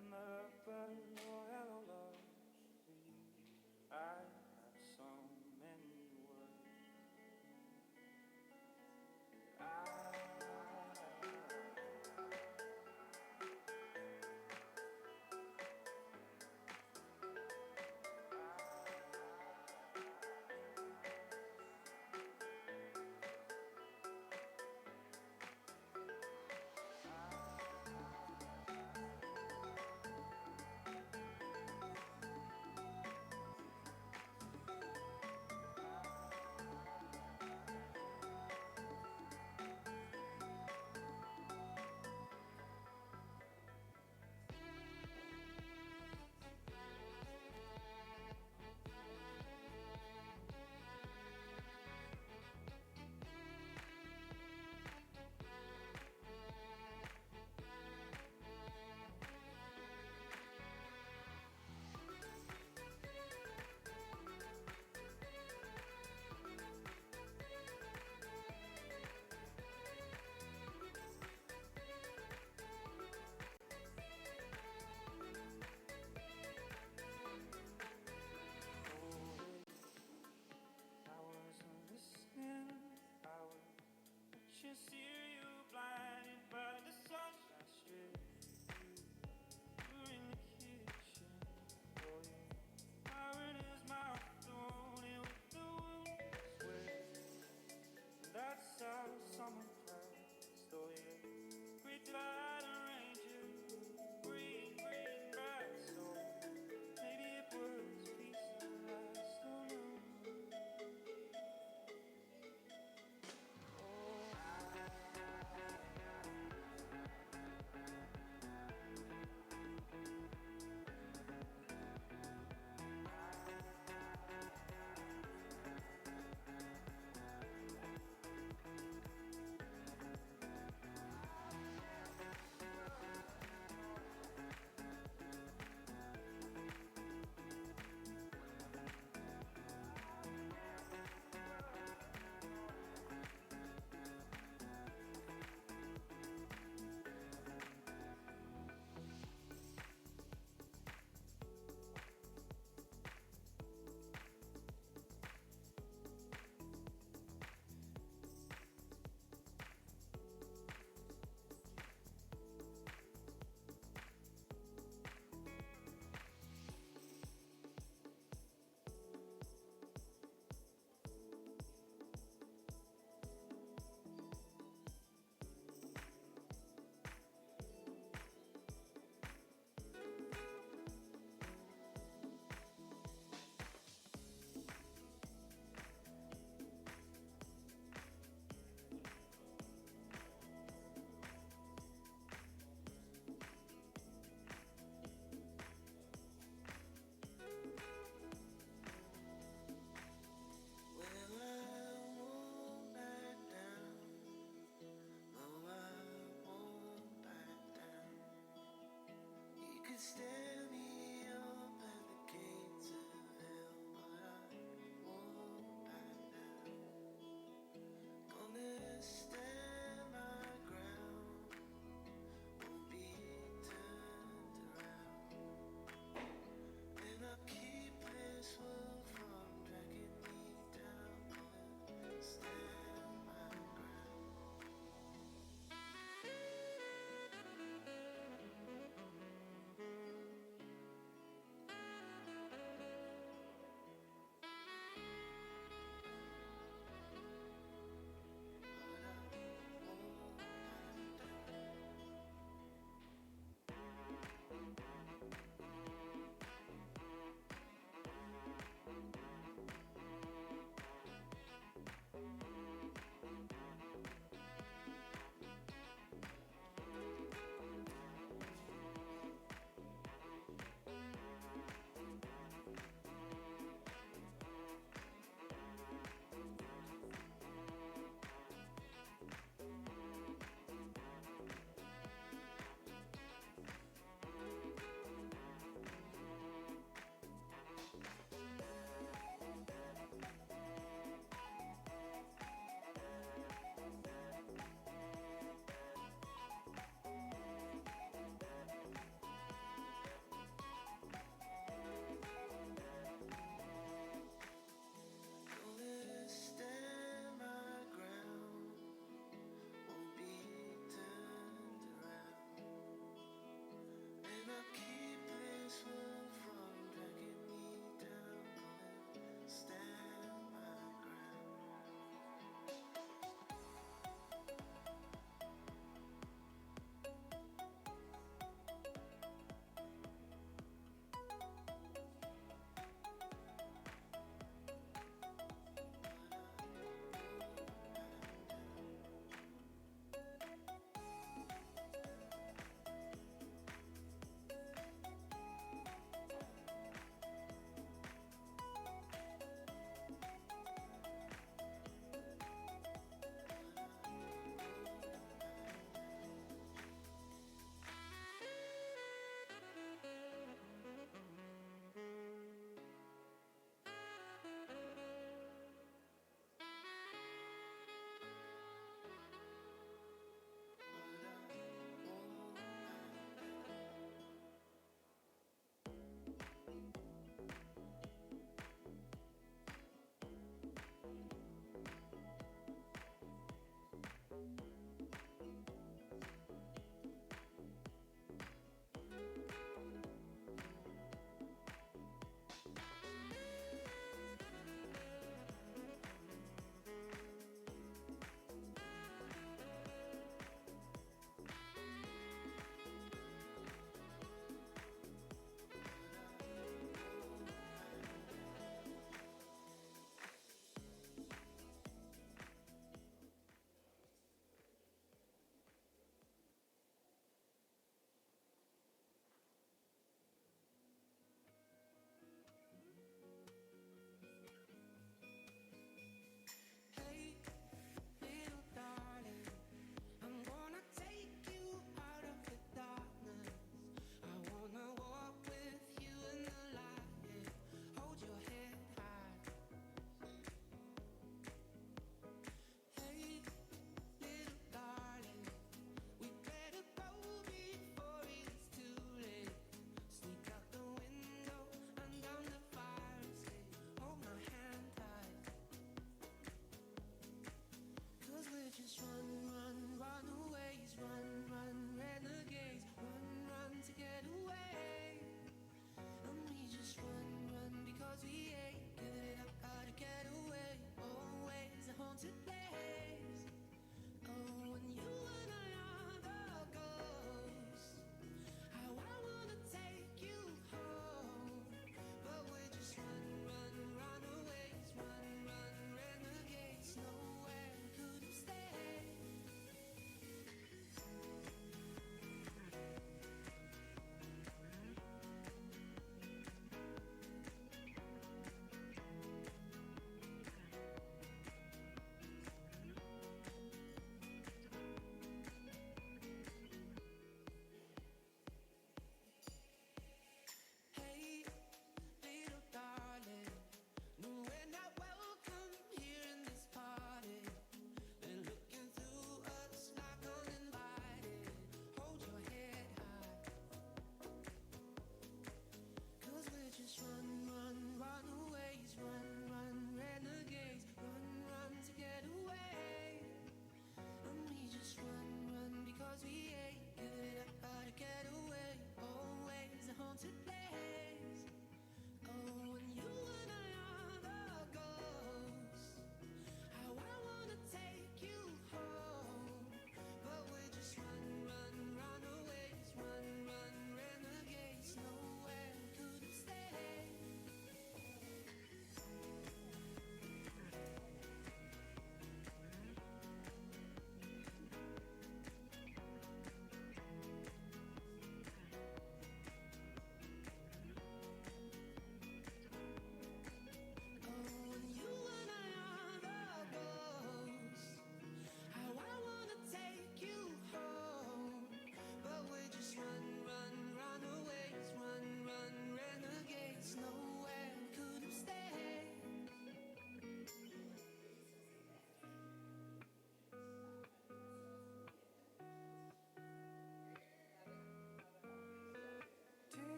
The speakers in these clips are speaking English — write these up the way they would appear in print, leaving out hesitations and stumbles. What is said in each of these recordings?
And the bird yellow loves me. I have so many words.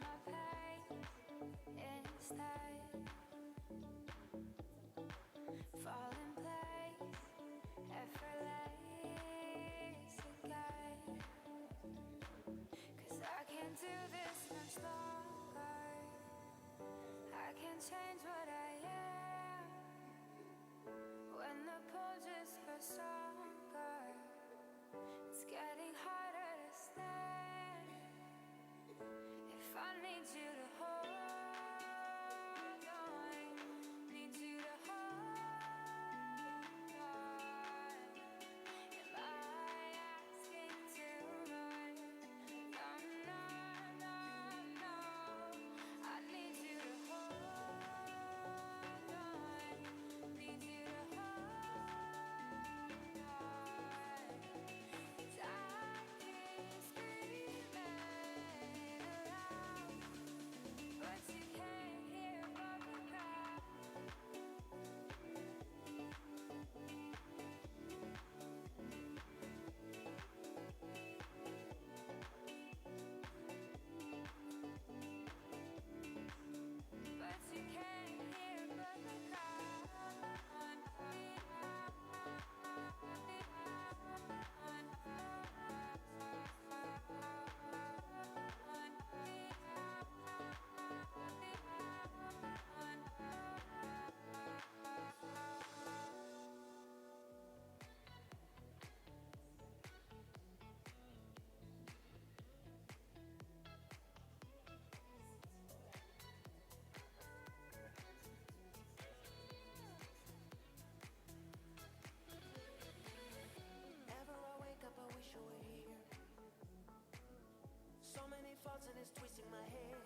my pain instead. Fall in place, effortless again. 'Cause I can't do this much longer. I can't change what I am when the pull just grows stronger. It's getting harder to stand. If I need you to hold on, need you to hold on. Am I asking too much? No, no, no, no. I need you to hold on, need you to hold on. 'Cause I keep screaming aloud, but you can't hear above the crowd. But you can't hear above the Ever I wake up, I wish you were here. So many thoughts and it's twisting my head.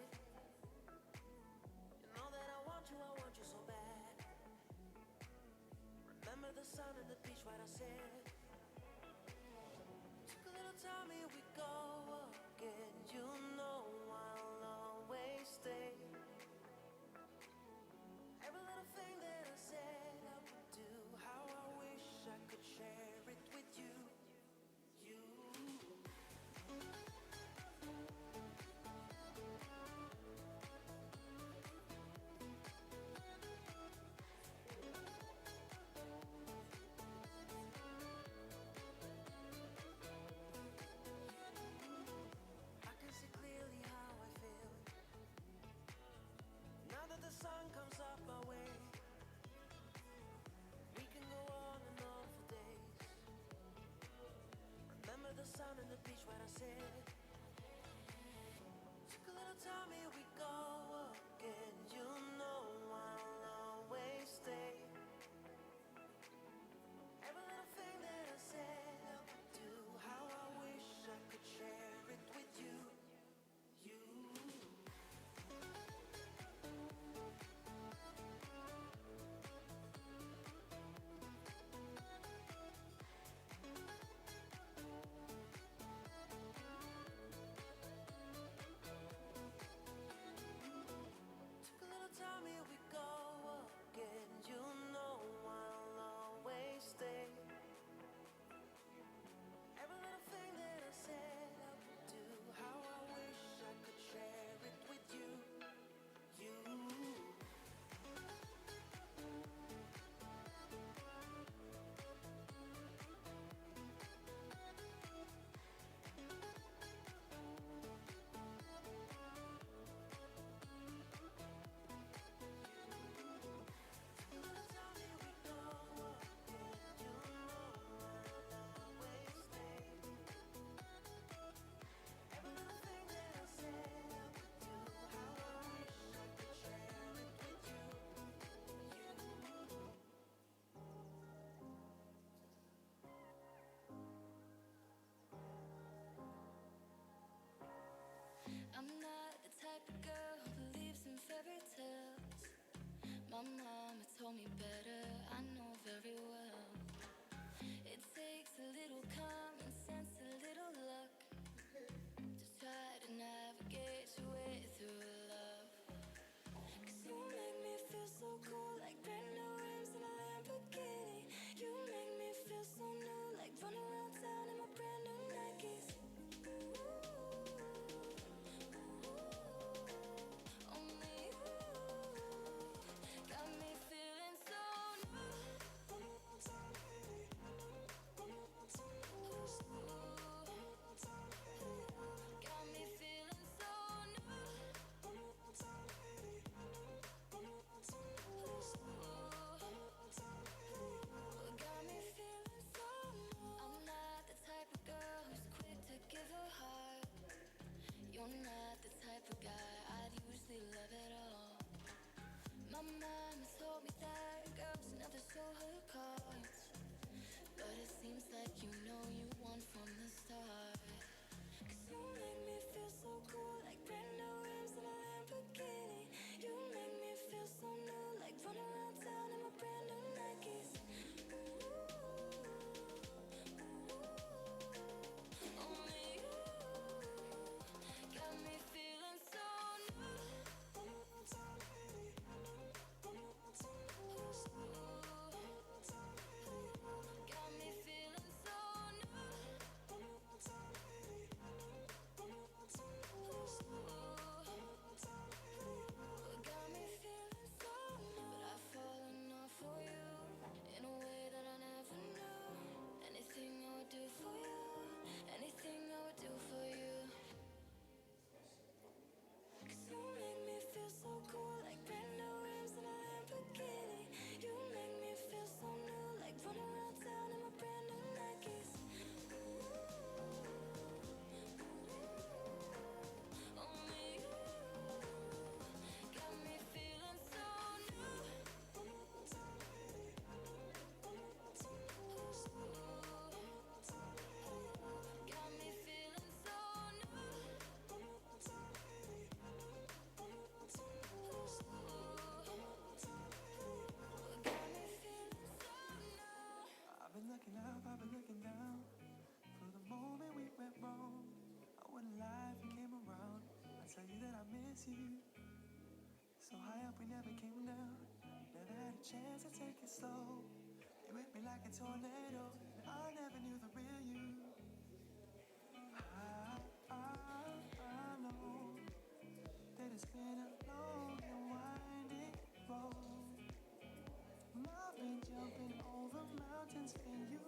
You know that I want you so bad. Remember the sun and the beach right I said. Took a little time, here we go again. You know I'll always stay. Every little thing that I said I would do, how I wish I could share it with you. I can see clear mama told me that girls never show her cards, but it seems like you know you won from the start. 'Cause you make me feel so cool, like brand new rims in a Lamborghini. You make me feel so new, like running around town in my brand new Nikes. Only you got me feeling so new. Got me feeling so got me feeling so but I've fallen off for you in a way that I never knew. Anything I would do for you, anything I would do for you. 'Cause you make me feel so cool, like brand new rims in a Lamborghini. You make me feel so new, like running around town in my brand new Nikes. Only you got me feeling so new. Got me feeling so new. Got me feeling so new. I've been looking up, I've been looking down. For the moment we went wrong, I wouldn't lie if you came around. I tell you that I miss you. So high up we never came down. Never had a chance to take it slow. You hit me like a tornado. I never knew the real you. I know that it's been a long and winding road. I've been jumping over mountains for you,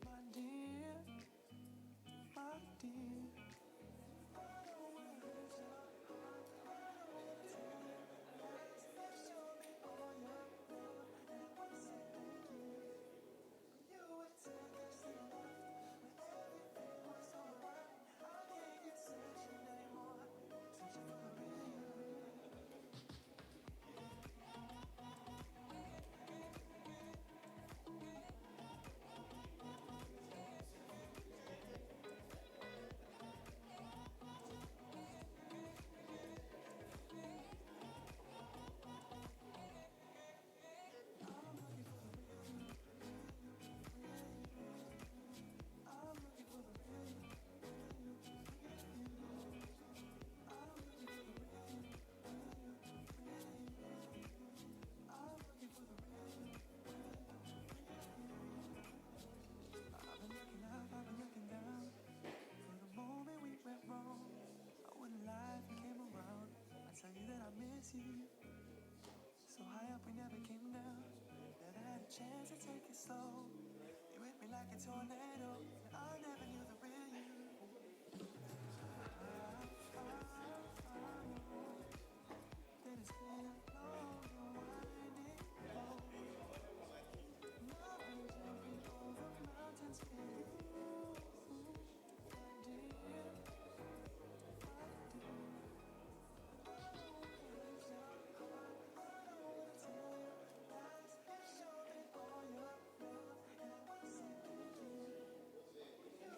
my dear, my dear. I don't wanna lose your heart. I don't wanna tell you lies. You show me all your love, and I wanna say thank you. You would take us to love when everything was alright. I can't get searching anymore, searching for the real you. I've been looking up, I've been looking down. For the moment we went wrong, I wouldn't lie if you came around. I tell you that I miss you. So high up we never came down. Never had a chance to take it slow. You hit me like a tornado. I never knew the real you. I know that it's been a long and winding road. I've been jumping over mountains for you, my dear, my dear. I don't wanna lose your heart. I don't wanna tell you lies. You show me all your love, and I wanna say thank you. You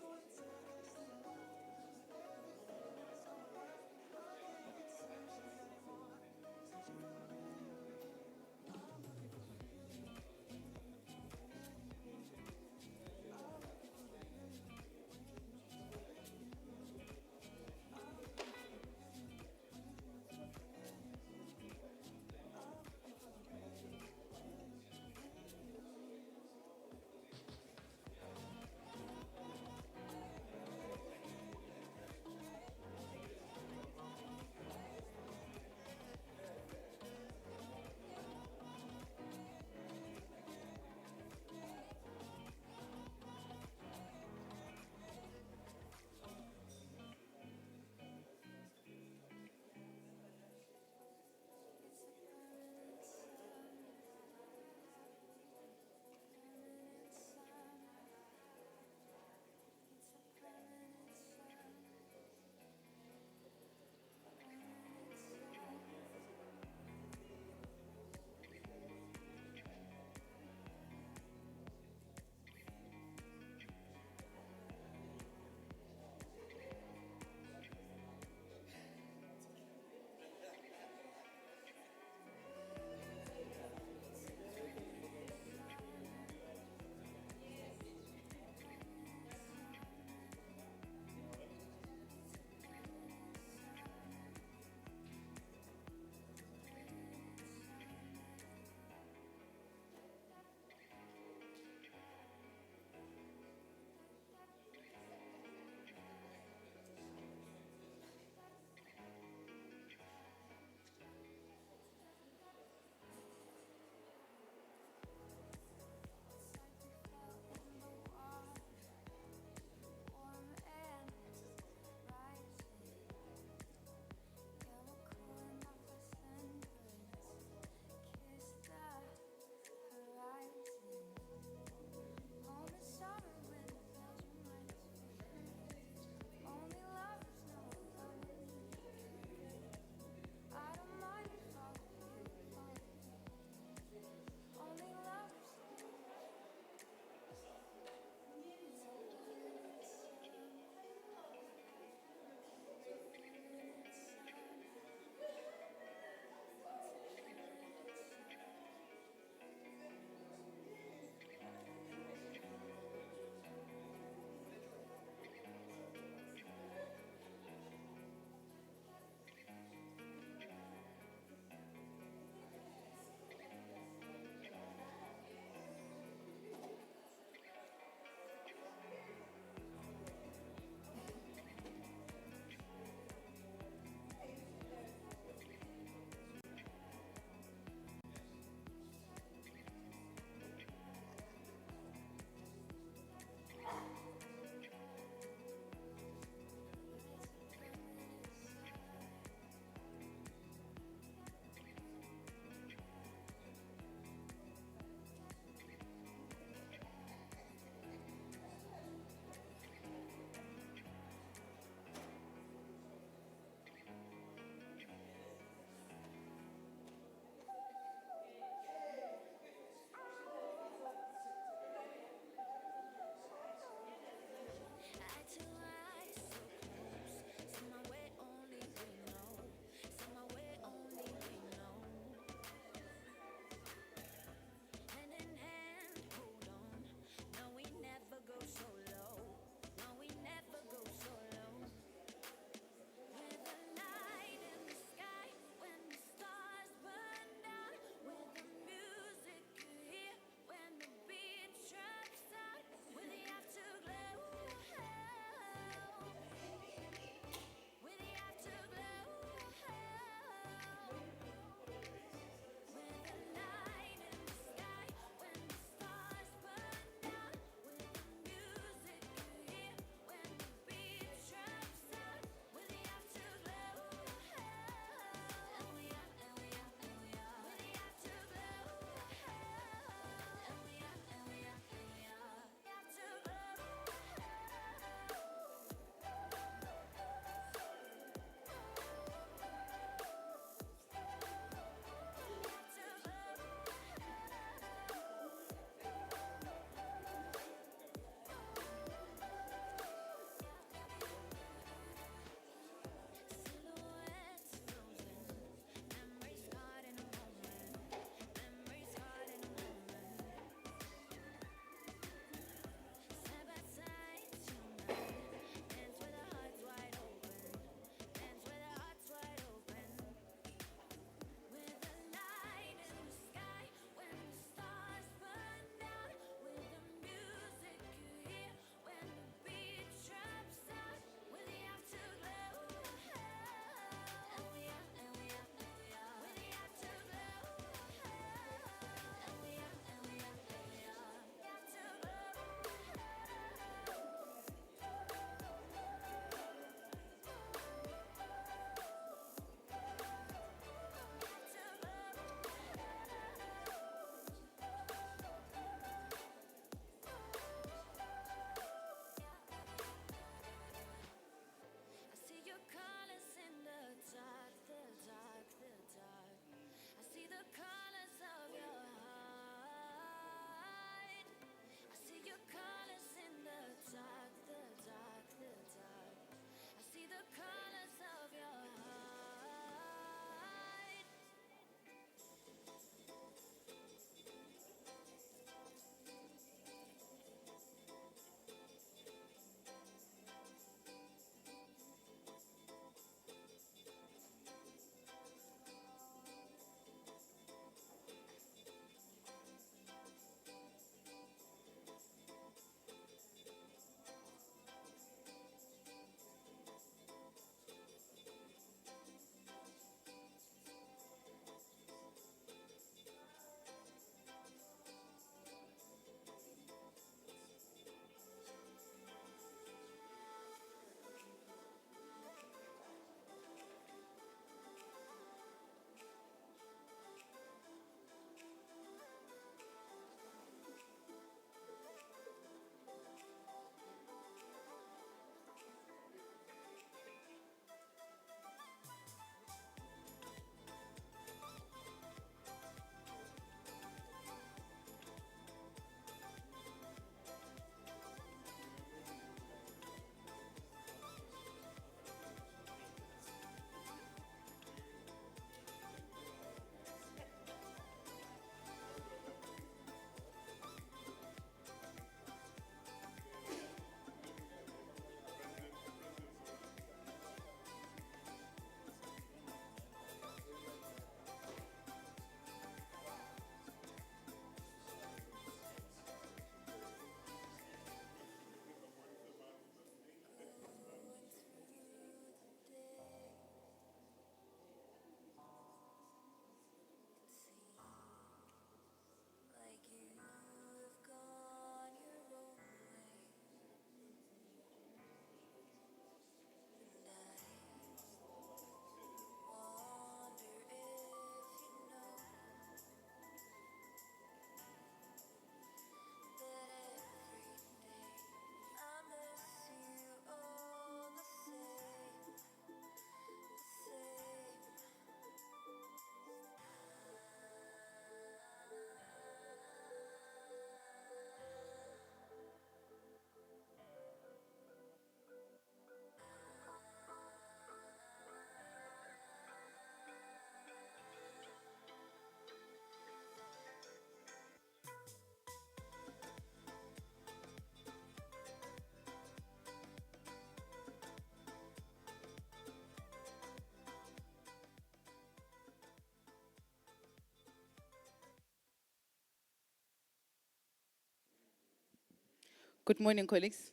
Good morning, colleagues.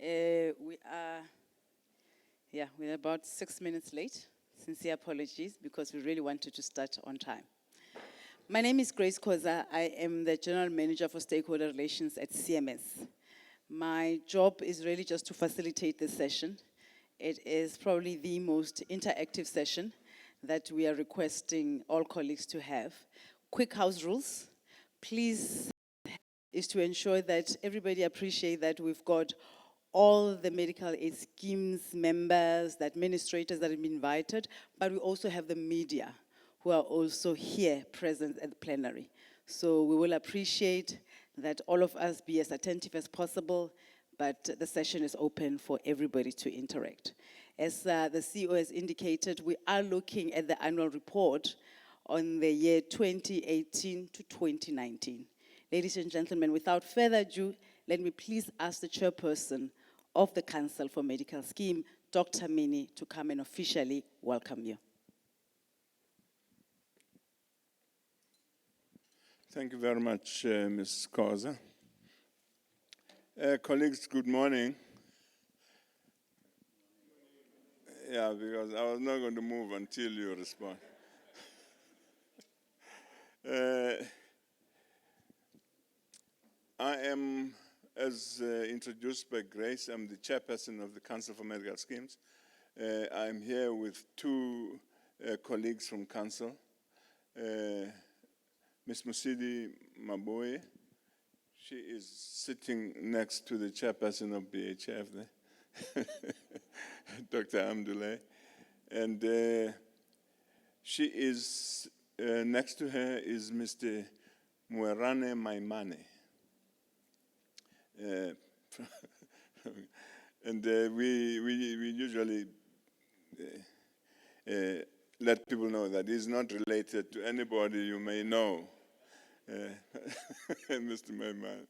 We're about 6 minutes late. Sincere apologies because we really wanted to start on time. My name is Grace Koza. I am the General Manager for Stakeholder Relations at CMS. My job is really just to facilitate this session. It is probably the most interactive session that we are requesting all colleagues to have. Quick house rules. Please is to ensure that everybody appreciate that we've got all the medical aid schemes members, the administrators that have been invited, but we also have the media who are also here present at the plenary. So we will appreciate that all of us be as attentive as possible, but the session is open for everybody to interact. As the CEO has indicated, we are looking at the annual report on the year 2018 to 2019. Ladies and gentlemen, without further ado, let me please ask the chairperson of the Council for Medical Scheme, Dr. Mini, to come and officially welcome you. Thank you very much, Ms. Koza. Colleagues, good morning. Yeah, because I was not going to move until you respond. I am, as introduced by Grace, I'm the chairperson of the Council for Medical Schemes. I'm here with two colleagues from Council. Ms. Musidi Maboe, she is sitting next to the chairperson of BHF there, Dr. Amdulay. And she is, next to her is Mr. Muerane Maimane. And we usually let people know that he's not related to anybody you may know. Mr. Maimane,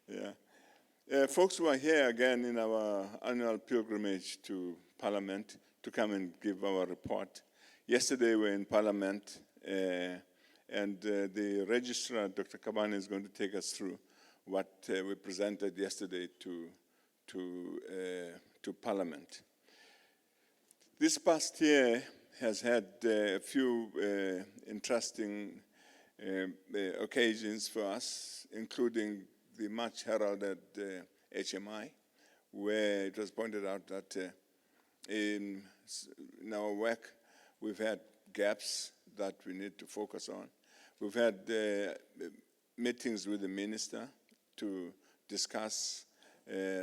yeah. Folks who are here again in our annual pilgrimage to Parliament to come and give our report. Yesterday we were in Parliament and the registrar, Dr. Kabane, is going to take us through what we presented yesterday to Parliament. This past year has had a few interesting occasions for us, including the much heralded HMI, where it was pointed out that in our work we've had gaps that we need to focus on. We've had meetings with the minister to discuss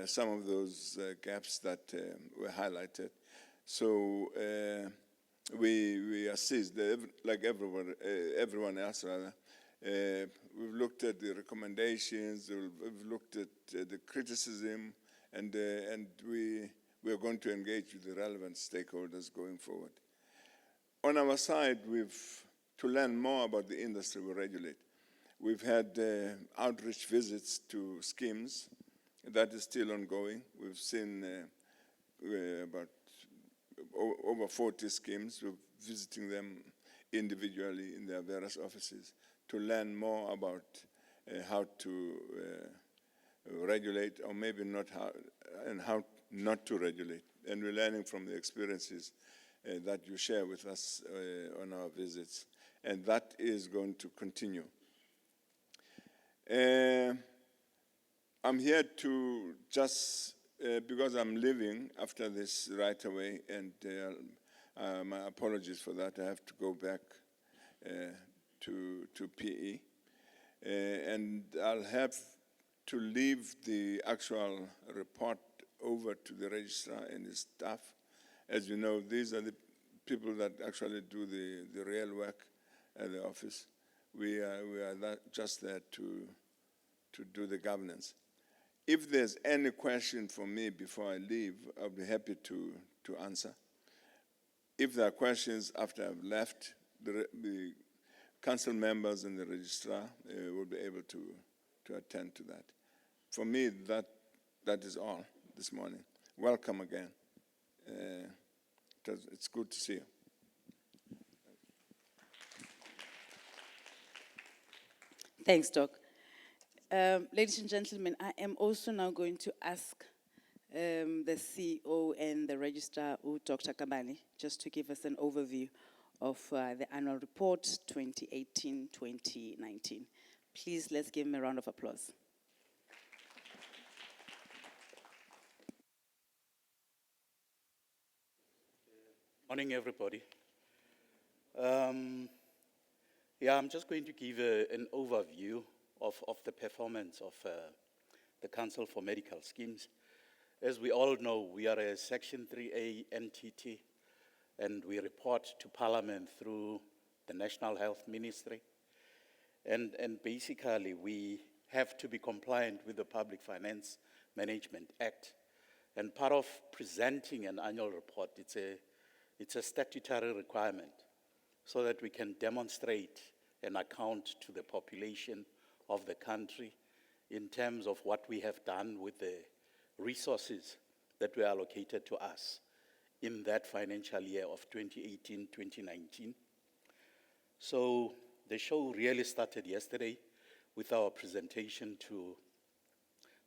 some of those gaps that were highlighted. So we assist, like everyone else rather. We've looked at the recommendations, we've looked at the criticism, and we are going to engage with the relevant stakeholders going forward. On our side, to learn more about the industry we regulate, we've had outreach visits to schemes. That is still ongoing. We've seen about over 40 schemes. We're visiting them individually in their various offices to learn more about how to regulate, or maybe not how, and how not to regulate. And we're learning from the experiences that you share with us on our visits. And that is going to continue. I'm here to just, because I'm leaving after this right away, and my apologies for that, I have to go back to PE. And I'll have to leave the actual report over to the registrar and his staff. As you know, these are the people that actually do the real work at the office. We are just there to do the governance. If there's any question for me before I leave, I'll be happy to answer. If there are questions after I've left, the council members and the registrar will be able to attend to that. For me, that is all this morning. Welcome again. It's good to see you. Thanks, Doc. Ladies and gentlemen, I am also now going to ask the CEO and the registrar, Dr. Kabani, just to give us an overview of the annual report 2018-2019. Please, let's give him a round of applause. Morning, everybody. I'm just going to give an overview of the performance of the Council for Medical Schemes. As we all know, we are a Section 3A entity, and we report to Parliament through the National Health Ministry. And basically, we have to be compliant with the Public Finance Management Act. And part of presenting an annual report, it's a statutory requirement so that we can demonstrate an account to the population of the country in terms of what we have done with the resources that were allocated to us in that financial year of 2018-2019. So the show really started yesterday with our presentation to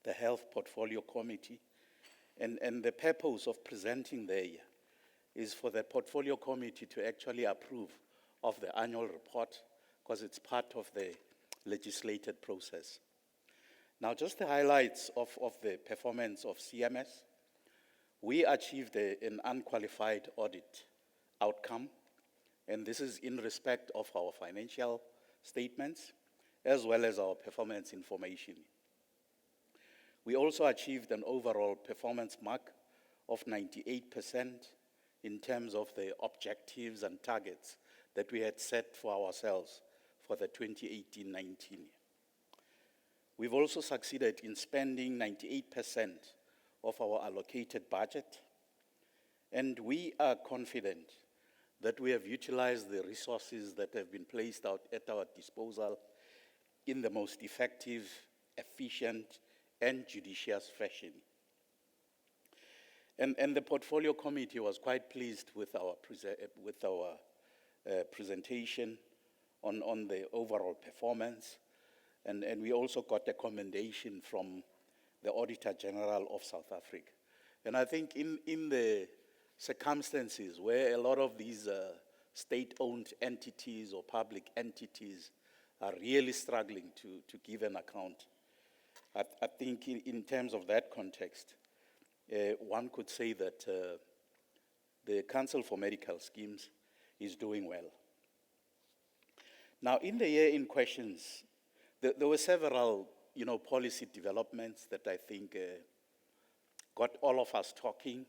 the Health Portfolio Committee. And the purpose of presenting there is for the Portfolio Committee to actually approve of the annual report, because it's part of the legislated process. Now, just the highlights of the performance of CMS. We achieved an unqualified audit outcome, and this is in respect of our financial statements, as well as our performance information. We also achieved an overall performance mark of 98% in terms of the objectives and targets that we had set for ourselves for the 2018-19. We've also succeeded in spending 98% of our allocated budget, and we are confident that we have utilized the resources that have been placed out at our disposal in the most effective, efficient, and judicious fashion. And the Portfolio Committee was quite pleased with our presentation on the overall performance. And we also got a commendation from the Auditor General of South Africa. And I think in the circumstances where a lot of these state-owned entities or public entities are really struggling to give an account, I think in terms of that context, one could say that the Council for Medical Schemes is doing well. Now, in the year in questions, there were several, policy developments that I think got all of us talking,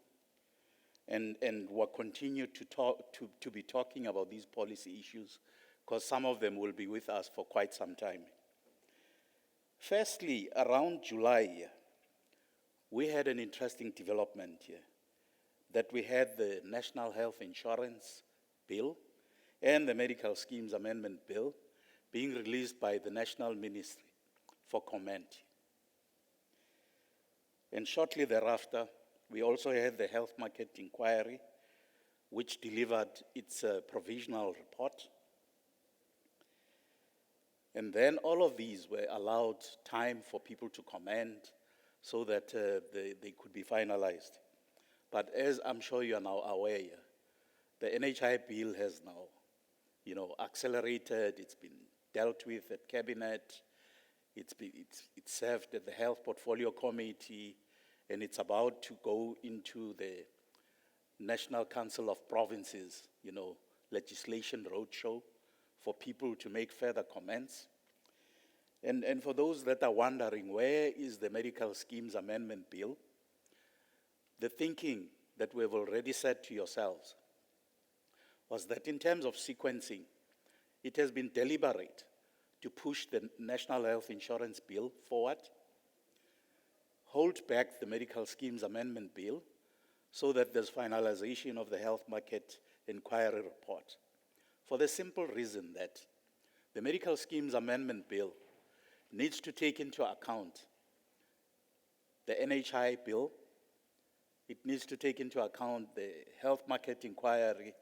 and will continue to be talking about these policy issues, because some of them will be with us for quite some time. Firstly, around July, we had an interesting development here, that we had the National Health Insurance Bill and the Medical Schemes Amendment Bill being released by the National Ministry for comment. And shortly thereafter, we also had the Health Market Inquiry, which delivered its provisional report. And then all of these were allowed time for people to comment so that they could be finalized. But as I'm sure you are now aware, the NHI bill has now, accelerated. It's been dealt with at Cabinet. It's served at the Health Portfolio Committee, and it's about to go into the National Council of Provinces, legislation roadshow for people to make further comments. And for those that are wondering, where is the Medical Schemes Amendment Bill? The thinking that we've already said to yourselves was that in terms of sequencing, it has been deliberate to push the National Health Insurance Bill forward, hold back the Medical Schemes Amendment Bill so that there's finalization of the Health Market Inquiry report, for the simple reason that the Medical Schemes Amendment Bill needs to take into account the NHI bill. It needs to take into account the Health Market Inquiry,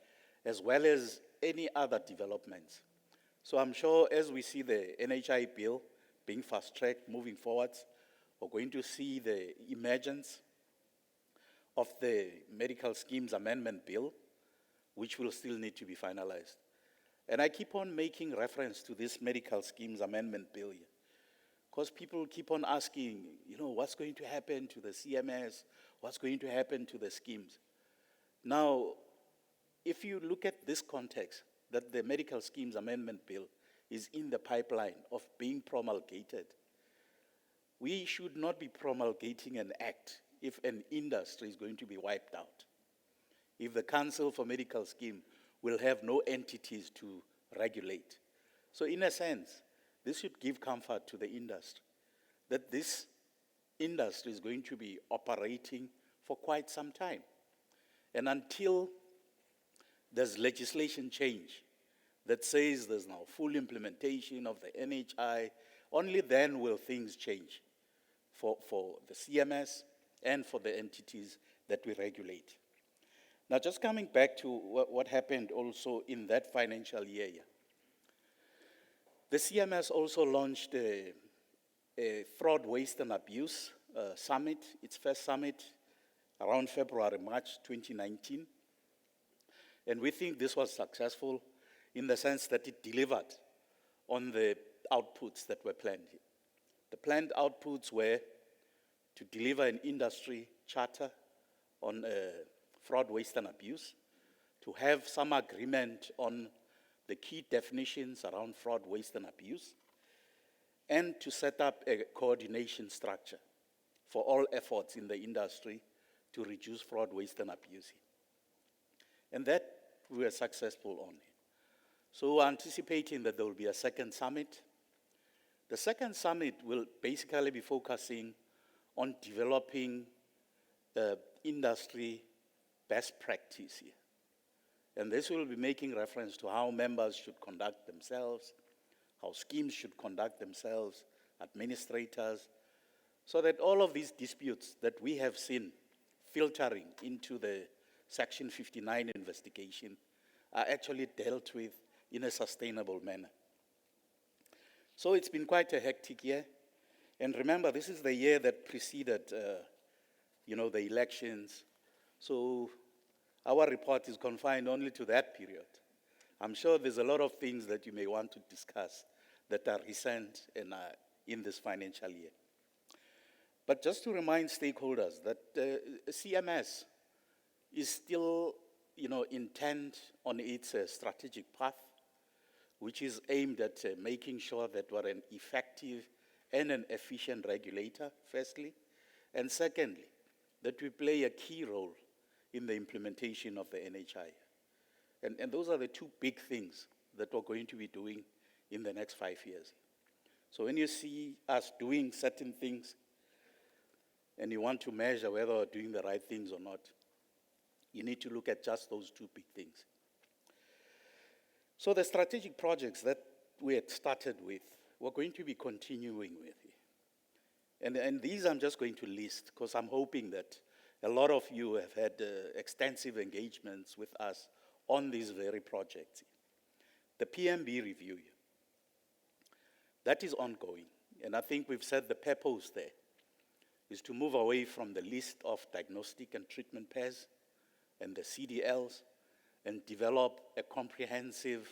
as well as any other developments. So I'm sure as we see the NHI bill being fast-tracked, moving forwards. We're going to see the emergence of the Medical Schemes Amendment Bill, which will still need to be finalized. And I keep on making reference to this Medical Schemes Amendment Bill here, because people keep on asking, what's going to happen to the CMS? What's going to happen to the schemes? Now, if you look at this context, that the Medical Schemes Amendment Bill is in the pipeline of being promulgated, we should not be promulgating an act if an industry is going to be wiped out. If the Council for Medical Scheme will have no entities to regulate. So in a sense, this should give comfort to the industry, that this industry is going to be operating for quite some time. And until there's legislation change that says there's now full implementation of the NHI, only then will things change for the CMS and for the entities that we regulate. Now, just coming back to what happened also in that financial year, the CMS also launched a fraud, waste, and abuse summit, its first summit, around February, March 2019. And we think this was successful in the sense that it delivered on the outputs that were planned. The planned outputs were to deliver an industry charter on fraud, waste, and abuse, to have some agreement on the key definitions around fraud, waste, and abuse, and to set up a coordination structure for all efforts in the industry to reduce fraud, waste, and abuse. And that we were successful on. So we're anticipating that there will be a second summit. The second summit will basically be focusing on developing industry best practice here. And this will be making reference to how members should conduct themselves, how schemes should conduct themselves, administrators, so that all of these disputes that we have seen filtering into the Section 59 investigation are actually dealt with in a sustainable manner. So it's been quite a hectic year. And remember, this is the year that preceded, the elections. So our report is confined only to that period. I'm sure there's a lot of things that you may want to discuss that are recent and are in this financial year. But just to remind stakeholders that CMS is still, intent on its strategic path, which is aimed at making sure that we're an effective and an efficient regulator, firstly, and secondly, that we play a key role in the implementation of the NHI. And those are the two big things that we're going to be doing in the next 5 years. So when you see us doing certain things and you want to measure whether we're doing the right things or not, you need to look at just those two big things. So the strategic projects that we had started with, we're going to be continuing with. And these I'm just going to list because I'm hoping that a lot of you have had extensive engagements with us on these very projects. The PMB review, that is ongoing. And I think we've said the purpose there is to move away from the list of diagnostic and treatment pairs and the CDLs and develop a comprehensive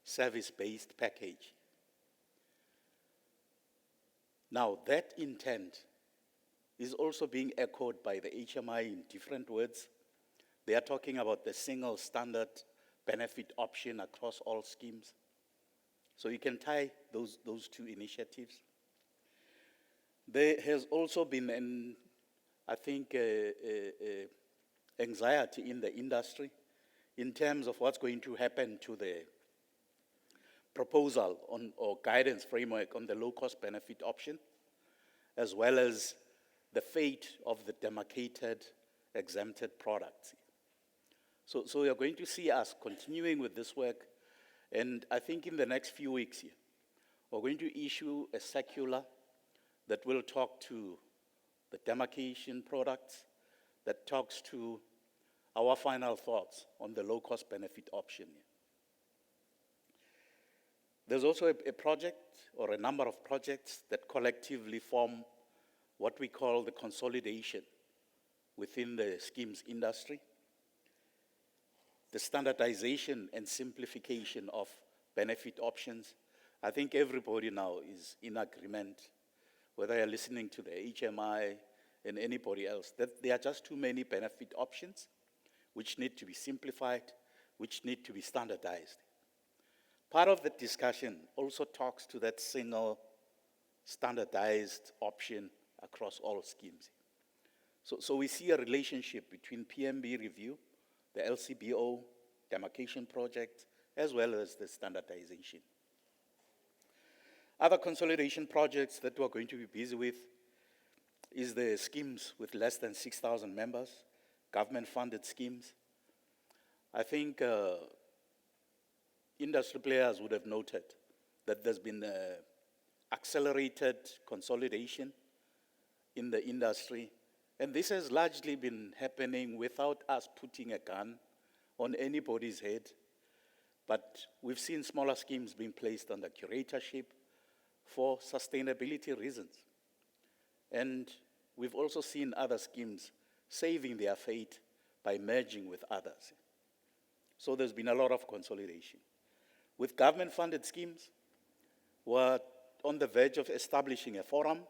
service-based package. Now, that intent is also being echoed by the HMI in different words. They are talking about the single standard benefit option across all schemes. So you can tie those two initiatives. There has also been, anxiety in the industry in terms of what's going to happen to the proposal or guidance framework on the low-cost benefit option, as well as the fate of the demarcated exempted products. So you're going to see us continuing with this work, and I think in the next few weeks here, we're going to issue a circular that will talk to the demarcation products, that talks to our final thoughts on the low-cost benefit option. There's also a project or a number of projects that collectively form what we call the consolidation within the schemes industry, the standardization and simplification of benefit options. I think everybody now is in agreement, whether you're listening to the HMI and anybody else, that there are just too many benefit options which need to be simplified, which need to be standardized. Part of the discussion also talks to that single standardized option across all schemes. So we see a relationship between PMB review, the LCBO, demarcation project, as well as the standardization. Other consolidation projects that we're going to be busy with is the schemes with less than 6,000 members, government-funded schemes. I think industry players would have noted that there's been accelerated consolidation in the industry, and this has largely been happening without us putting a gun on anybody's head. But we've seen smaller schemes being placed under curatorship for sustainability reasons. And we've also seen other schemes saving their fate by merging with others. So there's been a lot of consolidation. With government-funded schemes, we're on the verge of establishing a forum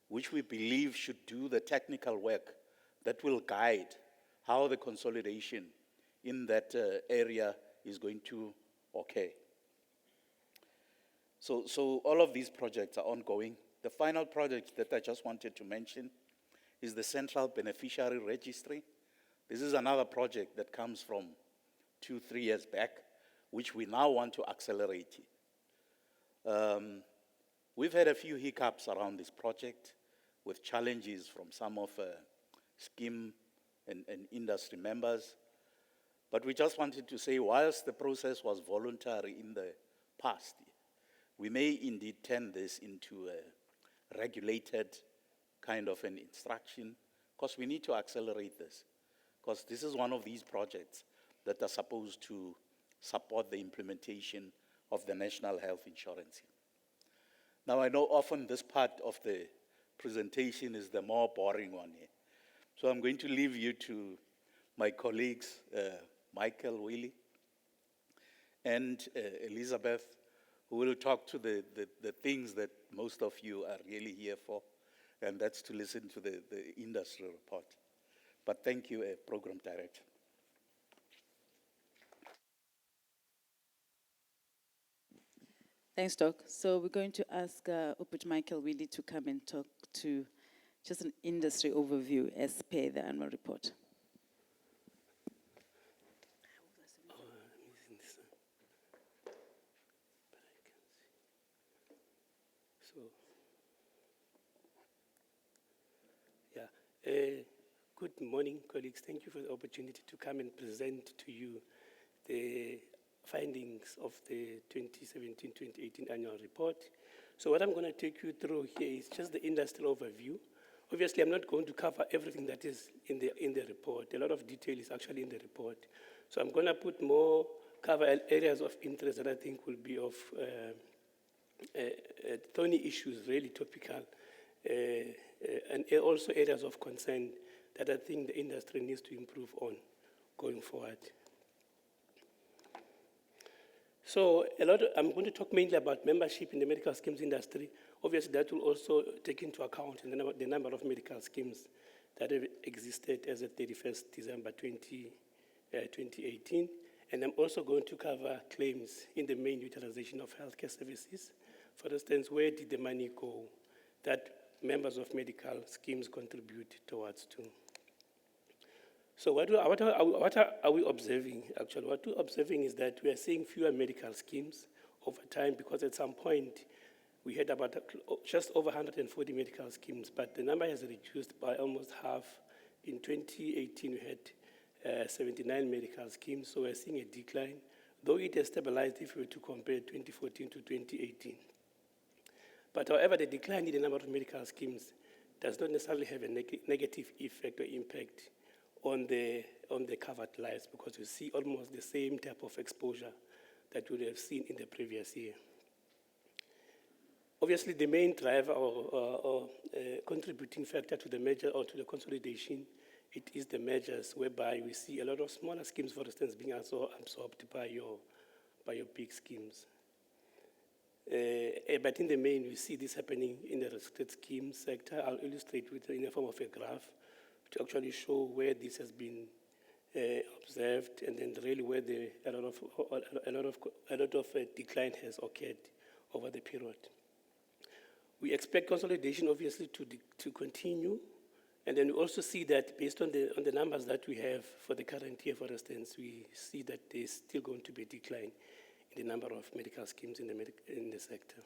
which we believe should do the technical work that will guide how the consolidation in that area is going to occur. So all of these projects are ongoing. The final project that I just wanted to mention is the Central Beneficiary Registry. This is another project that comes from 2-3 years back, which we now want to accelerate. We've had a few hiccups around this project with challenges from some of scheme and industry members. But we just wanted to say, whilst the process was voluntary in the past, we may indeed turn this into a regulated kind of an instruction, because we need to accelerate this, because this is one of these projects that are supposed to support the implementation of the National Health Insurance. Now, I know often this part of the presentation is the more boring one here. So I'm going to leave you to my colleagues, Michael Willie and Elizabeth, who will talk to the things that most of you are really here for, and that's to listen to the industry report. But thank you, Program Director. Thanks, Doc. So we're going to ask Michael Willie to come and talk to just an industry overview as per the annual report. Good morning, colleagues. Thank you for the opportunity to come and present to you the findings of the 2017-2018 annual report. So what I'm going to take you through here is just the industrial overview. Obviously, I'm not going to cover everything that is in the report. A lot of detail is actually in the report. So I'm going to cover areas of interest that I think will be of thorny issues, really topical, and also areas of concern that I think the industry needs to improve on going forward. So I'm going to talk mainly about membership in the medical schemes industry. Obviously, that will also take into account the number of medical schemes that have existed as of 31st December 2018. And I'm also going to cover claims in the main utilization of healthcare services. For instance, where did the money go that members of medical schemes contribute towards to? So what are we observing, actually? What we're observing is that we are seeing fewer medical schemes over time, because at some point we had about just over 140 medical schemes, but the number has reduced by almost half. In 2018, we had 79 medical schemes, so we're seeing a decline, though it has stabilized if we were to compare 2014 to 2018. But however, the decline in the number of medical schemes does not necessarily have a negative effect or impact on the covered lives, because you see almost the same type of exposure that we would have seen in the previous year. Obviously, the main driver or contributing factor to the merger or to the consolidation, it is the mergers whereby we see a lot of smaller schemes, for instance, being also absorbed by your big schemes. But in the main, we see this happening in the restricted scheme sector. I'll illustrate with in the form of a graph to actually show where this has been observed, and then really where a lot of decline has occurred over the period. We expect consolidation, obviously, to continue, and then we also see that based on the numbers that we have for the current year, for instance, we see that there's still going to be a decline in the number of medical schemes in the sector.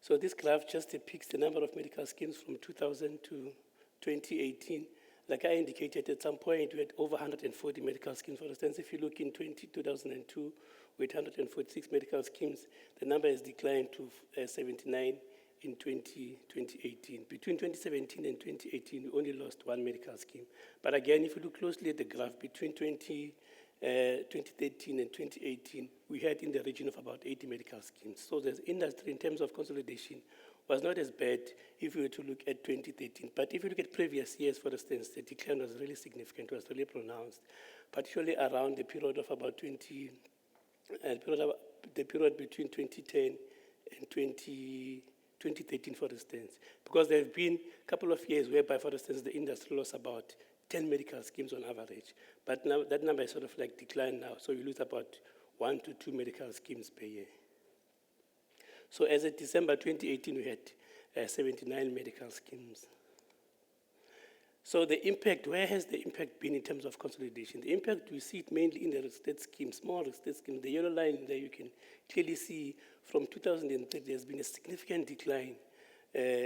So this graph just depicts the number of medical schemes from 2000 to 2018. Like I indicated, at some point we had over 140 medical schemes. For instance, if you look in 2002, we had 146 medical schemes. The number has declined to 79 in 2018. Between 2017 and 2018, we only lost one medical scheme. But again, if you look closely at the graph, between 2013 and 2018, we had in the region of about 80 medical schemes. So the industry, in terms of consolidation, was not as bad if we were to look at 2013. But if you look at previous years, for instance, the decline was really significant, was really pronounced, particularly around the period of about the period between 2010 and 2013, for instance, because there have been a couple of years whereby, for instance, the industry lost about 10 medical schemes on average. But now that number is sort of like declined now, so you lose about 1 to 2 medical schemes per year. So as of December 2018, we had 79 medical schemes. So the impact, where has the impact been in terms of consolidation? The impact, we see it mainly in the restricted schemes, small restricted schemes. The yellow line there, you can clearly see from 2003, there's been a significant decline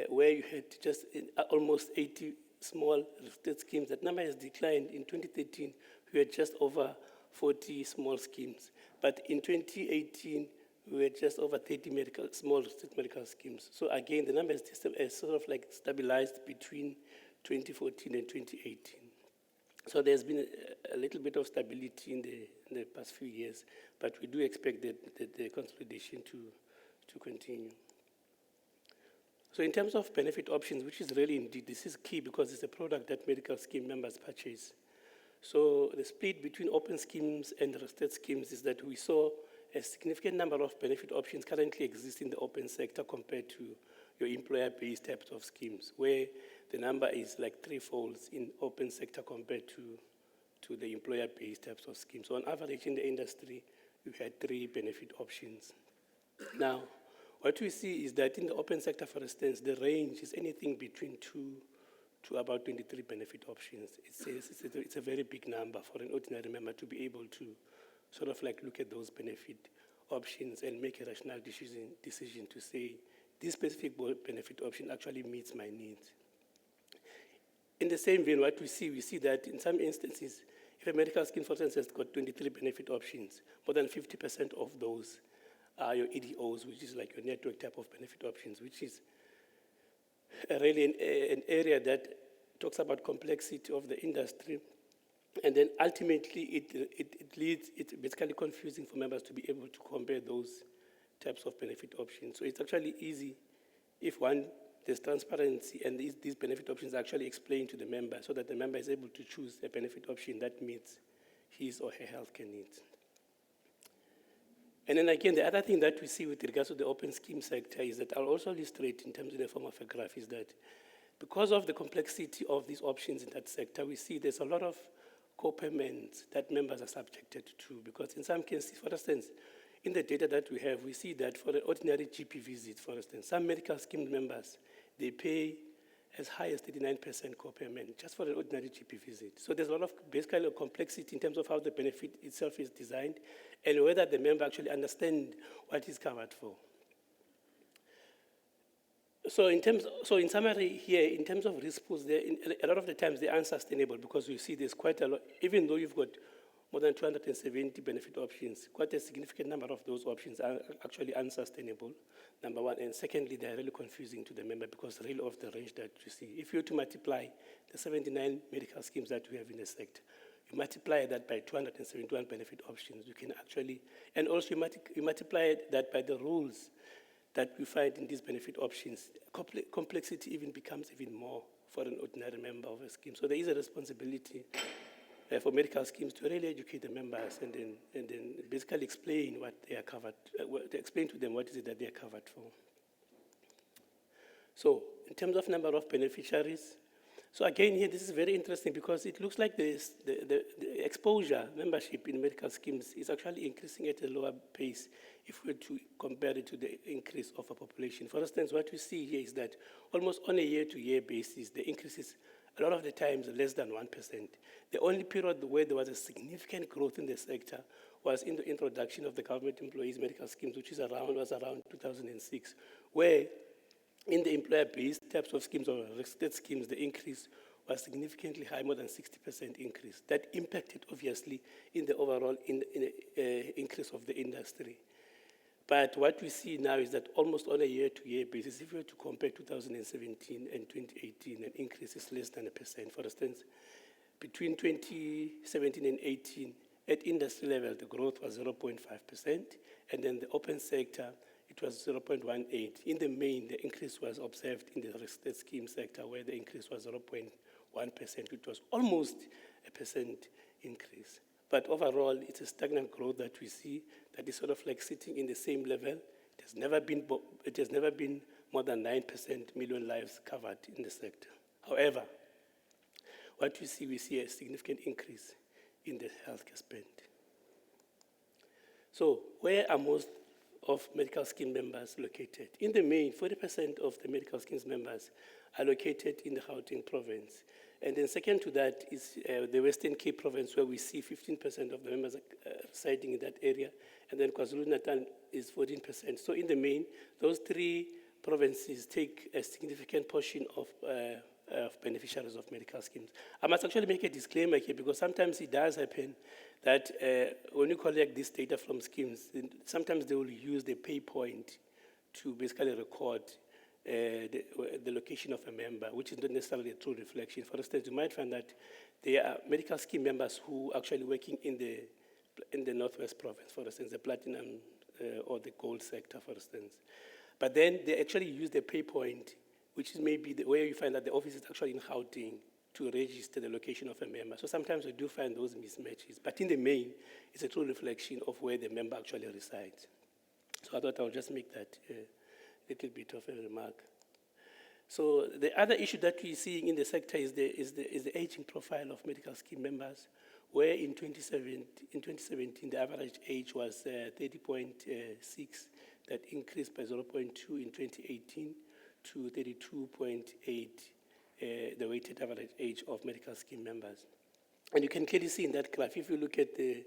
where you had just almost 80 small restricted schemes. That number has declined. In 2013, we had just over 40 small schemes. But in 2018, we had just over 30 small restricted medical schemes. So again, the number is sort of like stabilized between 2014 and 2018. So there's been a little bit of stability in the past few years, but we do expect the consolidation to continue. So in terms of benefit options, which is really indeed, this is key because it's a product that medical scheme members purchase. So the split between open schemes and restricted schemes is that we saw a significant number of benefit options currently exist in the open sector compared to your employer-based types of schemes, where the number is like threefolds in open sector compared to the employer-based types of schemes. So on average in the industry, we had 3 benefit options. Now, what we see is that in the open sector, for instance, the range is anything between 2 to about 23 benefit options. It's a very big number for an ordinary member to be able to sort of like look at those benefit options and make a rational decision to say, this specific benefit option actually meets my needs. In the same vein, what we see that in some instances, if a medical scheme, for instance, has got 23 benefit options, more than 50% of those are your EDOs, which is like your network type of benefit options, which is really an area that talks about complexity of the industry. And then ultimately, it's basically confusing for members to be able to compare those types of benefit options. So it's actually easy if there's transparency and these benefit options are actually explained to the member so that the member is able to choose a benefit option that meets his or her healthcare needs. And then again, the other thing that we see with regards to the open scheme sector is that I'll also illustrate in terms of the form of a graph is that because of the complexity of these options in that sector, we see there's a lot of co-payments that members are subjected to, because in some cases, for instance, in the data that we have, we see that for an ordinary GP visit, for instance, some medical scheme members, they pay as high as 39% co-payment just for an ordinary GP visit. So there's a lot of basically complexity in terms of how the benefit itself is designed and whether the member actually understands what is covered for. So in summary here, in terms of risk pools, a lot of the times they're unsustainable because we see there's quite a lot, even though you've got more than 270 benefit options, quite a significant number of those options are actually unsustainable, number one. And secondly, they're really confusing to the member because really of the range that you see. If you were to multiply the 79 medical schemes that we have in the sector, you multiply that by 271 benefit options, you can actually, and also you multiply that by the rules that we find in these benefit options, complexity even becomes even more for an ordinary member of a scheme. So there is a responsibility for medical schemes to really educate the members and then basically explain what they are covered, explain to them what is it that they are covered for. So in terms of number of beneficiaries, so again here this is very interesting because it looks like the exposure membership in medical schemes is actually increasing at a lower pace if we were to compare it to the increase of a population. For instance, what we see here is that almost on a year-to-year basis, the increase is a lot of the times less than 1%. The only period where there was a significant growth in the sector was in the introduction of the government employees medical schemes, which was around 2006, where in the employer-based types of schemes or restricted schemes, the increase was significantly high, more than 60% increase. That impacted, obviously, in the overall increase of the industry. But what we see now is that almost on a year-to-year basis, if we were to compare 2017 and 2018, an increase is less than 1%. For instance, between 2017 and 18, at industry level, the growth was 0.5%, and then the open sector, it was 0.18. In the main, the increase was observed in the restricted scheme sector, where the increase was 0.1%, which was almost a percent increase. But overall, it's a stagnant growth that we see that is sort of like sitting in the same level. It has never been more than 9% million lives covered in the sector. However, what we see a significant increase in the healthcare spend. So where are most of medical scheme members located? In the main, 40% of the medical schemes members are located in the Gauteng province. And then second to that is the Western Cape province, where we see 15% of the members residing in that area. And then KwaZulu-Natal is 14%. So in the main, those three provinces take a significant portion of beneficiaries of medical schemes. I must actually make a disclaimer here because sometimes it does happen that when you collect this data from schemes, sometimes they will use the pay point to basically record the location of a member, which is not necessarily a true reflection. For instance, you might find that there are medical scheme members who are actually working in the Northwest province, for instance, the platinum or the gold sector, for instance. But then they actually use the pay point, which is maybe where you find that the office is actually in Gauteng, to register the location of a member. So sometimes we do find those mismatches. But in the main, it's a true reflection of where the member actually resides. So I thought I would just make that little bit of a remark. So the other issue that we're seeing in the sector is the aging profile of medical scheme members, where in 2017 the average age was 30.6, that increased by 0.2 in 2018 to 32.8, the weighted average age of medical scheme members. And you can clearly see in that graph, if you look at the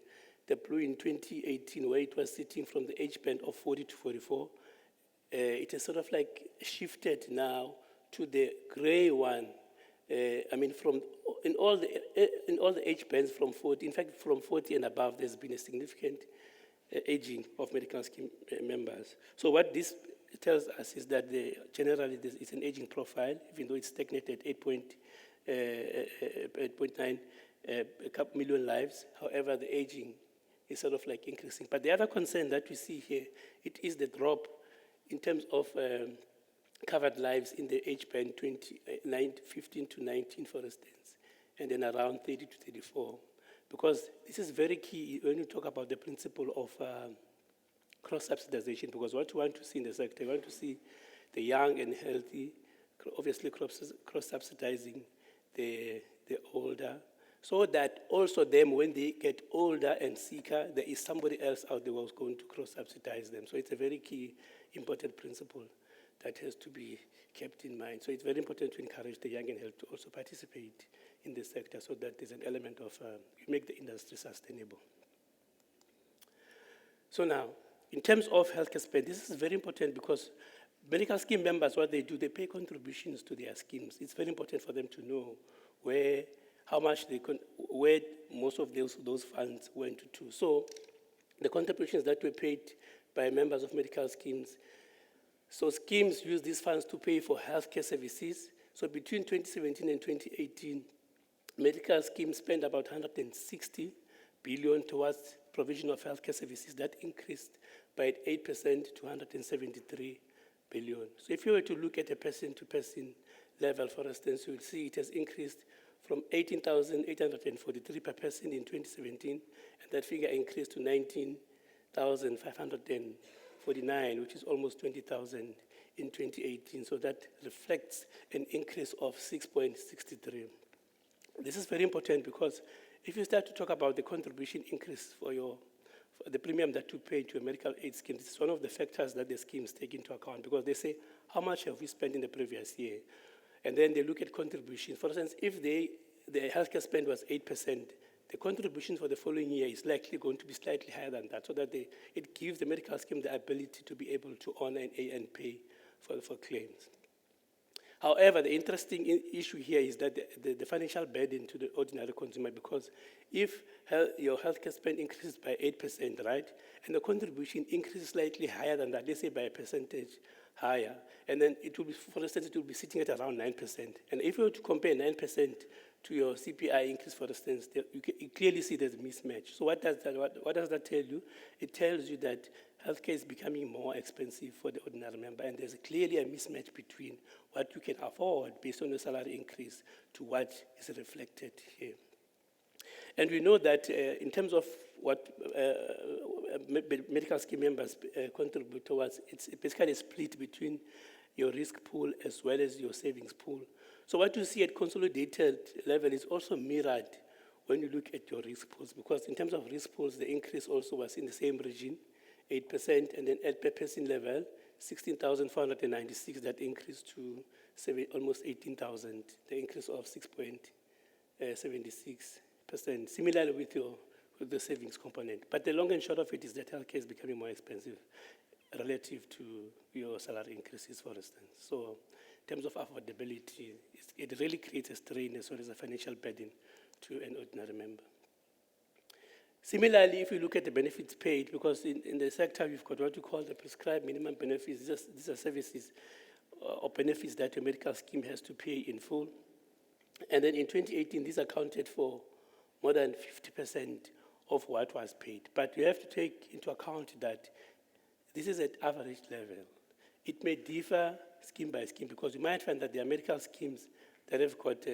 blue in 2018, where it was sitting from the age band of 40 to 44, it has sort of like shifted now to the gray one. I mean, in all the age bands from 40, in fact, from 40 and above, there's been a significant aging of medical scheme members. So what this tells us is that generally it's an aging profile, even though it's stagnated at 8.9 million lives. However, the aging is sort of like increasing. But the other concern that we see here, it is the drop in terms of covered lives in the age band 15 to 19, for instance, and then around 30 to 34. Because this is very key when you talk about the principle of cross-subsidization, because what you want to see in the sector, you want to see the young and healthy, obviously cross-subsidizing the older, so that also them, when they get older and sicker, there is somebody else out there who's going to cross-subsidize them. So it's a very key, important principle that has to be kept in mind. So it's very important to encourage the young and healthy to also participate in the sector so that there's an element of, make the industry sustainable. So now, in terms of healthcare spend, this is very important because medical scheme members, what they do, they pay contributions to their schemes. It's very important for them to know where most of those funds went to. So the contributions that were paid by members of medical schemes, so schemes use these funds to pay for healthcare services. So between 2017 and 2018, medical schemes spend about 160 billion towards provision of healthcare services. That increased by 8% to 173 billion. So if you were to look at a person-to-person level, for instance, you will see it has increased from 18,843 per person in 2017, and that figure increased to 19,549, which is almost 20,000 in 2018. So that reflects an increase of 6.63. This is very important because if you start to talk about the contribution increase for the premium that you pay to a medical aid scheme, this is one of the factors that the schemes take into account, because they say, how much have we spent in the previous year? And then they look at contributions. For instance, if the healthcare spend was 8%, the contribution for the following year is likely going to be slightly higher than that, so that it gives the medical scheme the ability to be able to honor and pay for claims. However, the interesting issue here is that the financial burden to the ordinary consumer, because if your healthcare spend increases by 8%, right, and the contribution increases slightly higher than that, let's say by a percentage higher, and then it will be, for instance, it will be sitting at around 9%. And if you were to compare 9% to your CPI increase, for instance, you clearly see there's a mismatch. So what does that tell you? It tells you that healthcare is becoming more expensive for the ordinary member, and there's clearly a mismatch between what you can afford based on your salary increase to what is reflected here. And we know that in terms of what medical scheme members contribute towards, it's basically split between your risk pool as well as your savings pool. So what you see at consolidated level is also mirrored when you look at your risk pools, because in terms of risk pools, the increase also was in the same region, 8%, and then at per person level, 16,496, that increased to almost 18,000, the increase of 6.76%. Similarly with the savings component. But the long and short of it is that healthcare is becoming more expensive relative to your salary increases, for instance. So in terms of affordability, it really creates a strain as well as a financial burden to an ordinary member. Similarly, if you look at the benefits paid, because in the sector we've got what we call the prescribed minimum benefits. These are services or benefits that a medical scheme has to pay in full. And then in 2018, these accounted for more than 50% of what was paid. But you have to take into account that this is at average level. It may differ scheme by scheme, because you might find that there are medical schemes that have got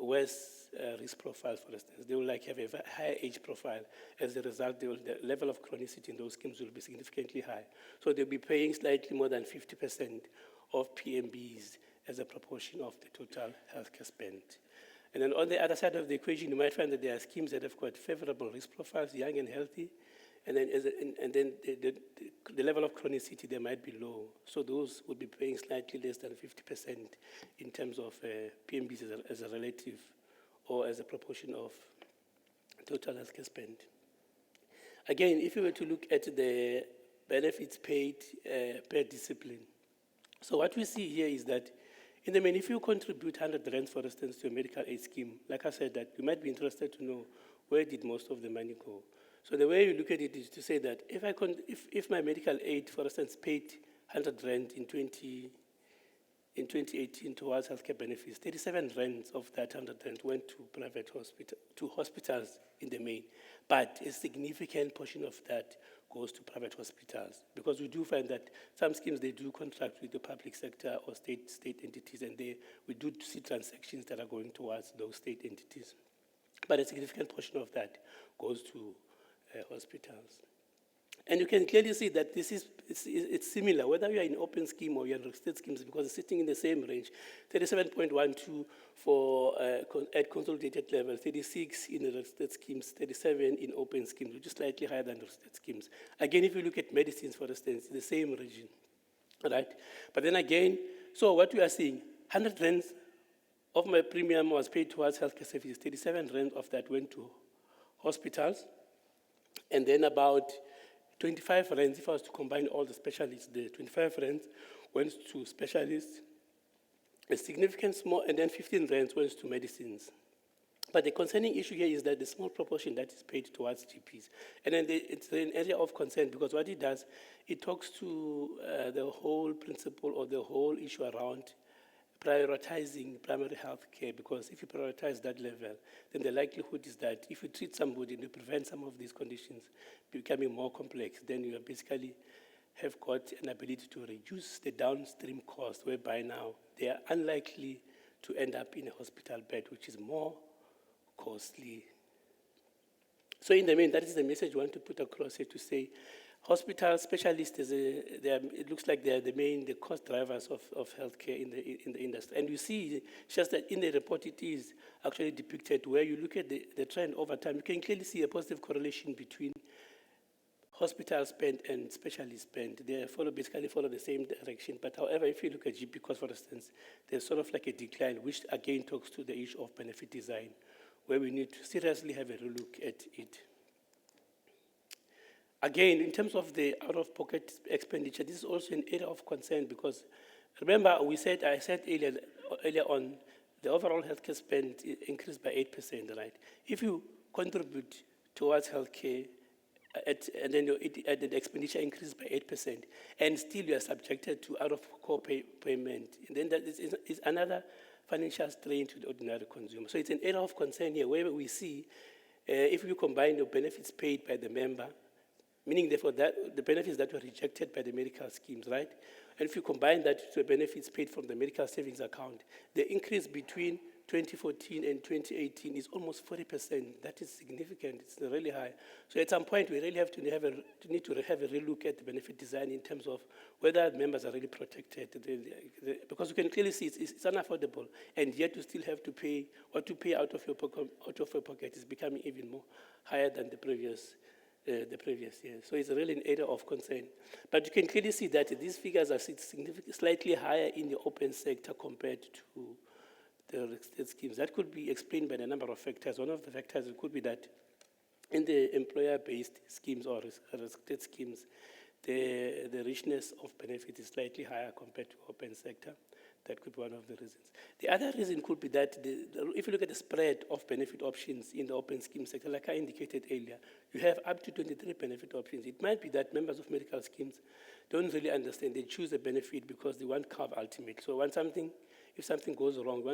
worse risk profile, for instance. They will have a higher age profile. As a result, the level of chronicity in those schemes will be significantly high. So they'll be paying slightly more than 50% of PMBs as a proportion of the total healthcare spend. And then on the other side of the equation, you might find that there are schemes that have got favorable risk profiles, young and healthy, and then the level of chronicity there might be low. So those would be paying slightly less than 50% in terms of PMBs as a relative or as a proportion of total healthcare spend. Again, if you were to look at the benefits paid per discipline, so what we see here is that in the main, if you contribute 100 rand, for instance, to a medical aid scheme, like I said, that you might be interested to know where did most of the money go. So the way you look at it is to say that if my medical aid, for instance, paid 100 rand in 2018 towards healthcare benefits, 37 rand of that 100 rand went to hospitals in the main. But a significant portion of that goes to private hospitals, because we do find that some schemes, they do contract with the public sector or state entities, and we do see transactions that are going towards those state entities. But a significant portion of that goes to hospitals. And you can clearly see that it's similar, whether you are in open scheme or you're in state schemes, because it's sitting in the same range. 37.12 at consolidated level, 36 in the state schemes, 37 in open schemes, which is slightly higher than the state schemes. Again, if you look at medicines, for instance, it's the same region, right? But then again, so what we are seeing, 100 rand of my premium was paid towards healthcare services, 37 rand of that went to hospitals, and then about 25 rands, if I was to combine all the specialists, the 25 rands went to specialists, a significant small, and then 15 rands went to medicines. But the concerning issue here is that the small proportion that is paid towards GPs. And then it's an area of concern, because what it does, it talks to the whole principle or the whole issue around prioritizing primary health care, because if you prioritize that level, then the likelihood is that if you treat somebody and you prevent some of these conditions becoming more complex, then you basically have got an ability to reduce the downstream cost, whereby now they are unlikely to end up in a hospital bed, which is more costly. So in the main, that is the message we want to put across here, to say hospital specialists, it looks like they are the cost drivers of healthcare in the industry. And you see just that in the report it is actually depicted, where you look at the trend over time, you can clearly see a positive correlation between hospital spend and specialist spend. They basically follow the same direction. But however, if you look at GP cost, for instance, there's sort of like a decline, which again talks to the issue of benefit design, where we need to seriously have a relook at it. Again, in terms of the out-of-pocket expenditure, this is also an area of concern, because remember, I said earlier on, the overall healthcare spend increased by 8%, right? If you contribute towards healthcare, and then the expenditure increases by 8%, and still you are subjected to out-of-pocket payment, and then that is another financial strain to the ordinary consumer. So it's an area of concern here, where we see, if you combine the benefits paid by the member, meaning therefore that the benefits that were rejected by the medical schemes, right? And if you combine that to the benefits paid from the medical savings account, the increase between 2014 and 2018 is almost 40%. That is significant. It's really high. So at some point, we really have to have a relook at the benefit design in terms of whether members are really protected. Because you can clearly see it's unaffordable, and yet you still have to pay, what to pay out of your pocket is becoming even more higher than the previous year. So it's really an area of concern. But you can clearly see that these figures are slightly higher in the open sector compared to the state schemes. That could be explained by a number of factors. One of the factors could be that in the employer-based schemes or state schemes, the richness of benefit is slightly higher compared to open sector. That could be one of the reasons. The other reason could be that if you look at the spread of benefit options in the open scheme sector, like I indicated earlier, you have up to 23 benefit options. It might be that members of medical schemes don't really understand. They choose a benefit because they want cover ultimately. So if something goes wrong, you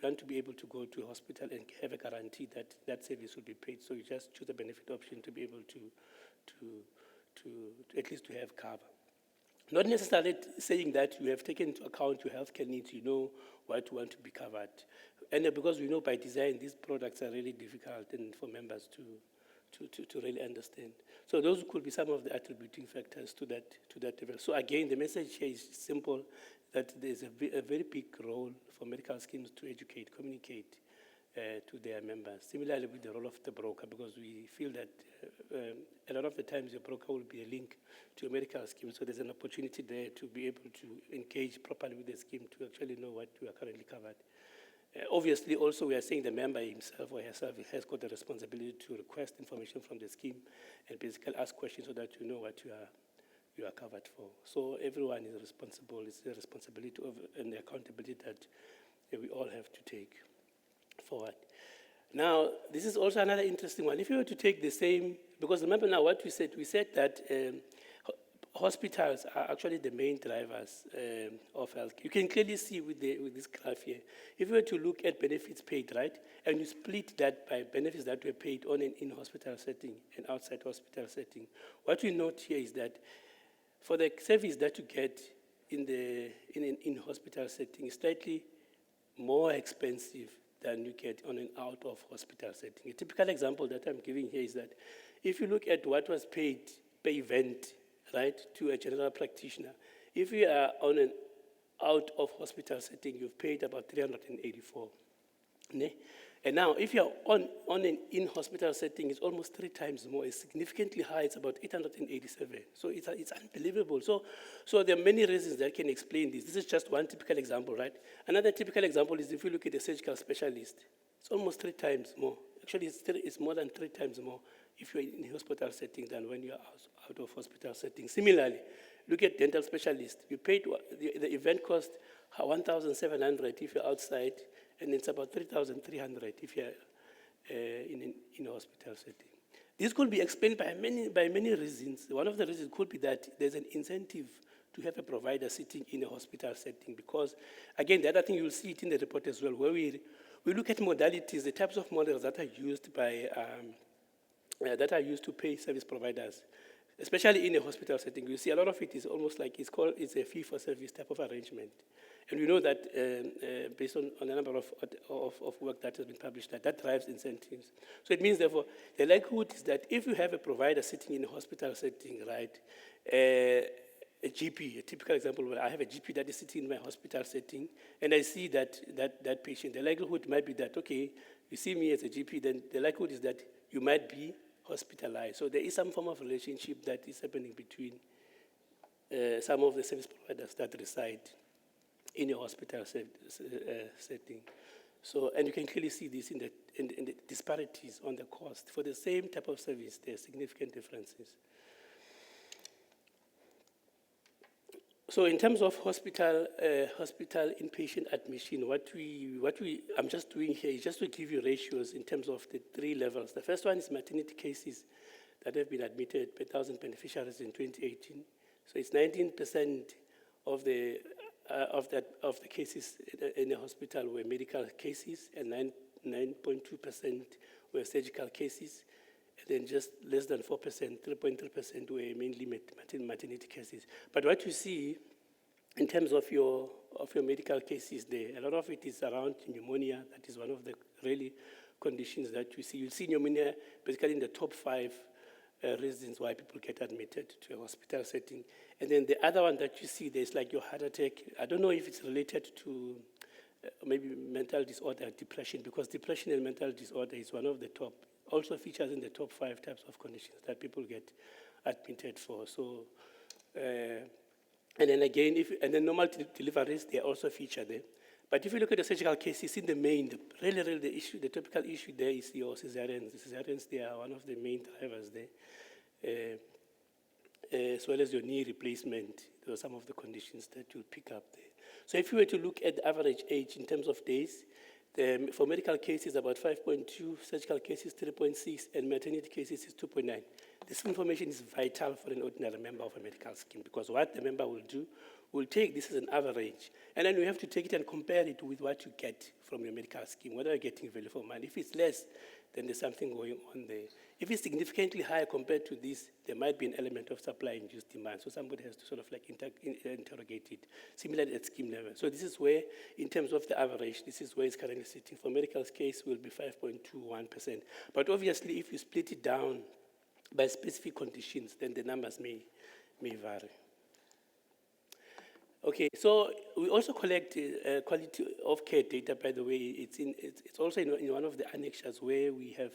want to be able to go to a hospital and have a guarantee that that service will be paid. So you just choose a benefit option to be able to at least to have cover. Not necessarily saying that you have taken into account your healthcare needs, you know what you want to be covered. And because we know by design these products are really difficult and for members to really understand. So those could be some of the attributing factors to that level. So again, the message here is simple, that there's a very big role for medical schemes to educate, communicate to their members. Similarly with the role of the broker, because we feel that a lot of the times your broker will be a link to a medical scheme, so there's an opportunity there to be able to engage properly with the scheme to actually know what you are currently covered. Obviously, also we are saying the member himself or herself has got the responsibility to request information from the scheme and basically ask questions so that you know what you are covered for. So everyone is responsible. It's a responsibility and the accountability that we all have to take forward. Now, this is also another interesting one. If you were to take the same, because remember now what we said that hospitals are actually the main drivers of health. You can clearly see with this graph here. If you were to look at benefits paid, right, and you split that by benefits that were paid on an in-hospital setting and outside hospital setting, what we note here is that for the service that you get in an in-hospital setting is slightly more expensive than you get on an out-of-hospital setting. A typical example that I'm giving here is that if you look at what was paid per event, right, to a general practitioner, if you are on an out-of-hospital setting, you've paid about 384. Ne? And now, if you're on an in-hospital setting, it's almost 3 times more. It's significantly high. It's about 887. So it's unbelievable. So there are many reasons that can explain this. This is just one typical example, right? Another typical example is if you look at a surgical specialist, it's almost 3 times more. Actually, it's more than 3 times more if you're in a hospital setting than when you're out of hospital setting. Similarly, look at dental specialists. You paid the event cost 1,700 if you're outside, and it's about 3,300 if you're in a hospital setting. This could be explained by many reasons. One of the reasons could be that there's an incentive to have a provider sitting in a hospital setting because, again, the other thing you'll see it in the report as well, where we look at modalities, the types of models that are used by that are used to pay service providers, especially in a hospital setting. You see a lot of it is almost like it's a fee-for-service type of arrangement. And we know that based on a number of work that has been published, that drives incentives. So it means, therefore, the likelihood is that if you have a provider sitting in a hospital setting, right, a GP, a typical example where I have a GP that is sitting in my hospital setting, and I see that patient, the likelihood might be that, okay, you see me as a GP, then the likelihood is that you might be hospitalized. So there is some form of relationship that is happening between some of the service providers that reside in a hospital setting. So, and you can clearly see this in the disparities on the cost. For the same type of service, there are significant differences. So in terms of hospital inpatient admission, I'm just doing here is just to give you ratios in terms of the 3 levels. The first one is maternity cases that have been admitted per 1,000 beneficiaries in 2018. So it's 19% of the cases in the hospital were medical cases, and 9.2% were surgical cases, and then just less than 4%, 3.3% were mainly maternity cases. But what you see in terms of your medical cases there, a lot of it is around pneumonia. That is one of the really conditions that you see. You'll see pneumonia basically in the top 5 reasons why people get admitted to a hospital setting. And then the other one that you see, there's like your heart attack. I don't know if it's related to maybe mental disorder, depression, because depression and mental disorder is one of the top, also features in the top 5 types of conditions that people get admitted for. So, and then again, and then normal deliveries, they also feature there. But if you look at the surgical cases, in the main, the typical issue there is your cesareans. The cesareans, they are one of the main drivers there, as well as your knee replacement. Those are some of the conditions that you'll pick up there. So if you were to look at the average age in terms of days, for medical cases, about 5.2, surgical cases, 3.6, and maternity cases is 2.9. This information is vital for an ordinary member of a medical scheme, because what the member will do, will take this as an average, and then we have to take it and compare it with what you get from your medical scheme, whether you're getting value for money. If it's less, then there's something going on there. If it's significantly higher compared to this, there might be an element of supply-induced demand, so somebody has to sort of like interrogate it, similarly at scheme level. So this is where, in terms of the average, this is where it's currently sitting. For medical case, will be 5.21%. But obviously, if you split it down by specific conditions, then the numbers may vary. Okay, so we also collect quality of care data, by the way. It's also in one of the annexures where we have,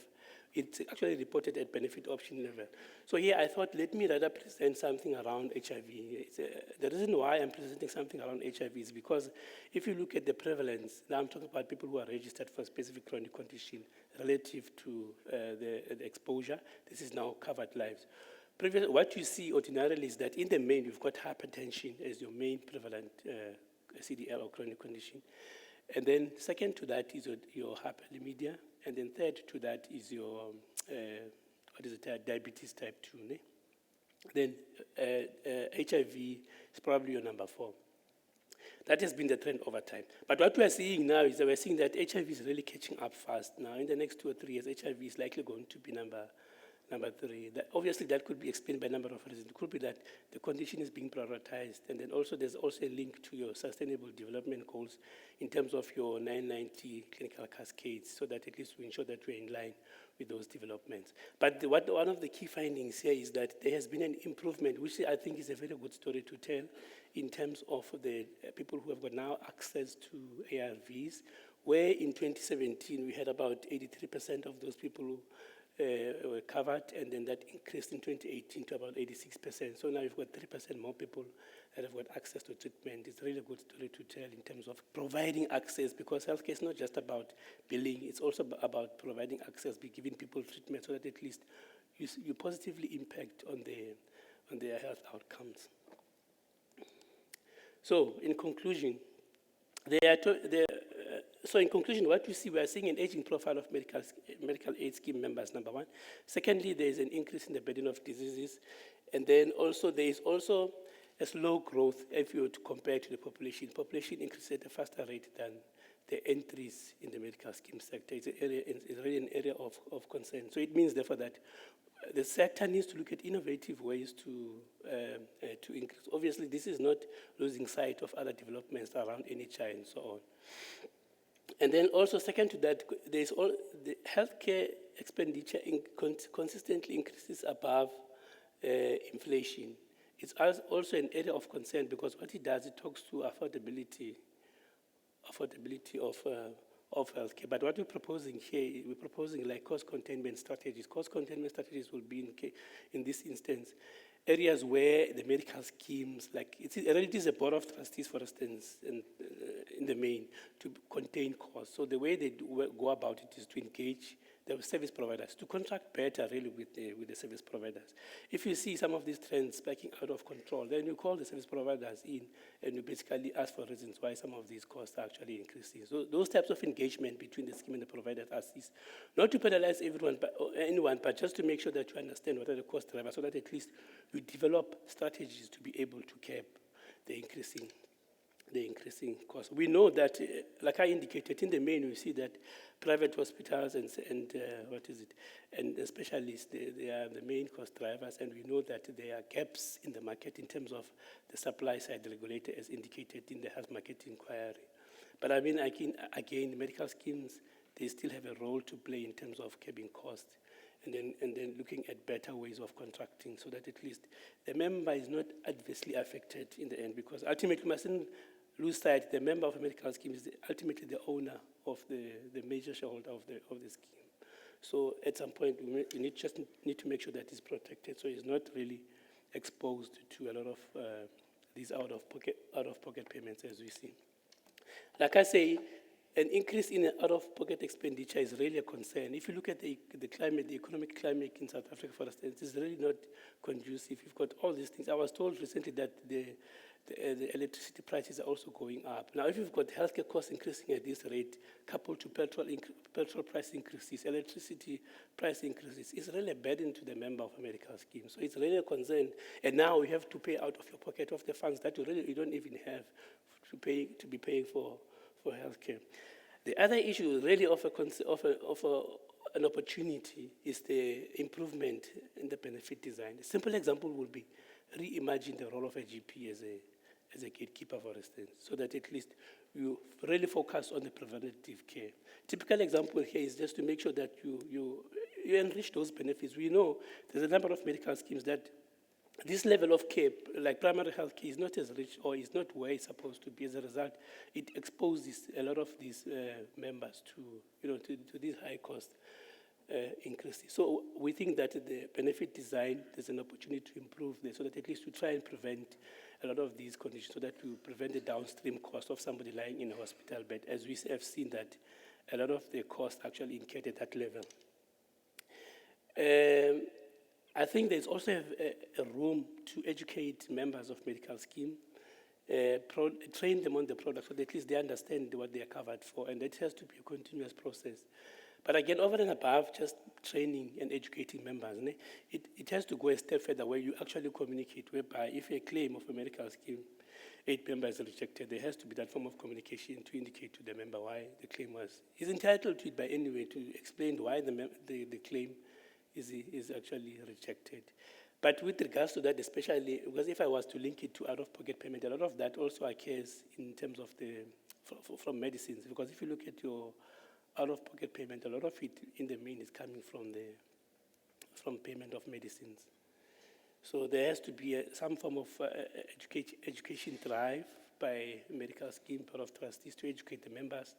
it's actually reported at benefit option level. So here I thought, let me rather present something around HIV. The reason why I'm presenting something around HIV is because if you look at the prevalence, now I'm talking about people who are registered for a specific chronic condition relative to the exposure. This is now covered lives. What you see ordinarily is that in the main, you've got hypertension as your main prevalent CDL or chronic condition. And then second to that is your hyperlipidemia. And then third to that is your, diabetes type 2. Ne? Then HIV is probably your number 4. That has been the trend over time. But what we are seeing now is that we're seeing that HIV is really catching up fast. Now, in the next 2 or 3 years, HIV is likely going to be number 3. Obviously, that could be explained by a number of reasons. It could be that the condition is being prioritized, and then also there's also a link to your sustainable development goals in terms of your 990 clinical cascades, so that at least we ensure that we're in line with those developments. But one of the key findings here is that there has been an improvement, which I think is a very good story to tell, in terms of the people who have got now access to ARVs, where in 2017 we had about 83% of those people who were covered, and then that increased in 2018 to about 86%. So now you've got 3% more people that have got access to treatment. It's a really good story to tell in terms of providing access, because healthcare is not just about billing, it's also about providing access, by giving people treatment so that at least you positively impact on their health outcomes. So in conclusion, So in conclusion, what we see, we are seeing an aging profile of medical aid scheme members, number one. Secondly, there is an increase in the burden of diseases. And then also, there is also a slow growth if you were to compare to the population. Population increases at a faster rate than the entries in the medical scheme sector. It's really an area of concern. So it means, therefore, that the sector needs to look at innovative ways to increase. Obviously, this is not losing sight of other developments around NHI and so on. And then also, second to that, there's all the healthcare expenditure consistently increases above inflation. It's also an area of concern because what it does, it talks to affordability of healthcare. But what we're proposing here, we're proposing like cost containment strategies. Cost containment strategies will be in this instance areas where the medical schemes, like it is a board of trustees, for instance, in the main, to contain costs. So the way they go about it is to engage the service providers, to contract better really with the service providers. If you see some of these trends spiking out of control, then you call the service providers in and you basically ask for reasons why some of these costs are actually increasing. So those types of engagement between the scheme and the providers is not to penalize anyone, but just to make sure that you understand what are the cost drivers so that at least you develop strategies to be able to cap the increasing costs. We know that, like I indicated, in the main, we see that private hospitals and specialists, they are the main cost drivers, and we know that there are gaps in the market in terms of the supply side regulator, as indicated in the health market inquiry. But I mean, again, medical schemes, they still have a role to play in terms of capping costs. And then looking at better ways of contracting so that at least the member is not adversely affected in the end, because ultimately, we mustn't lose sight, the member of a medical scheme is ultimately the owner of the major shareholder of the scheme. So at some point, we need to make sure that it's protected so it's not really exposed to a lot of these out-of-pocket payments as we see. Like I say, an increase in out-of-pocket expenditure is really a concern. If you look at the climate, the economic climate in South Africa, for instance, it's really not conducive. You've got all these things. I was told recently that the electricity prices are also going up. Now, if you've got healthcare costs increasing at this rate, coupled to petrol price increases, electricity price increases, it's really a burden to the member of a medical scheme. So it's really a concern. And now you have to pay out of your pocket of the funds that you don't even have to be paying for healthcare. The other issue really of an opportunity is the improvement in the benefit design. A simple example would be reimagine the role of a GP as a gatekeeper, for instance, so that at least you really focus on the preventative care. Typical example here is just to make sure that you enrich those benefits. We know there's a number of medical schemes that this level of care, like primary health care, is not as rich or is not where it's supposed to be. As a result, it exposes a lot of these members to these high cost increases. So we think that the benefit design, there's an opportunity to improve this so that at least we try and prevent a lot of these conditions so that we prevent the downstream cost of somebody lying in a hospital bed, as we have seen that a lot of the costs actually incurred at that level. I think there's also a room to educate members of medical scheme, train them on the product so that at least they understand what they are covered for, and that has to be a continuous process. But again, over and above just training and educating members, it has to go a step further where you actually communicate, whereby if a claim of a medical scheme, 8 members are rejected, there has to be that form of communication to indicate to the member why the claim is entitled to it by any way, to explain why the claim is actually rejected. But with regards to that, especially, because if I was to link it to out-of-pocket payment, a lot of that also occurs in terms of from medicines, because if you look at your out-of-pocket payment, a lot of it in the main is coming from payment of medicines. So there has to be some form of education drive by medical scheme board of trustees to educate the members,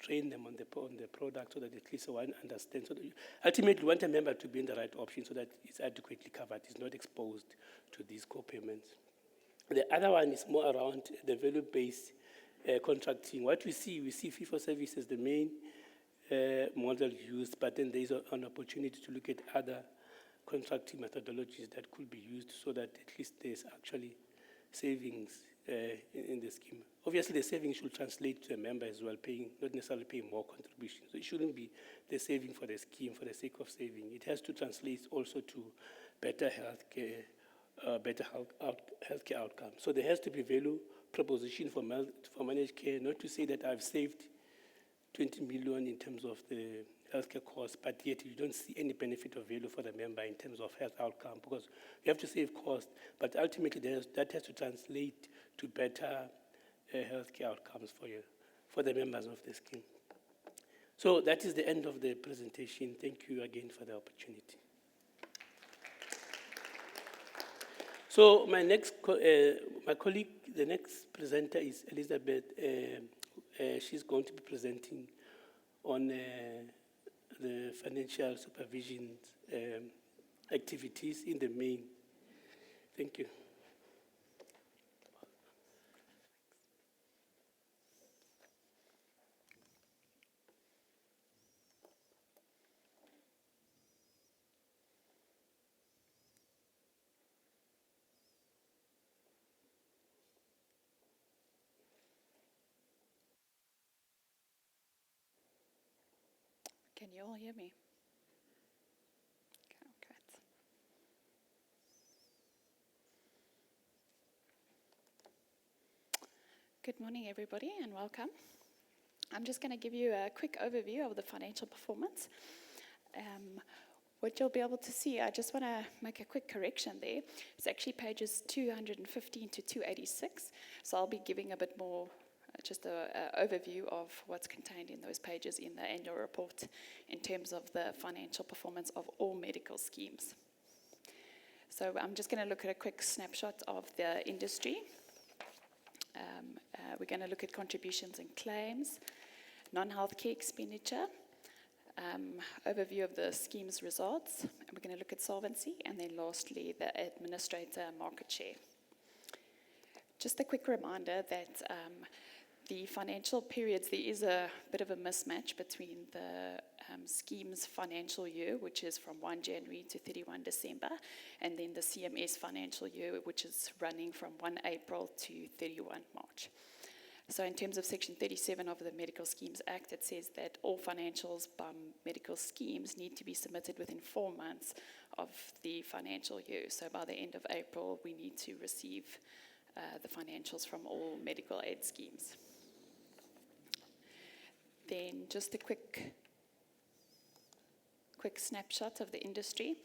train them on the product so that at least one understands. So that ultimately, you want a member to be in the right option so that it's adequately covered, it's not exposed to these co-payments. The other one is more around the value-based contracting. What we see fee-for-service as the main model used, but then there's an opportunity to look at other contracting methodologies that could be used so that at least there's actually savings in the scheme. Obviously, the savings should translate to a member as well, paying, not necessarily paying more contributions. So it shouldn't be the saving for the scheme for the sake of saving. It has to translate also to better healthcare, healthcare outcomes. So there has to be value proposition for managed care, not to say that I've saved 20 million in terms of the healthcare costs, but yet you don't see any benefit of value for the member in terms of health outcome, because you have to save cost, but ultimately that has to translate to better healthcare outcomes for the members of the scheme. So that is the end of the presentation. Thank you again for the opportunity. So my colleague, the next presenter is Elizabeth. She's going to be presenting on the financial supervision activities in the main. Thank you. Can you all hear me? Okay, great. Good morning, everybody, and welcome. I'm just going to give you a quick overview of the financial performance. What you'll be able to see, I just want to make a quick correction there. It's actually pages 215 to 286, so I'll be giving a bit more just an overview of what's contained in those pages in the annual report in terms of the financial performance of all medical schemes. So I'm just going to look at a quick snapshot of the industry. We're going to look at contributions and claims, non-healthcare expenditure, overview of the scheme's results, and we're going to look at solvency, and then lastly, the administrator market share. Just a quick reminder that the financial periods, there is a bit of a mismatch between the scheme's financial year, which is from 1 January to 31 December, and then the CMS financial year, which is running from 1 April to 31 March. So in terms of Section 37 of the Medical Schemes Act, it says that all financials by medical schemes need to be submitted within 4 months of the financial year. So by the end of April, we need to receive the financials from all medical aid schemes. Then just a quick snapshot of the industry.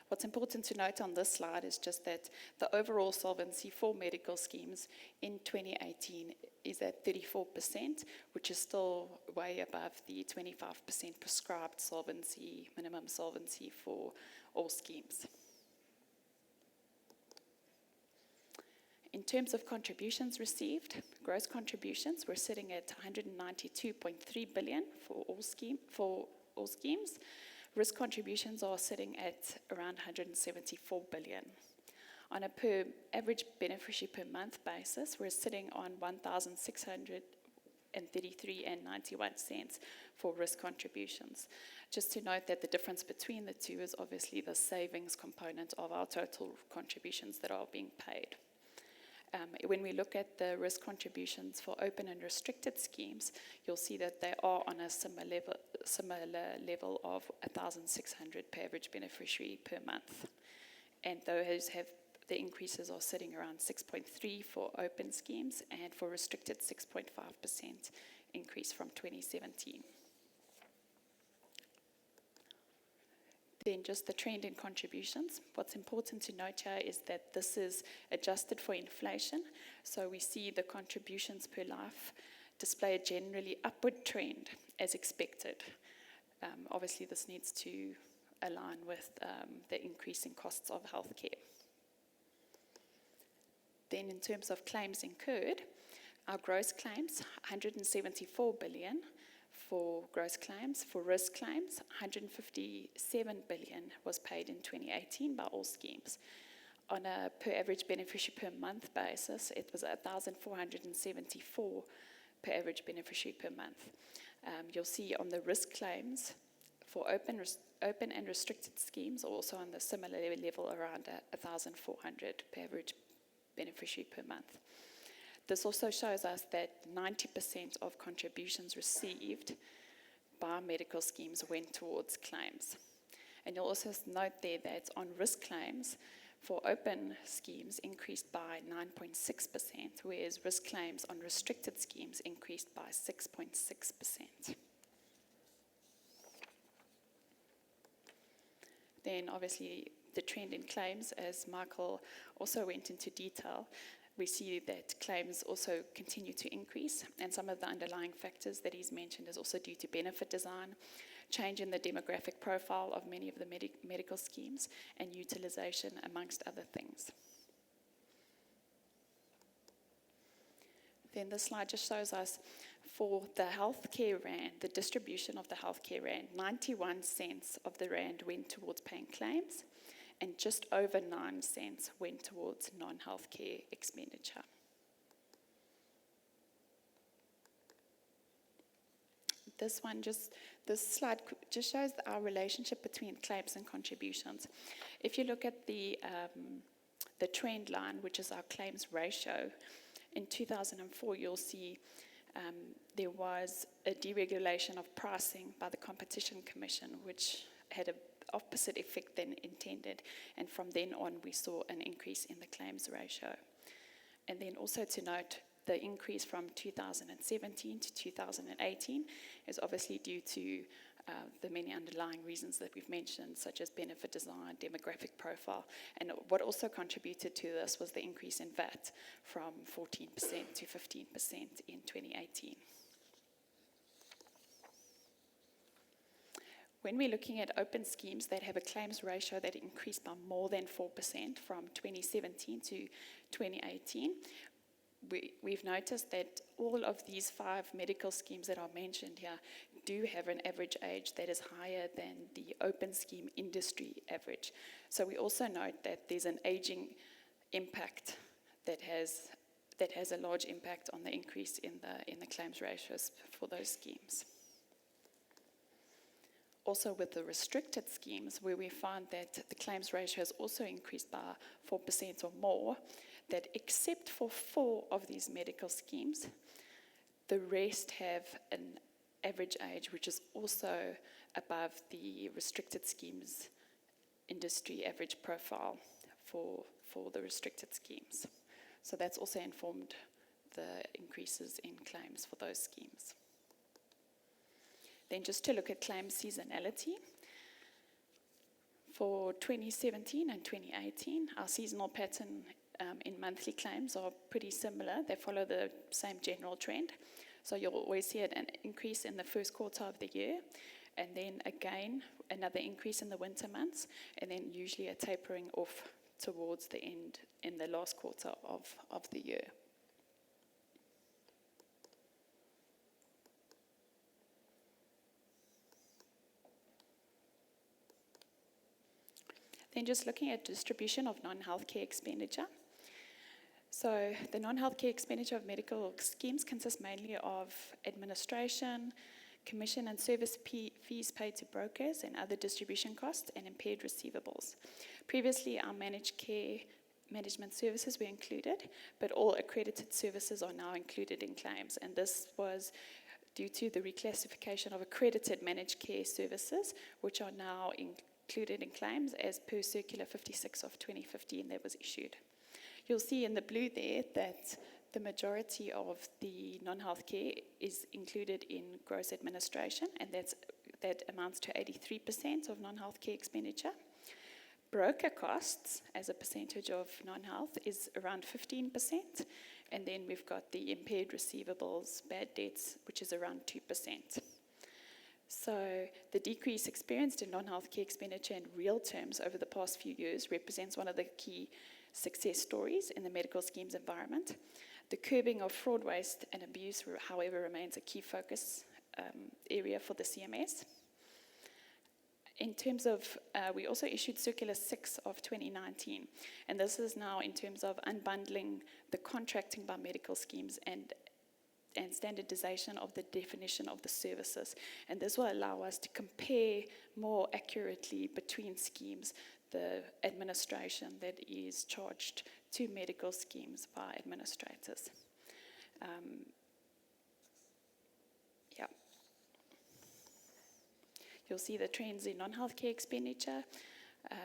What's important to note on this slide is just that the overall solvency for medical schemes in 2018 is at 34%, which is still way above the 25% prescribed solvency, minimum solvency for all schemes. In terms of contributions received, gross contributions, we're sitting at 192.3 billion for all schemes. Risk contributions are sitting at around 174 billion. On a per average beneficiary per month basis, we're sitting on 1,633.91 for risk contributions. Just to note that the difference between the two is obviously the savings component of our total contributions that are being paid. When we look at the risk contributions for open and restricted schemes, you'll see that they are on a similar level of 1,600 per average beneficiary per month. And those the increases are sitting around 6.3 for open schemes, and for restricted 6.5% increase from 2017. Then just the trend in contributions. What's important to note here is that this is adjusted for inflation. So we see the contributions per life display a generally upward trend as expected. Obviously, this needs to align with the increasing costs of healthcare. Then in terms of claims incurred, our gross claims, 174 billion. For gross claims. For risk claims, 157 billion was paid in 2018 by all schemes. On a per average beneficiary per month basis, it was 1,474 per average beneficiary per month. You'll see on the risk claims for open and restricted schemes, also on the similar level, around 1,400 per average beneficiary per month. This also shows us that 90% of contributions received by medical schemes went towards claims. And you'll also note there that on risk claims for open schemes increased by 9.6%, whereas risk claims on restricted schemes increased by 6.6%. Then obviously the trend in claims, as Michael also went into detail, we see that claims also continue to increase, and some of the underlying factors that he's mentioned is also due to benefit design, change in the demographic profile of many of the medical schemes, and utilization, amongst other things. Then this slide just shows us for the healthcare rand, the distribution of the healthcare rand, 91 cents of the rand went towards paying claims, and just over 9 cents went towards non-healthcare expenditure. This slide just shows our relationship between claims and contributions. If you look at the trend line, which is our claims ratio, in 2004 you'll see there was a deregulation of pricing by the Competition Commission, which had an opposite effect than intended. And from then on, we saw an increase in the claims ratio. And then also to note, the increase from 2017 to 2018 is obviously due to the many underlying reasons that we've mentioned, such as benefit design, demographic profile. And what also contributed to this was the increase in VAT from 14% to 15% in 2018. When we're looking at open schemes that have a claims ratio that increased by more than 4% from 2017 to 2018, we've noticed that all of these 5 medical schemes that are mentioned here do have an average age that is higher than the open scheme industry average. So we also note that there's an aging impact that has a large impact on the increase in the claims ratios for those schemes. Also with the restricted schemes, where we found that the claims ratio has also increased by 4% or more, that except for 4 of these medical schemes, the rest have an average age which is also above the restricted schemes industry average profile for the restricted schemes. So that's also informed the increases in claims for those schemes. Then just to look at claim seasonality. For 2017 and 2018, our seasonal pattern in monthly claims are pretty similar. They follow the same general trend. So you'll always see an increase in the first quarter of the year, and then again, another increase in the winter months, and then usually a tapering off towards the end in the last quarter of the year. Then just looking at distribution of non-healthcare expenditure. So the non-healthcare expenditure of medical schemes consists mainly of administration, commission and service fees paid to brokers and other distribution costs and impaired receivables. Previously, our managed care management services were included, but all accredited services are now included in claims. And this was due to the reclassification of accredited managed care services, which are now included in claims as per Circular 56 of 2015 that was issued. You'll see in the blue there that the majority of the non-healthcare is included in gross administration, and that amounts to 83% of non-healthcare expenditure. Broker costs as a percentage of non-health is around 15%, and then we've got the impaired receivables, bad debts, which is around 2%. So the decrease experienced in non-healthcare expenditure in real terms over the past few years represents one of the key success stories in the medical schemes environment. The curbing of fraud, waste, and abuse, however, remains a key focus area for the CMS. In terms of, we also issued Circular 6 of 2019, and this is now in terms of unbundling the contracting by medical schemes and standardization of the definition of the services. And this will allow us to compare more accurately between schemes the administration that is charged to medical schemes by administrators. Yeah. You'll see the trends in non-healthcare expenditure.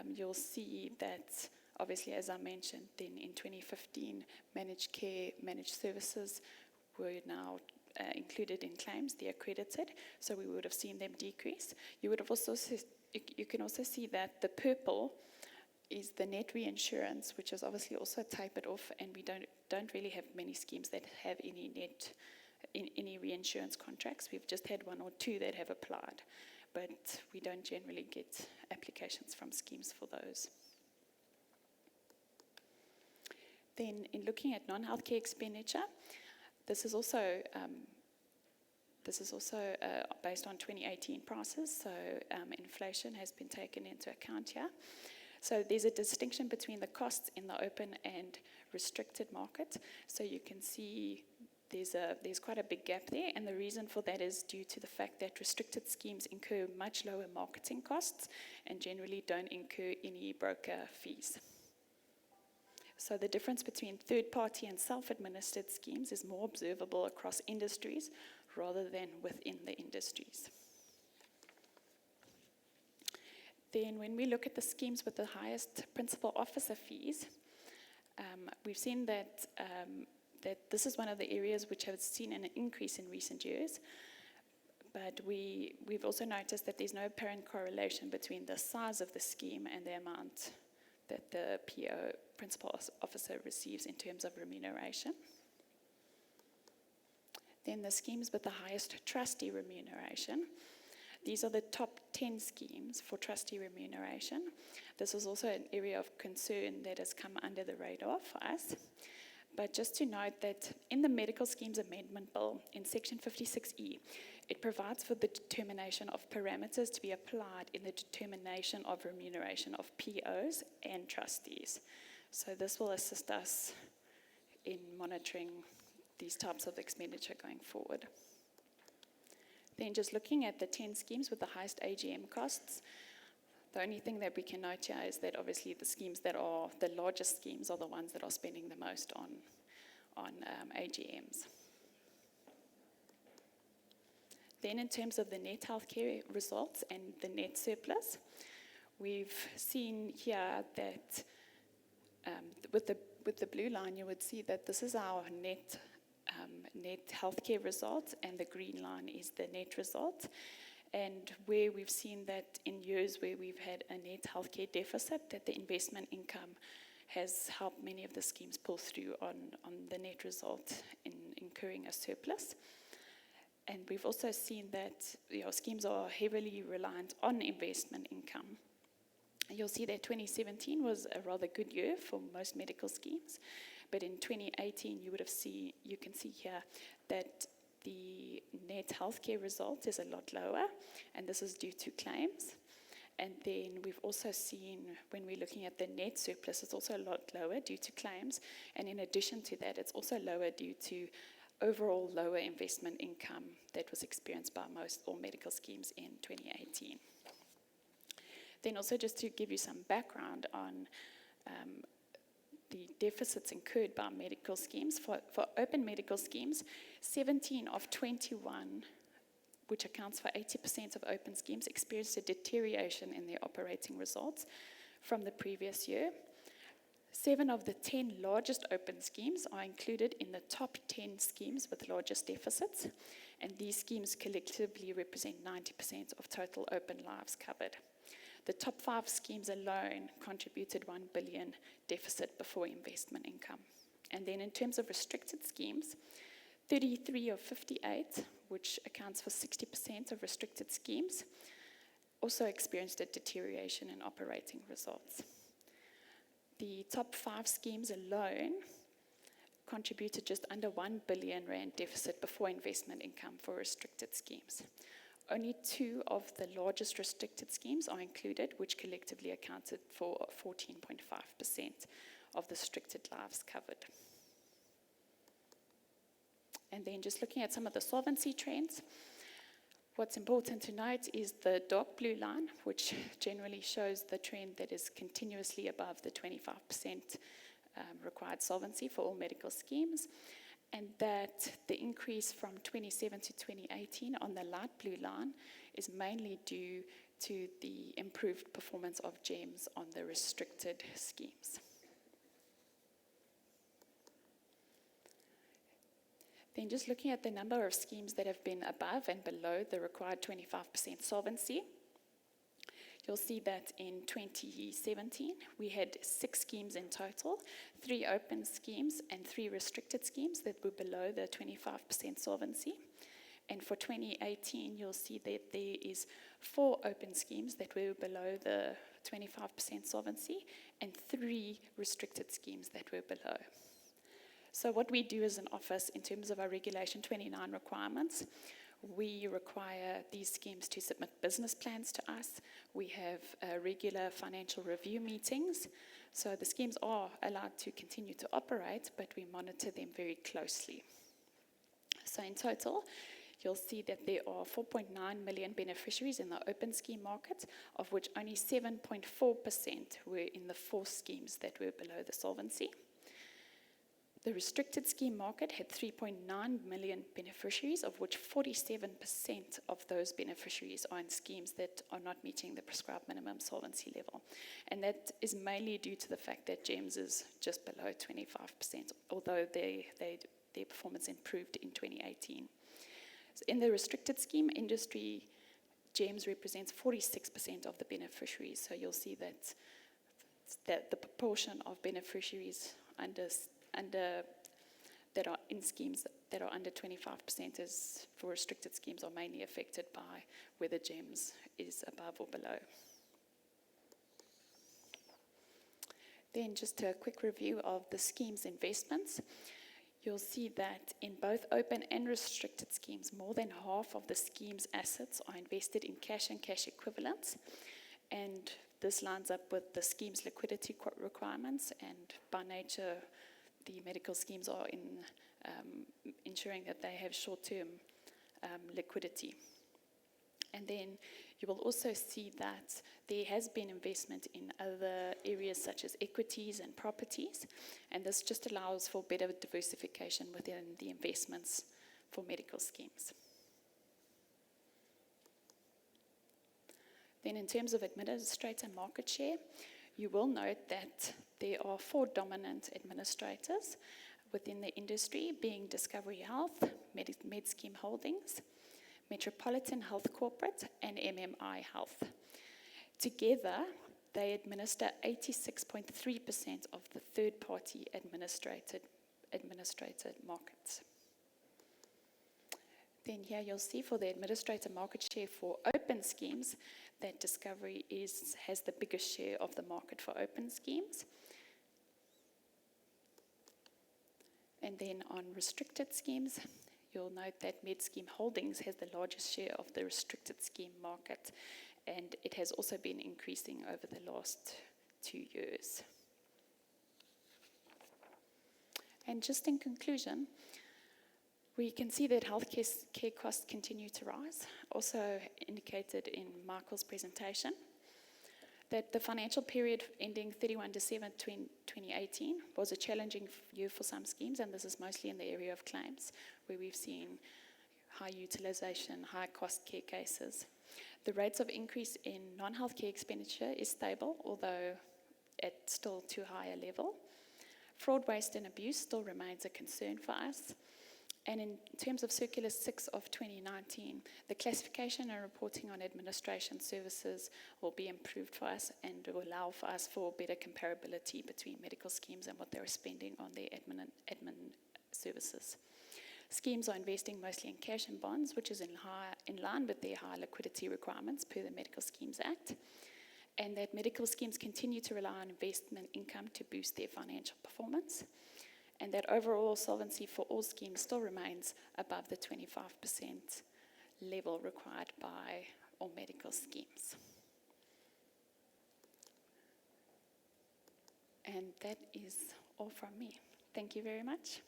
You'll see that, obviously, as I mentioned, then in 2015, managed care, managed services were now included in claims, they're accredited, so we would have seen them decrease. You would have also you can also see that the purple is the net reinsurance, which is obviously also tapered off, and we don't really have many schemes that have any any reinsurance contracts. We've just had one or two that have applied, but we don't generally get applications from schemes for those. Then, in looking at non-healthcare expenditure, this is also based on 2018 prices, so inflation has been taken into account here. So there's a distinction between the costs in the open and restricted market. So you can see there's quite a big gap there, and the reason for that is due to the fact that restricted schemes incur much lower marketing costs and generally don't incur any broker fees. So the difference between third-party and self-administered schemes is more observable across industries rather than within the industries. Then when we look at the schemes with the highest principal officer fees, we've seen that this is one of the areas which has seen an increase in recent years, but we've also noticed that there's no apparent correlation between the size of the scheme and the amount that the PO, principal officer, receives in terms of remuneration. Then the schemes with the highest trustee remuneration. These are the top 10 schemes for trustee remuneration. This is also an area of concern that has come under the radar for us. But just to note that in the Medical Schemes Amendment Bill, in Section 56E, it provides for the determination of parameters to be applied in the determination of remuneration of POs and trustees. So this will assist us in monitoring these types of expenditure going forward. Then just looking at the 10 schemes with the highest AGM costs, the only thing that we can note here is that obviously the schemes that are the largest schemes are the ones that are spending the most on AGMs. Then in terms of the net healthcare results and the net surplus, we've seen here that with the blue line, you would see that this is our net healthcare result, and the green line is the net result. And where we've seen that in years where we've had a net healthcare deficit, that the investment income has helped many of the schemes pull through on the net result in incurring a surplus. And we've also seen that schemes are heavily reliant on investment income. You'll see that 2017 was a rather good year for most medical schemes, but in 2018 you can see here that the net healthcare result is a lot lower, and this is due to claims. And then we've also seen, when we're looking at the net surplus, it's also a lot lower due to claims. And in addition to that, it's also lower due to overall lower investment income that was experienced by all medical schemes in 2018. Then also just to give you some background on the deficits incurred by medical schemes. For open medical schemes, 17 of 21, which accounts for 80% of open schemes, experienced a deterioration in their operating results from the previous year. 7 of the 10 largest open schemes are included in the top 10 schemes with largest deficits, and these schemes collectively represent 90% of total open lives covered. The top 5 schemes alone contributed 1 billion deficit before investment income. And then in terms of restricted schemes, 33 of 58, which accounts for 60% of restricted schemes, also experienced a deterioration in operating results. The top 5 schemes alone contributed just under 1 billion rand deficit before investment income for restricted schemes. Only 2 of the largest restricted schemes are included, which collectively accounted for 14.5% of the restricted lives covered. And then just looking at some of the solvency trends, what's important to note is the dark blue line, which generally shows the trend that is continuously above the 25% required solvency for all medical schemes. and that the increase from 27 to 2018 on the light blue line is mainly due to the improved performance of GEMS on the restricted schemes. Then just looking at the number of schemes that have been above and below the required 25% solvency, you'll see that in 2017, we had 6 schemes in total, 3 open schemes and 3 restricted schemes that were below the 25% solvency. And for 2018, you'll see that there is 4 open schemes that were below the 25% solvency and 3 restricted schemes that were below. So what we do as an office in terms of our Regulation 29 requirements, we require these schemes to submit business plans to us. We have regular financial review meetings. So the schemes are allowed to continue to operate, but we monitor them very closely. So in total, you'll see that there are 4.9 million beneficiaries in the open scheme market, of which only 7.4% were in the 4 schemes that were below the solvency. The restricted scheme market had 3.9 million beneficiaries, of which 47% of those beneficiaries are in schemes that are not meeting the prescribed minimum solvency level. And that is mainly due to the fact that GEMS is just below 25%, although their performance improved in 2018. So in the restricted scheme industry, GEMS represents 46% of the beneficiaries. So you'll see that the proportion of beneficiaries that are in schemes that are under 25% is for restricted schemes are mainly affected by whether GEMS is above or below. Then just a quick review of the scheme's investments. You'll see that in both open and restricted schemes, more than half of the scheme's assets are invested in cash and cash equivalents, and this lines up with the scheme's liquidity requirements, and by nature, the medical schemes are in ensuring that they have short-term liquidity. And then you will also see that there has been investment in other areas such as equities and properties, and this just allows for better diversification within the investments for medical schemes. Then in terms of administrator market share, you will note that there are 4 dominant administrators within the industry, being Discovery Health, MedScheme Holdings, Metropolitan Health Corporate, and MMI Health. Together, they administer 86.3% of the third-party administrated markets. Then here you'll see for the administrator market share for open schemes that Discovery has the biggest share of the market for open schemes. And then on restricted schemes, you'll note that MedScheme Holdings has the largest share of the restricted scheme market, and it has also been increasing over the last 2 years. And just in conclusion, we can see that healthcare costs continue to rise, also indicated in Michael's presentation, that the financial period ending 31 December 2018 was a challenging year for some schemes, and this is mostly in the area of claims, where we've seen high utilization, high cost care cases. The rates of increase in non-healthcare expenditure is stable, although at still too high a level. Fraud, waste and abuse still remains a concern for us. And in terms of Circular 6 of 2019, the classification and reporting on administration services will be improved for us and will allow for us for better comparability between medical schemes and what they're spending on their admin services. Schemes are investing mostly in cash and bonds, which is in line with their high liquidity requirements per the Medical Schemes Act, and that medical schemes continue to rely on investment income to boost their financial performance, and that overall solvency for all schemes still remains above the 25% level required by all medical schemes. And that is all from me. Thank you very much.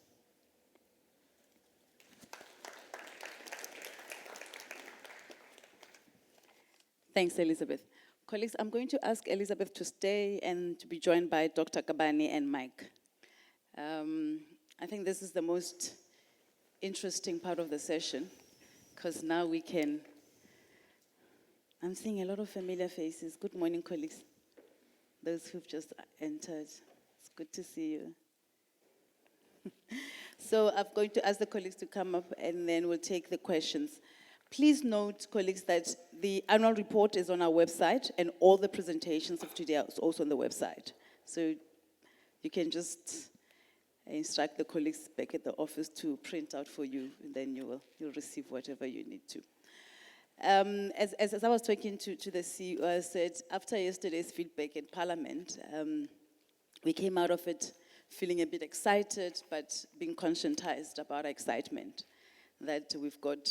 Thanks, Elizabeth. Colleagues, I'm going to ask Elizabeth to stay and to be joined by Dr. Kabani and Mike. I think this is the most interesting part of the session, because now we can, I'm seeing a lot of familiar faces. Good morning, colleagues. Those who've just entered, it's good to see you. So I'm going to ask the colleagues to come up and then we'll take the questions. Please note, colleagues, that the annual report is on our website and all the presentations of today are also on the website. So you can just instruct the colleagues back at the office to print out for you, and then you'll receive whatever you need to. As I was talking to the CEO, I said, after yesterday's feedback in Parliament, we came out of it feeling a bit excited, but being conscientized about our excitement, that we've got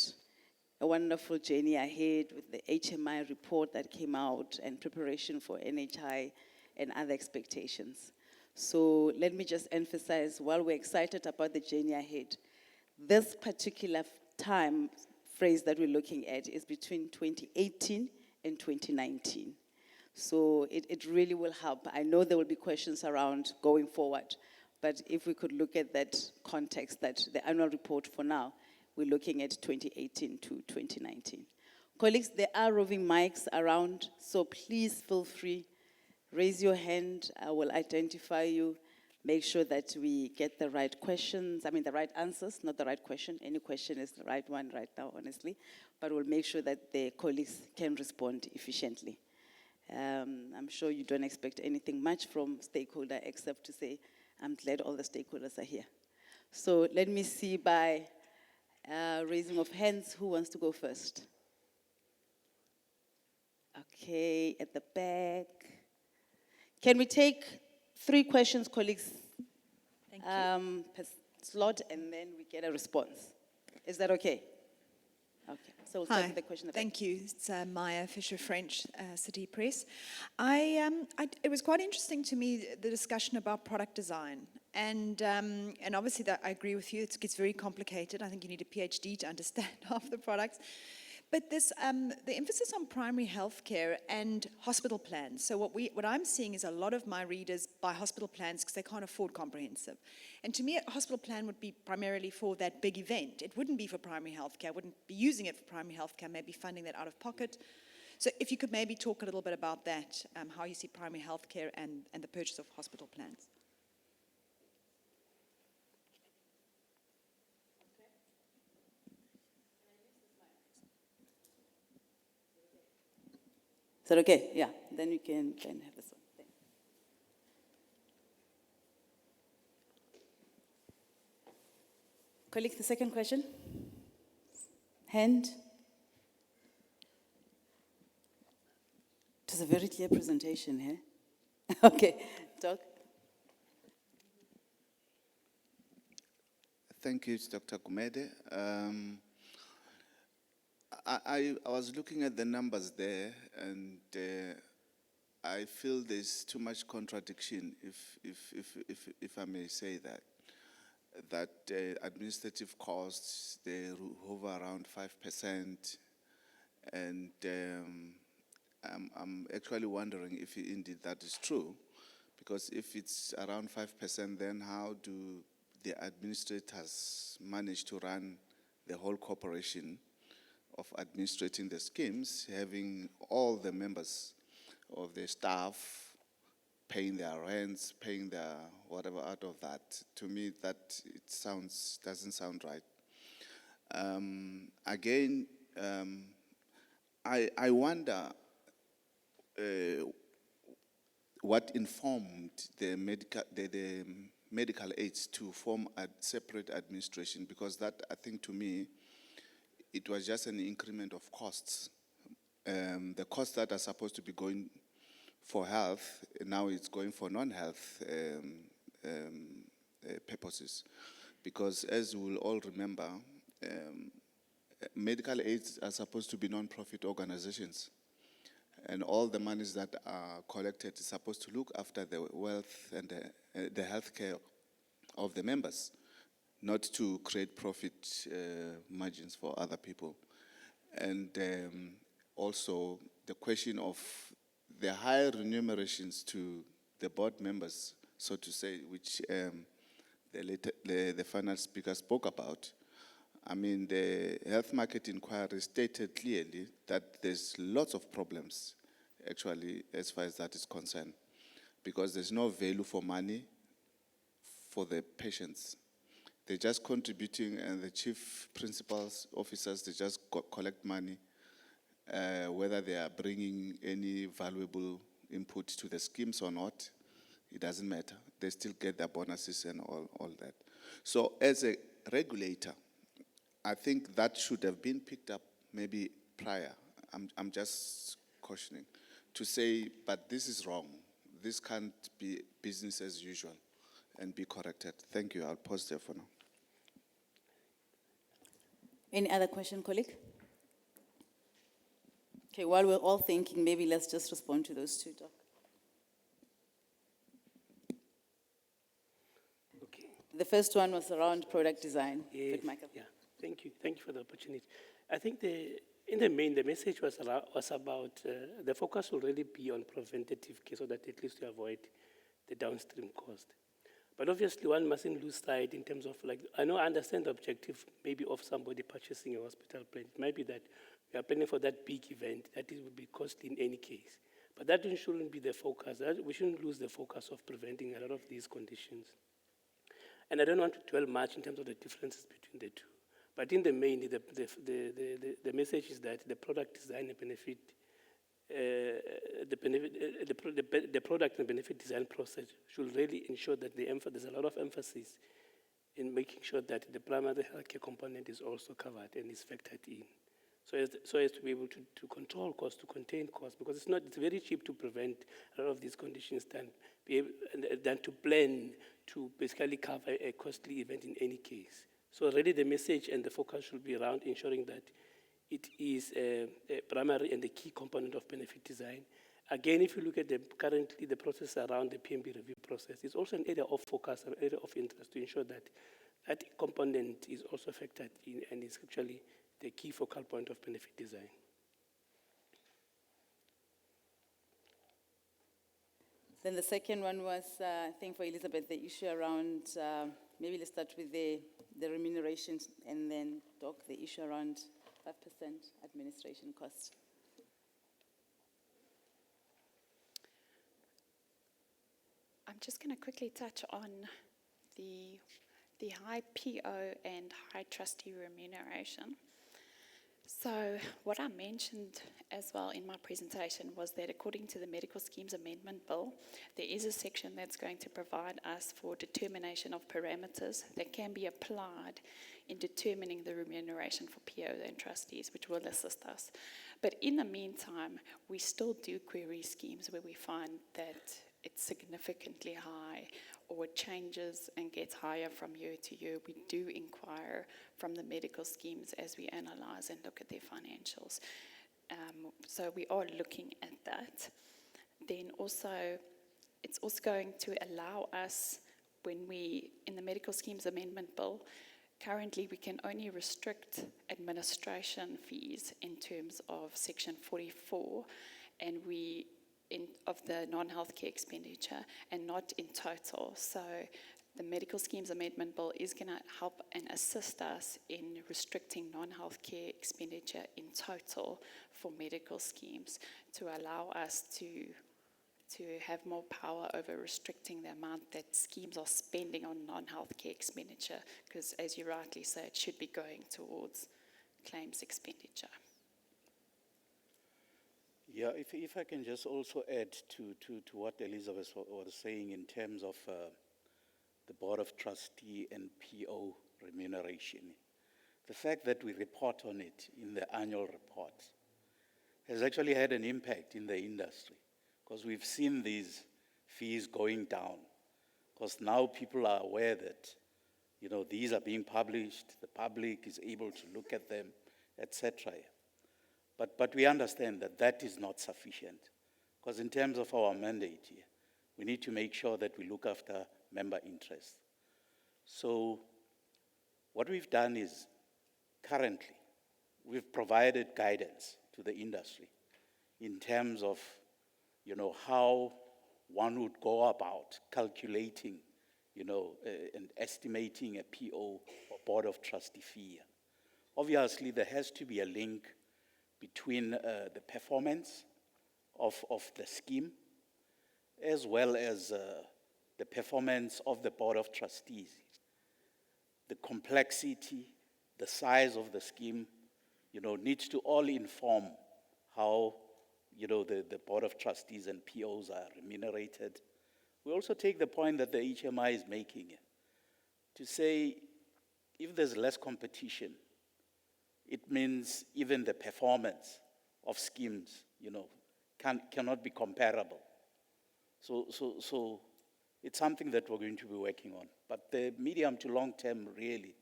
a wonderful journey ahead with the HMI report that came out and preparation for NHI and other expectations. So let me just emphasize, while we're excited about the journey ahead, this particular time phrase that we're looking at is between 2018 and 2019. So it really will help. I know there will be questions around going forward, but if we could look at that context, that the annual report for now, we're looking at 2018 to 2019. Colleagues, there are roving mics around, so please feel free. Raise your hand, I will identify you. Make sure that we get the right questions, the right answers, not the right question. Any question is the right one right now, honestly. But we'll make sure that the colleagues can respond efficiently. I'm sure you don't expect anything much from stakeholder except to say, I'm glad all the stakeholders are here. So let me see by raising of hands, who wants to go first? Okay, at the back. Can we take 3 questions, colleagues? Thank you. Per slot, and then we get a response. Is that okay? Okay, so we'll start Hi, with the question. thank you. It's Maya Fisher-French, City Press. It was quite interesting to me, the discussion about product design. And obviously that I agree with you, it gets very complicated. I think you need a PhD to understand half the products. But this, the emphasis on primary health care and hospital plans. So what I'm seeing is a lot of my readers buy hospital plans because they can't afford comprehensive. And to me, a hospital plan would be primarily for that big event. It wouldn't be for primary health care. I wouldn't be using it for primary health care, maybe funding that out of pocket. So if you could maybe talk a little bit about that, how you see primary health care and the purchase of hospital plans. Is that okay? Yeah, then we can have this one. Thanks. Colleagues, the second question? Hand? It was a very clear presentation, eh? Okay, Doc. Thank you, it's Dr. Gumede. I was looking at the numbers there, and I feel there's too much contradiction, if I may say that. That administrative costs, they hover around 5%, and I'm actually wondering if indeed that is true, because if it's around 5%, then how do the administrators manage to run the whole corporation of administrating the schemes, having all the members of the staff paying their rents, paying their whatever out of that? To me, that doesn't sound right. Again, I wonder what informed the medical aids to form a separate administration, because that, I think, to me, it was just an increment of costs. The costs that are supposed to be going for health, now it's going for non-health purposes. Because as we will all remember, medical aids are supposed to be non-profit organizations. And all the monies that are collected is supposed to look after the wealth and the health care of the members, not to create profit margins for other people. And also the question of the higher remunerations to the board members, so to say, which the final speaker spoke about. I mean, the health market inquiry stated clearly that there's lots of problems, actually, as far as that is concerned, because there's no value for money for the patients. They're just contributing, and the chief principals, officers, they just collect money, whether they are bringing any valuable input to the schemes or not, it doesn't matter. They still get their bonuses and all that. So as a regulator, I think that should have been picked up maybe prior. I'm just cautioning to say, but this is wrong. This can't be business as usual and be corrected. Thank you. I'll pause there for now. Any other question, colleague? Okay, while we're all thinking, maybe let's just respond to those two, Doc. Okay. The first one was around product design. Yes, Good, Michael. yeah, thank you for the opportunity. I think in the main, the message was about, the focus will really be on preventative care so that at least to avoid the downstream cost. But obviously one mustn't lose sight in terms of I understand the objective maybe of somebody purchasing a hospital plan. It might be that we are planning for that big event, that it would be costly in any case. But that shouldn't be the focus. We shouldn't lose the focus of preventing a lot of these conditions. And I don't want to dwell much in terms of the differences between the two. But in the main, the message is that the product design and benefit, the product and benefit design process should really ensure that there's a lot of emphasis in making sure that the primary healthcare component is also covered and is factored in. So as to be able to control costs, to contain costs, because it's very cheap to prevent a lot of these conditions than to plan to basically cover a costly event in any case. So really the message and the focus should be around ensuring that it is a primary and the key component of benefit design. Again, if you look at currently the process around the PMB review process, it's also an area of focus, an area of interest to ensure that that component is also factored in and is actually the key focal point of benefit design. Then the second one was, I think for Elizabeth, the issue around, maybe let's start with the remunerations, and then Doc, the issue around 5% administration costs. I'm just going to quickly touch on the high PO and high trustee remuneration. So what I mentioned as well in my presentation was that according to the Medical Schemes Amendment Bill, there is a section that's going to provide us for determination of parameters that can be applied in determining the remuneration for PO and trustees, which will assist us. But in the meantime, we still do query schemes where we find that it's significantly high or it changes and gets higher from year to year. We do inquire from the medical schemes as we analyze and look at their financials. So we are looking at that. Then also, it's also going to allow us, when we, in the Medical Schemes Amendment Bill, currently we can only restrict administration fees in terms of Section 44, and of the non-healthcare expenditure, and not in total. So the Medical Schemes Amendment Bill is going to help and assist us in restricting non-healthcare expenditure in total for medical schemes to allow us to have more power over restricting the amount that schemes are spending on non-healthcare expenditure, because as you rightly say, it should be going towards claims expenditure. Yeah, if I can just also add to what Elizabeth was saying in terms of the Board of Trustee and PO remuneration. The fact that we report on it in the annual report has actually had an impact in the industry, because we've seen these fees going down, because now people are aware that, these are being published, the public is able to look at them, etc. But we understand that that is not sufficient, because in terms of our mandate here, we need to make sure that we look after member interests. So what we've done is, currently, we've provided guidance to the industry in terms of, how one would go about calculating, and estimating a PO or Board of Trustee fee. obviously there has to be a link between the performance of the scheme as well as the performance of the Board of Trustees. The complexity, the size of the scheme, needs to all inform how, the Board of Trustees and POs are remunerated. We also take the point that the HMI is making to say if there's less competition, it means even the performance of schemes, cannot be comparable. So it's something that we're going to be working on. But the medium to long term really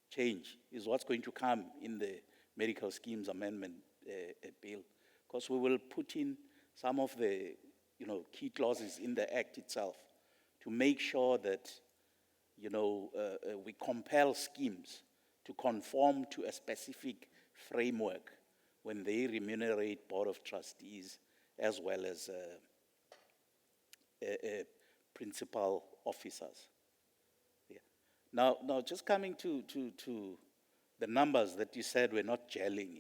change is what's going to come in the medical schemes amendment bill, because we will put in some of the key clauses in the act itself to make sure that we compel schemes to conform to a specific framework when they remunerate Board of Trustees as well as principal officers. Yeah. Now, just coming to the numbers that you said were not gelling.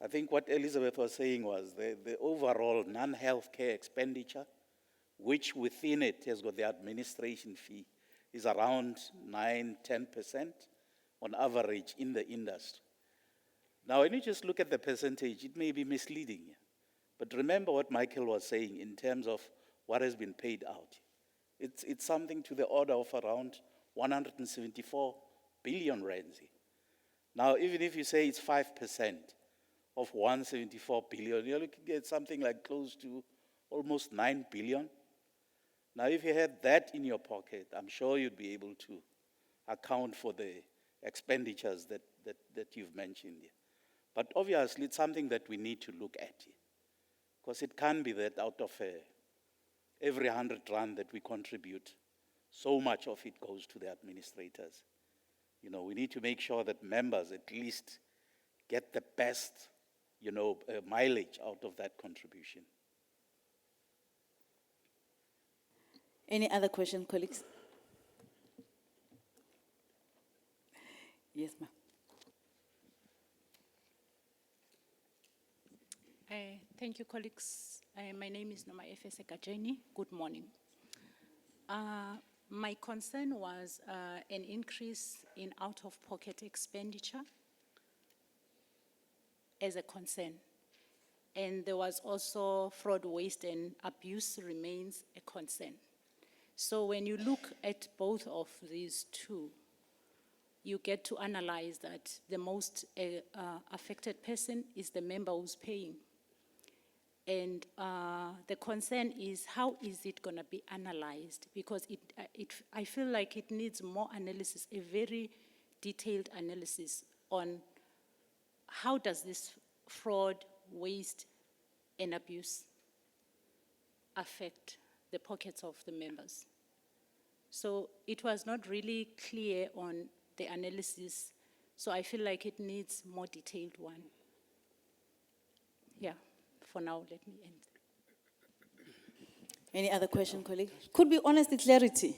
I think what Elizabeth was saying was the overall non-healthcare expenditure, which within it has got the administration fee, is around 9-10% on average in the industry. Now, when you just look at the percentage, it may be misleading. But remember what Michael was saying in terms of what has been paid out. It's something to the order of around 174 billion rands. Now, even if you say it's 5% of 174 billion, you're looking at something like close to almost 9 billion. Now, if you had that in your pocket, I'm sure you'd be able to account for the expenditures that you've mentioned here. But obviously, it's something that we need to look at here, because it can be that out of every 100 rand that we contribute, so much of it goes to the administrators. We need to make sure that members at least get the best, mileage out of that contribution. Any other question, colleagues? Yes, ma'am. Thank you, colleagues. My name is Noma Efese Kajeni. Good morning. My concern was an increase in out-of-pocket expenditure as a concern. And there was also fraud, waste, and abuse remains a concern. So when you look at both of these two, you get to analyze that the most affected person is the member who's paying. And the concern is, how is it going to be analyzed? Because I feel like it needs more analysis, a very detailed analysis on how does this fraud, waste, and abuse affect the pockets of the members. So it was not really clear on the analysis, so I feel like it needs more detailed one. Yeah. For now, let me end. Any other question, colleague? Could be honest with clarity.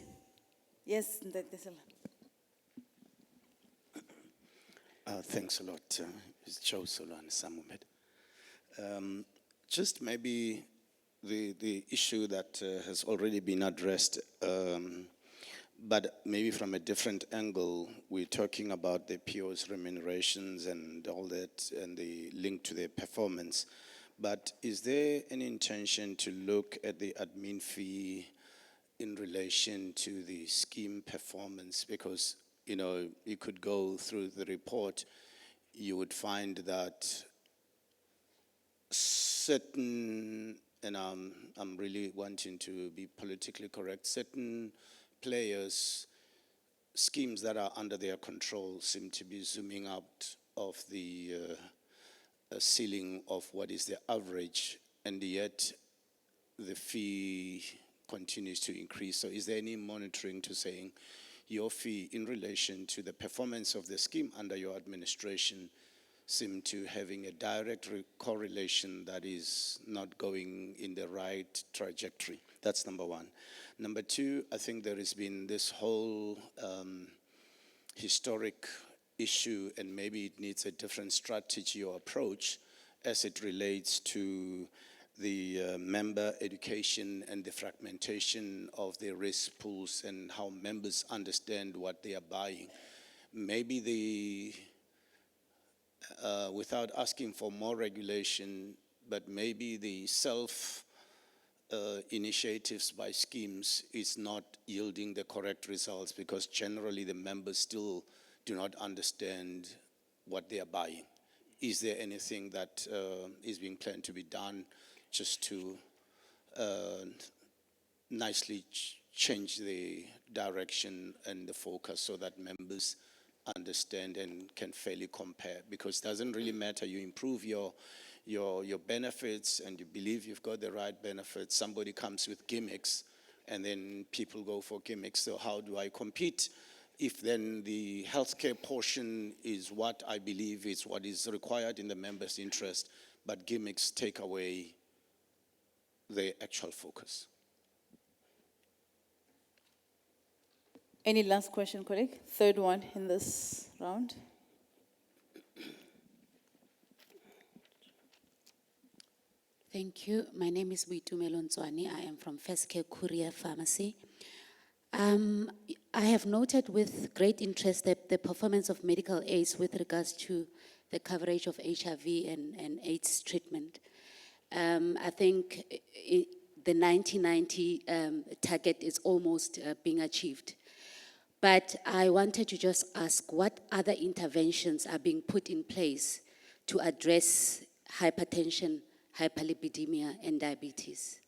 Yes, there's a Thanks a lot, Ms. Joe Solon Samumed. Just maybe the issue that has already been addressed, but maybe from a different angle. We're talking about the PO's remunerations and all that, and the link to their performance. But is there any intention to look at the admin fee in relation to the scheme performance? Because, you could go through the report, you would find that certain, and I'm really wanting to be politically correct, certain players, schemes that are under their control seem to be zooming out of the a ceiling of what is the average, and yet the fee continues to increase. So is there any monitoring to saying your fee in relation to the performance of the scheme under your administration seem to having a direct correlation that is not going in the right trajectory? That's number one. Number two, I think there has been this whole historic issue, and maybe it needs a different strategy or approach as it relates to the member education and the fragmentation of the risk pools and how members understand what they are buying. Maybe without asking for more regulation, but maybe the initiatives by schemes is not yielding the correct results, because generally the members still do not understand what they are buying. Is there anything that is being planned to be done just to nicely change the direction and the focus so that members understand and can fairly compare? Because it doesn't really matter, you improve your benefits and you believe you've got the right benefits, somebody comes with gimmicks and then people go for gimmicks. So how do I compete if then the healthcare portion is what I believe is what is required in the members' interest, but gimmicks take away the actual focus? Any last question, colleague? Third one in this round. Thank you. My name is Buitumelo Ntswane. I am from First Care Courier Pharmacy. I have noted with great interest that the performance of medical aids with regards to the coverage of HIV and AIDS treatment. I think the 1990 target is almost being achieved. But I wanted to just ask what other interventions are being put in place to address hypertension, hyperlipidemia, and diabetes.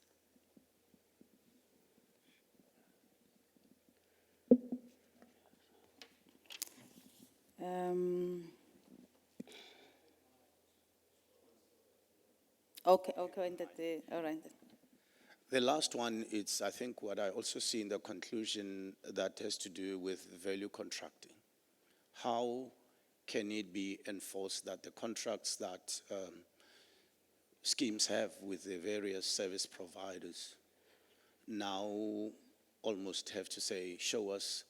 Okay, all right. The last one, it's I think what I also see in the conclusion that has to do with value contracting. How can it be enforced that the contracts that schemes have with the various service providers now almost have to say, show us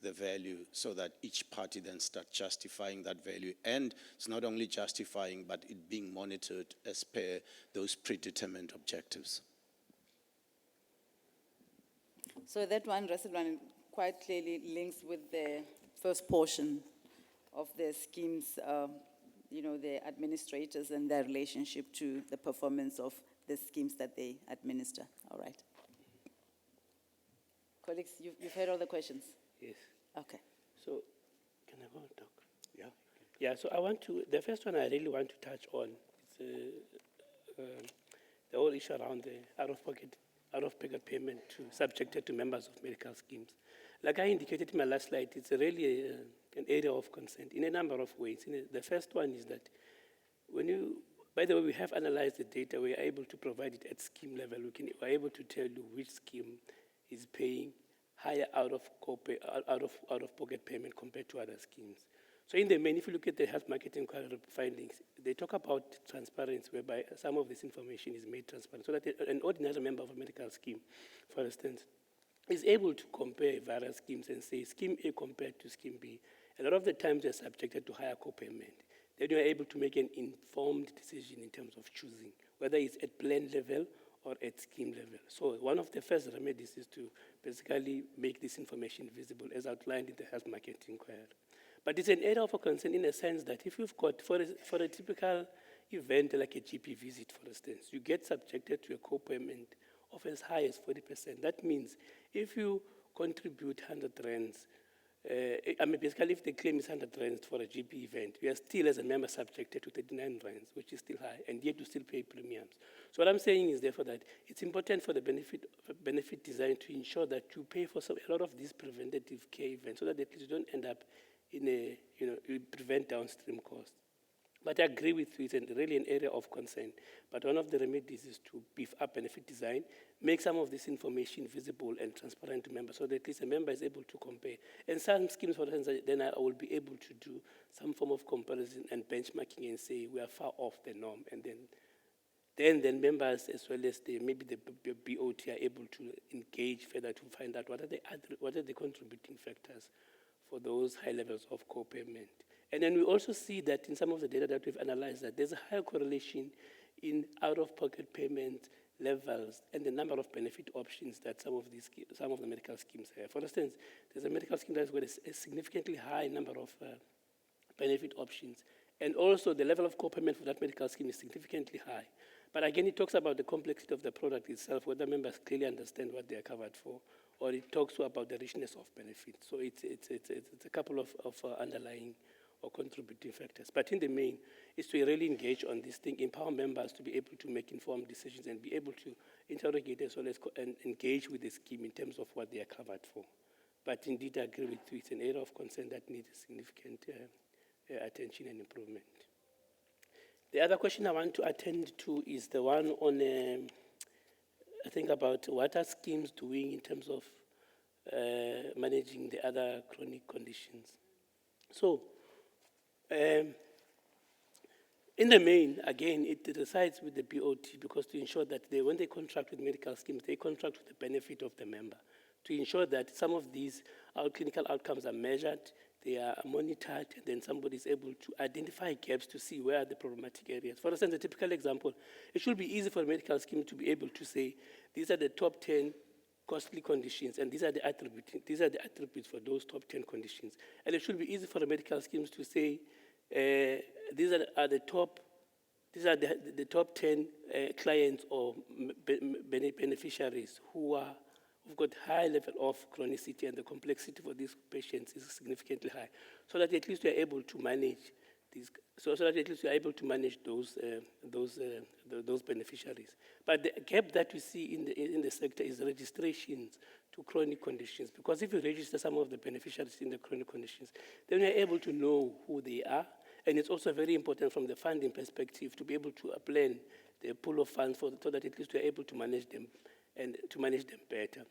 the value, so that each party then starts justifying that value. And it's not only justifying, but it being monitored as per those predetermined objectives. So that one, quite clearly links with the first portion of the schemes, the administrators and their relationship to the performance of the schemes that they administer. All right. Colleagues, you've heard all the questions? Yes. Okay. So, can I go and talk? Yeah. Yeah, so the first one I really want to touch on is the whole issue around the out-of-pocket payment subjected to members of medical schemes. Like I indicated in my last slide, it's really an area of concern in a number of ways. The first one is that by the way, we have analyzed the data, we are able to provide it at scheme level. We're able to tell you which scheme is paying higher out-of-pocket payment compared to other schemes. So in the main, if you look at the health market inquiry findings, they talk about transparency, whereby some of this information is made transparent, so that an ordinary member of a medical scheme, for instance, is able to compare various schemes and say, scheme A compared to scheme B. A lot of the times they're subjected to higher co-payment. Then you're able to make an informed decision in terms of choosing, whether it's at plan level or at scheme level. So one of the first remedies is to basically make this information visible, as outlined in the health market inquiry. But it's an area of concern in a sense that if you've got, for a typical event like a GP visit, for instance, you get subjected to a co-payment of as high as 40%. That means if you contribute 100 rands, basically if the claim is 100 rands for a GP event, you are still as a member subjected to 39 rands, which is still high, and yet you still pay premiums. So what I'm saying is therefore that it's important for the benefit design to ensure that you pay for a lot of these preventative care events, so that at least you don't end up you prevent downstream costs. But I agree with you, it's really an area of concern. But one of the remedies is to beef up benefit design, make some of this information visible and transparent to members, so that at least a member is able to compare. And some schemes, for instance, then I will be able to do some form of comparison and benchmarking and say we are far off the norm. And then members, as well as maybe the BOT, are able to engage further to find out what are the contributing factors for those high levels of co-payment. And then we also see that in some of the data that we've analyzed, that there's a higher correlation in out-of-pocket payment levels and the number of benefit options that some of the medical schemes have. For instance, there's a medical scheme that's got a significantly high number of benefit options. And also the level of co-payment for that medical scheme is significantly high. But again, it talks about the complexity of the product itself, whether members clearly understand what they are covered for, or it talks about the richness of benefits. So it's a couple of underlying or contributing factors. But in the main, is to really engage on this thing, empower members to be able to make informed decisions and be able to interrogate as well as and engage with the scheme in terms of what they are covered for. But indeed, I agree with you, it's an area of concern that needs significant attention and improvement. The other question I want to attend to is the one on, I think about what are schemes doing in terms of managing the other chronic conditions. So, in the main, again, it resides with the BOT because to ensure that when they contract with medical schemes, they contract with the benefit of the member. To ensure that some of these clinical outcomes are measured, they are monitored, and then somebody is able to identify gaps to see where are the problematic areas. For instance, a typical example, it should be easy for a medical scheme to be able to say, these are the top 10 costly conditions, and these are the attributes for those top 10 conditions. And it should be easy for the medical schemes to say, these are the top 10 clients or beneficiaries who've got high level of chronicity, and the complexity for these patients is significantly high, so that at least we are able to manage these. So that at least we are able to manage those beneficiaries. But the gap that we see in the sector is registrations to chronic conditions. Because if you register some of the beneficiaries in the chronic conditions, then we are able to know who they are. And it's also very important from the funding perspective to be able to plan the pool of funds so that at least we are able to manage them and to manage them better.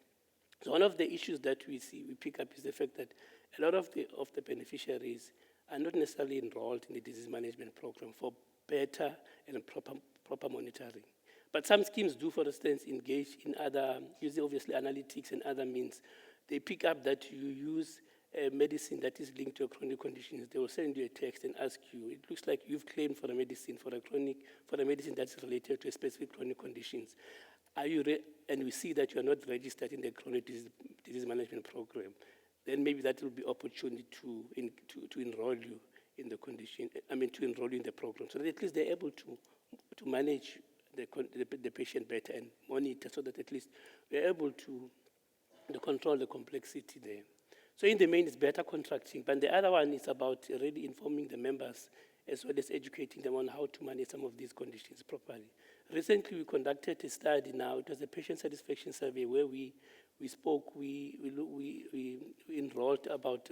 So one of the issues that we pick up is the fact that a lot of the beneficiaries are not necessarily enrolled in the disease management program for better and proper monitoring. But some schemes do, for instance, engage in other, using obviously analytics and other means. They pick up that you use a medicine that is linked to a chronic condition. They will send you a text and ask you, it looks like you've claimed for a medicine, for a medicine that's related to a specific chronic conditions. And we see that you are not registered in the chronic disease management program, then maybe that will be opportunity to enroll you in the condition, to enroll you in the program, so that at least they're able to manage the patient better and monitor, so that at least we're able to control the complexity there. So in the main, it's better contracting, but the other one is about really informing the members as well as educating them on how to manage some of these conditions properly. Recently, we conducted a study now. It was a patient satisfaction survey where we enrolled about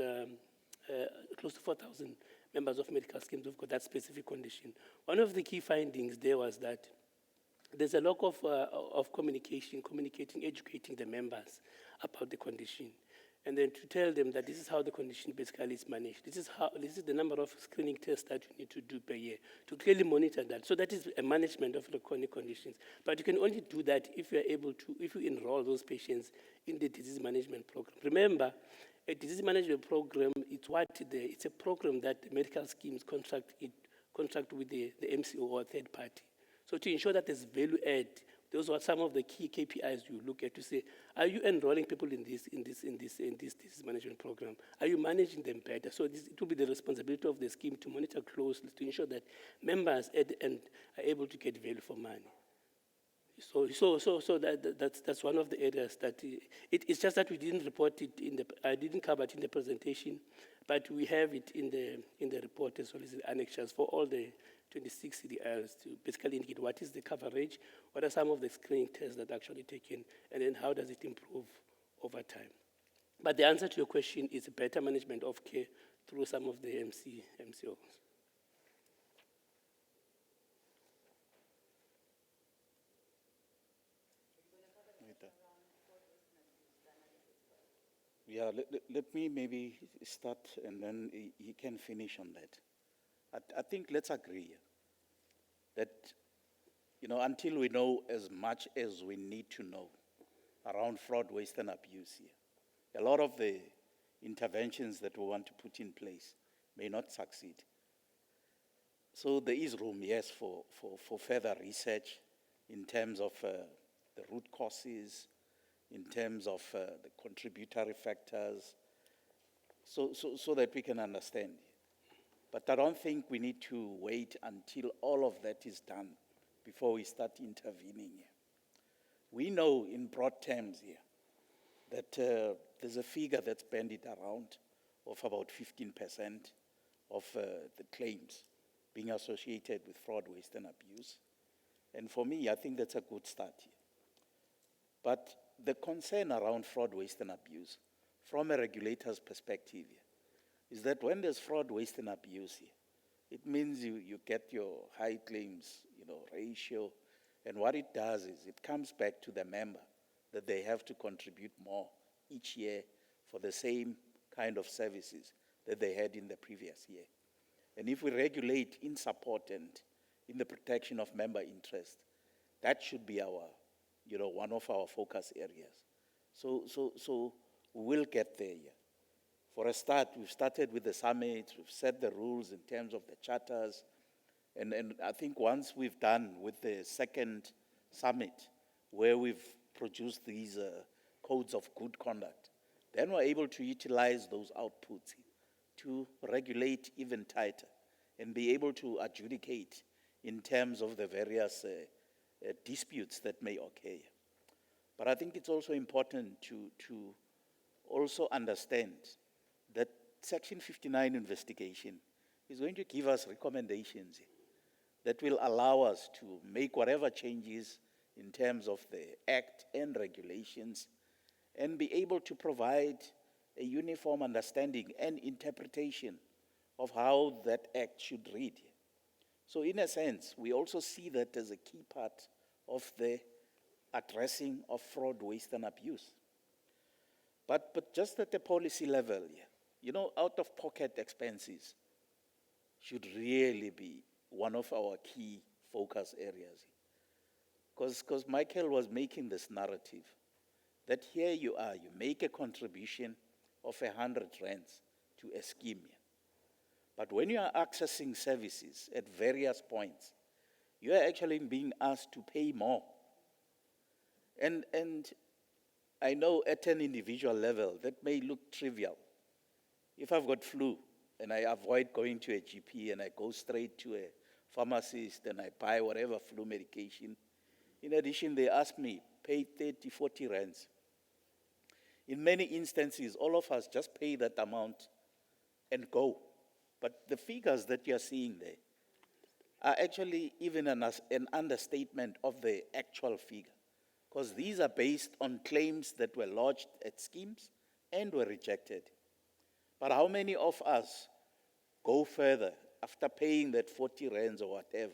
close to 4,000 members of medical schemes who've got that specific condition. One of the key findings there was that there's a lack of communicating, educating the members about the condition. And then to tell them that this is how the condition basically is managed. This is the number of screening tests that you need to do per year to clearly monitor that. So that is a management of the chronic conditions. But you can only do that if you are able to, if you enroll those patients in the disease management program. Remember, a disease management program, it's a program that the medical schemes contract with the MCO or third party. So to ensure that there's value add, those are some of the key KPIs you look at to say, are you enrolling people in this disease management program? Are you managing them better? So it will be the responsibility of the scheme to monitor closely to ensure that members at the end are able to get value for money. So that's one of the areas that it's just that we didn't report it I didn't cover it in the presentation, but we have it in the report as well as the annexures for all the 26 CDLs to basically indicate what is the coverage, what are some of the screening tests that are actually taken, and then how does it improve over time. But the answer to your question is better management of care through some of the MCOs. Yeah, let me maybe start and then he can finish on that. I think let's agree that, until we know as much as we need to know around fraud, waste, and abuse here, a lot of the interventions that we want to put in place may not succeed. So there is room, yes, for further research in terms of the root causes, in terms of the contributory factors, so that we can understand. But I don't think we need to wait until all of that is done before we start intervening here. We know in broad terms here that there's a figure that's bandied around of about 15% of the claims being associated with fraud, waste, and abuse. And for me, I think that's a good start here. But the concern around fraud, waste, and abuse, from a regulator's perspective here, is that when there's fraud, waste, and abuse here, it means you get your high claims, ratio, and what it does is it comes back to the member that they have to contribute more each year for the same kind of services that they had in the previous year. And if we regulate in support and in the protection of member interest, that should be our, one of our focus areas. So we will get there. Yeah. For a start, we've started with the summit, we've set the rules in terms of the charters, and I think once we've done with the second summit, where we've produced these codes of good conduct, then we're able to utilize those outputs to regulate even tighter and be able to adjudicate in terms of the various disputes that may occur. But I think it's also important to also understand that Section 59 investigation is going to give us recommendations that will allow us to make whatever changes in terms of the Act and regulations and be able to provide a uniform understanding and interpretation of how that Act should read. So in a sense, we also see that as a key part of the addressing of fraud, waste, and abuse. But just at the policy level, out-of-pocket expenses should really be one of our key focus areas. Because Michael was making this narrative that here you are, you make a contribution of 100 rands to a scheme. But when you are accessing services at various points, you are actually being asked to pay more. And I know at an individual level that may look trivial. If I've got flu and I avoid going to a GP and I go straight to a pharmacist and I buy whatever flu medication, in addition, they ask me, pay 30, 40 rands. In many instances, all of us just pay that amount and go. But the figures that you're seeing there are actually even an understatement of the actual figure, because these are based on claims that were lodged at schemes and were rejected. But how many of us go further after paying that 40 rands or whatever,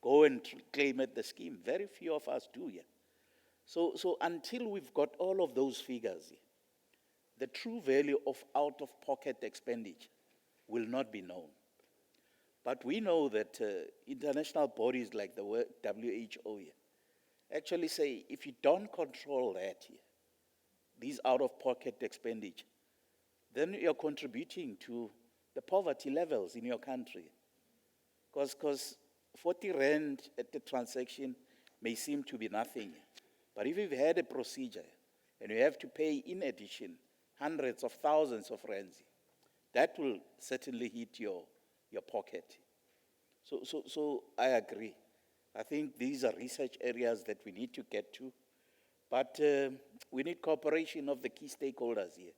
go and claim at the scheme? Very few of us do, yeah. So until we've got all of those figures, the true value of out-of-pocket expenditure will not be known. But we know that international bodies like the WHO actually say if you don't control that, these out-of-pocket expenditure, then you're contributing to the poverty levels in your country. Because 40 rand at the transaction may seem to be nothing. But if you've had a procedure and you have to pay in addition hundreds of thousands of rands, that will certainly hit your pocket. So I agree. I think these are research areas that we need to get to. But we need cooperation of the key stakeholders here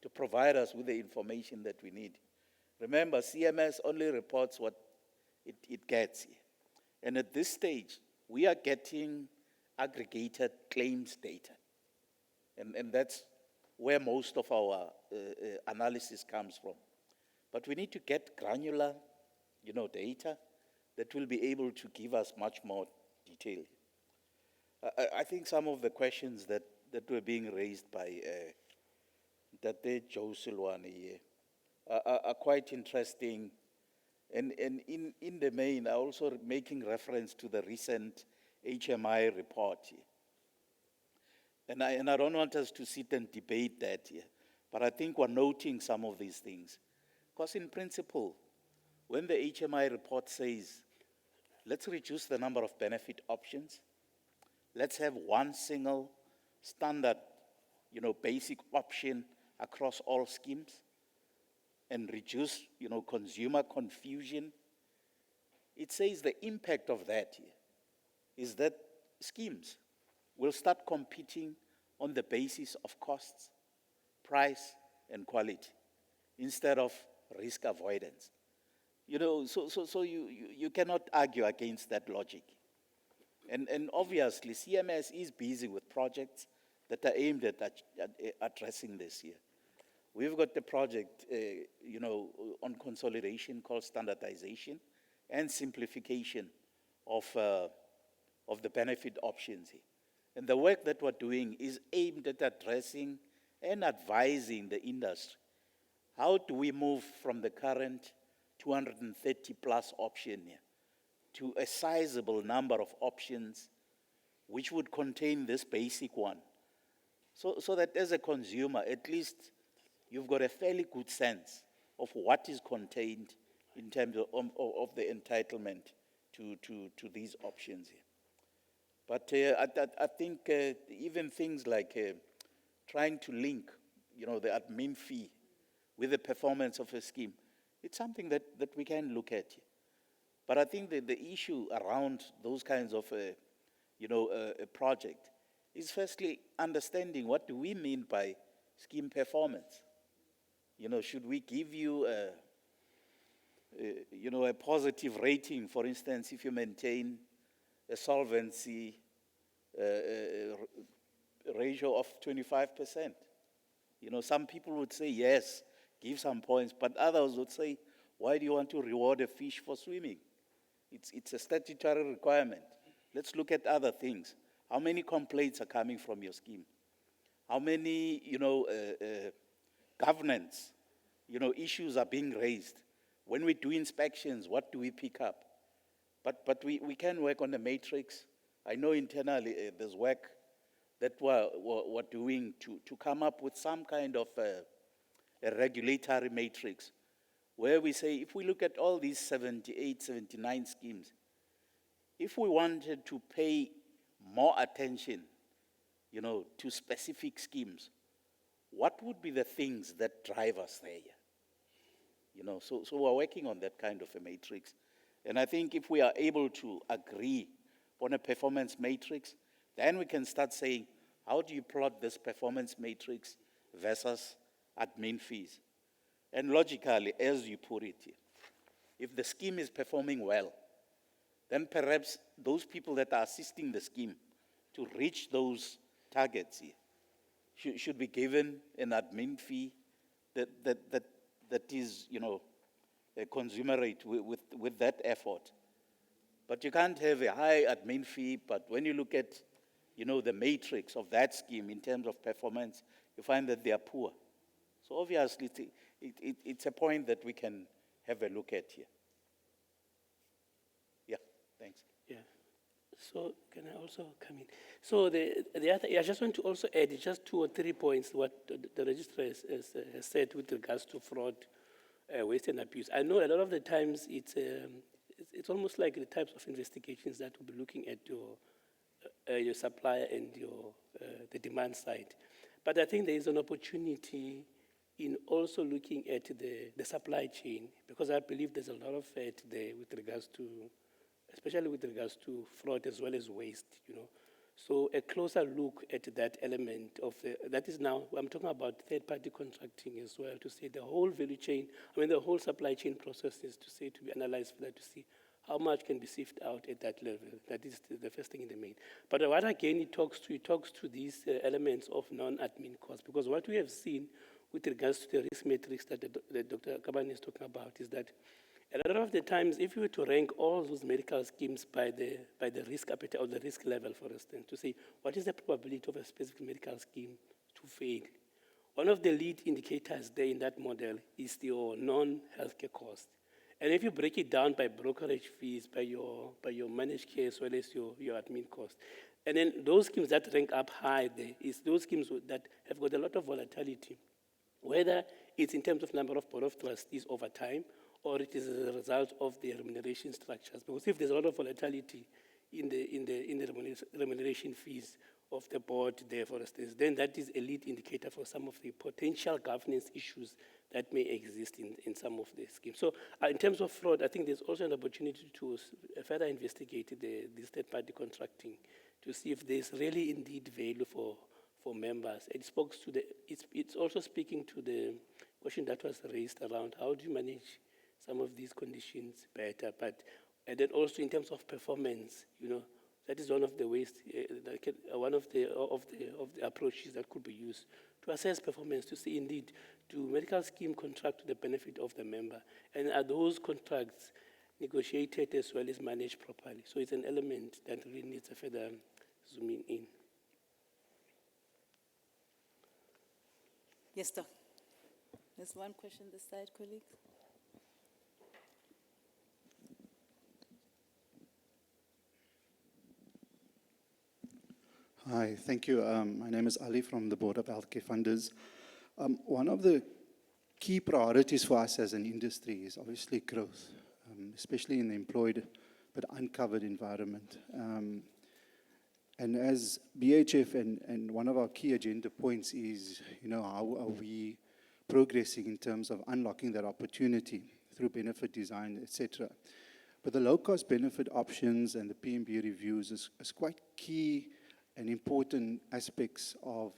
to provide us with the information that we need. Remember, CMS only reports what it gets here. And at this stage, we are getting aggregated claims data. And that's where most of our analysis comes from. But we need to get granular, data that will be able to give us much more detail. I think some of the questions that were being raised by Tate Joe Silwane are quite interesting. And in the main, are also making reference to the recent HMI report. And I don't want us to sit and debate that here, but I think we're noting some of these things. Because in principle, when the HMI report says, let's reduce the number of benefit options, let's have one single standard, basic option across all schemes, and reduce, consumer confusion. It says the impact of that is that schemes will start competing on the basis of costs, price, and quality, instead of risk avoidance. So you cannot argue against that logic. And obviously, CMS is busy with projects that are aimed at addressing this here. We've got the project, on consolidation called standardization and simplification of the benefit options here. And the work that we're doing is aimed at addressing and advising the industry. How do we move from the current 230 plus option here to a sizable number of options which would contain this basic one? So that as a consumer, at least you've got a fairly good sense of what is contained in terms of the entitlement to these options here. But I think even things like trying to link, the admin fee with the performance of a scheme, it's something that we can look at here. But I think that the issue around those kinds of, a project is firstly understanding what do we mean by scheme performance. Should we give you a positive rating, for instance, if you maintain a solvency ratio of 25%? Some people would say yes, give some points, but others would say, why do you want to reward a fish for swimming? It's a statutory requirement. Let's look at other things. How many complaints are coming from your scheme? How many, governance, issues are being raised? When we do inspections, what do we pick up? But we can work on the matrix. I know internally there's work that we're doing to come up with some kind of a regulatory matrix where we say, if we look at all these 78, 79 schemes, if we wanted to pay more attention, to specific schemes, what would be the things that drive us there? So we're working on that kind of a matrix. And I think if we are able to agree on a performance matrix, then we can start saying, how do you plot this performance matrix versus admin fees? And logically, as you put it here, if the scheme is performing well, then perhaps those people that are assisting the scheme to reach those targets here should be given an admin fee that is, a commensurate with that effort. But you can't have a high admin fee, but when you look at, the matrix of that scheme in terms of performance, you find that they are poor. So obviously, it's a point that we can have a look at here. Yeah, thanks. Yeah. So can I also come in? So the other, I just want to also add just 2 or 3 points what the registrar has said with regards to fraud, waste and abuse. I know a lot of the times it's almost like the types of investigations that will be looking at your supplier and the demand side. But I think there is an opportunity in also looking at the supply chain, because I believe there's a lot of it there with regards to, especially with regards to fraud as well as waste, So a closer look at that element of that is now, I'm talking about third-party contracting as well, to see the whole value chain, the whole supply chain process is to be analyzed for that, to see how much can be sifted out at that level. That is the first thing in the main. But what again it talks to these elements of non-admin costs, because what we have seen with regards to the risk matrix that Dr. Kabani is talking about is that a lot of the times, if you were to rank all those medical schemes by the risk appetite or the risk level, for instance, to say what is the probability of a specific medical scheme to fail, one of the lead indicators there in that model is your non-healthcare cost. And if you break it down by brokerage fees, by your managed care as well as your admin cost, and then those schemes that rank up high there is those schemes that have got a lot of volatility, whether it's in terms of number of board of trustees over time, or it is a result of the remuneration structures. Because if there's a lot of volatility in the remuneration fees of the board there, for instance, then that is a lead indicator for some of the potential governance issues that may exist in some of the schemes. So in terms of fraud, I think there's also an opportunity to further investigate this third-party contracting to see if there's really indeed value for members. It's also speaking to the question that was raised around how do you manage some of these conditions better, and then also in terms of performance, that is one of the ways, one of the approaches that could be used to assess performance, to see indeed, do medical scheme contract to the benefit of the member, and are those contracts negotiated as well as managed properly? So it's an element that really needs a further zooming in. Yes, Doc. There's one question this side, colleague. Hi, thank you. My name is Ali from the Board of Healthcare Funders. One of the key priorities for us as an industry is obviously growth, especially in the employed but uncovered environment. And as BHF, and one of our key agenda points is, how are we progressing in terms of unlocking that opportunity through benefit design, etc. But the low-cost benefit options and the PMB reviews is quite key and important aspects of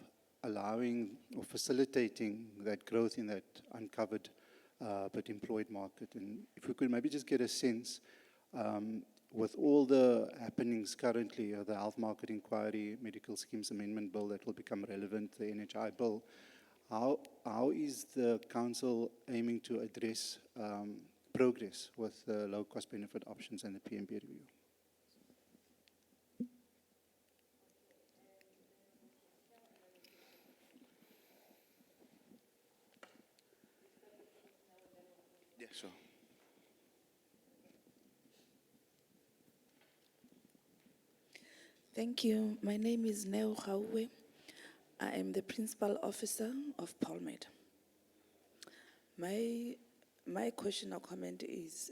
allowing or facilitating that growth in that uncovered but employed market. And if we could maybe just get a sense, with all the happenings currently, the Health Market Inquiry, Medical Schemes Amendment Bill that will become relevant, the NHI Bill, how is the Council aiming to address progress with the low-cost benefit options and the PMB review? Yeah, sure. Thank you. My name is Neo Hauwe. I am the Principal Officer of PolMed. My question or comment is,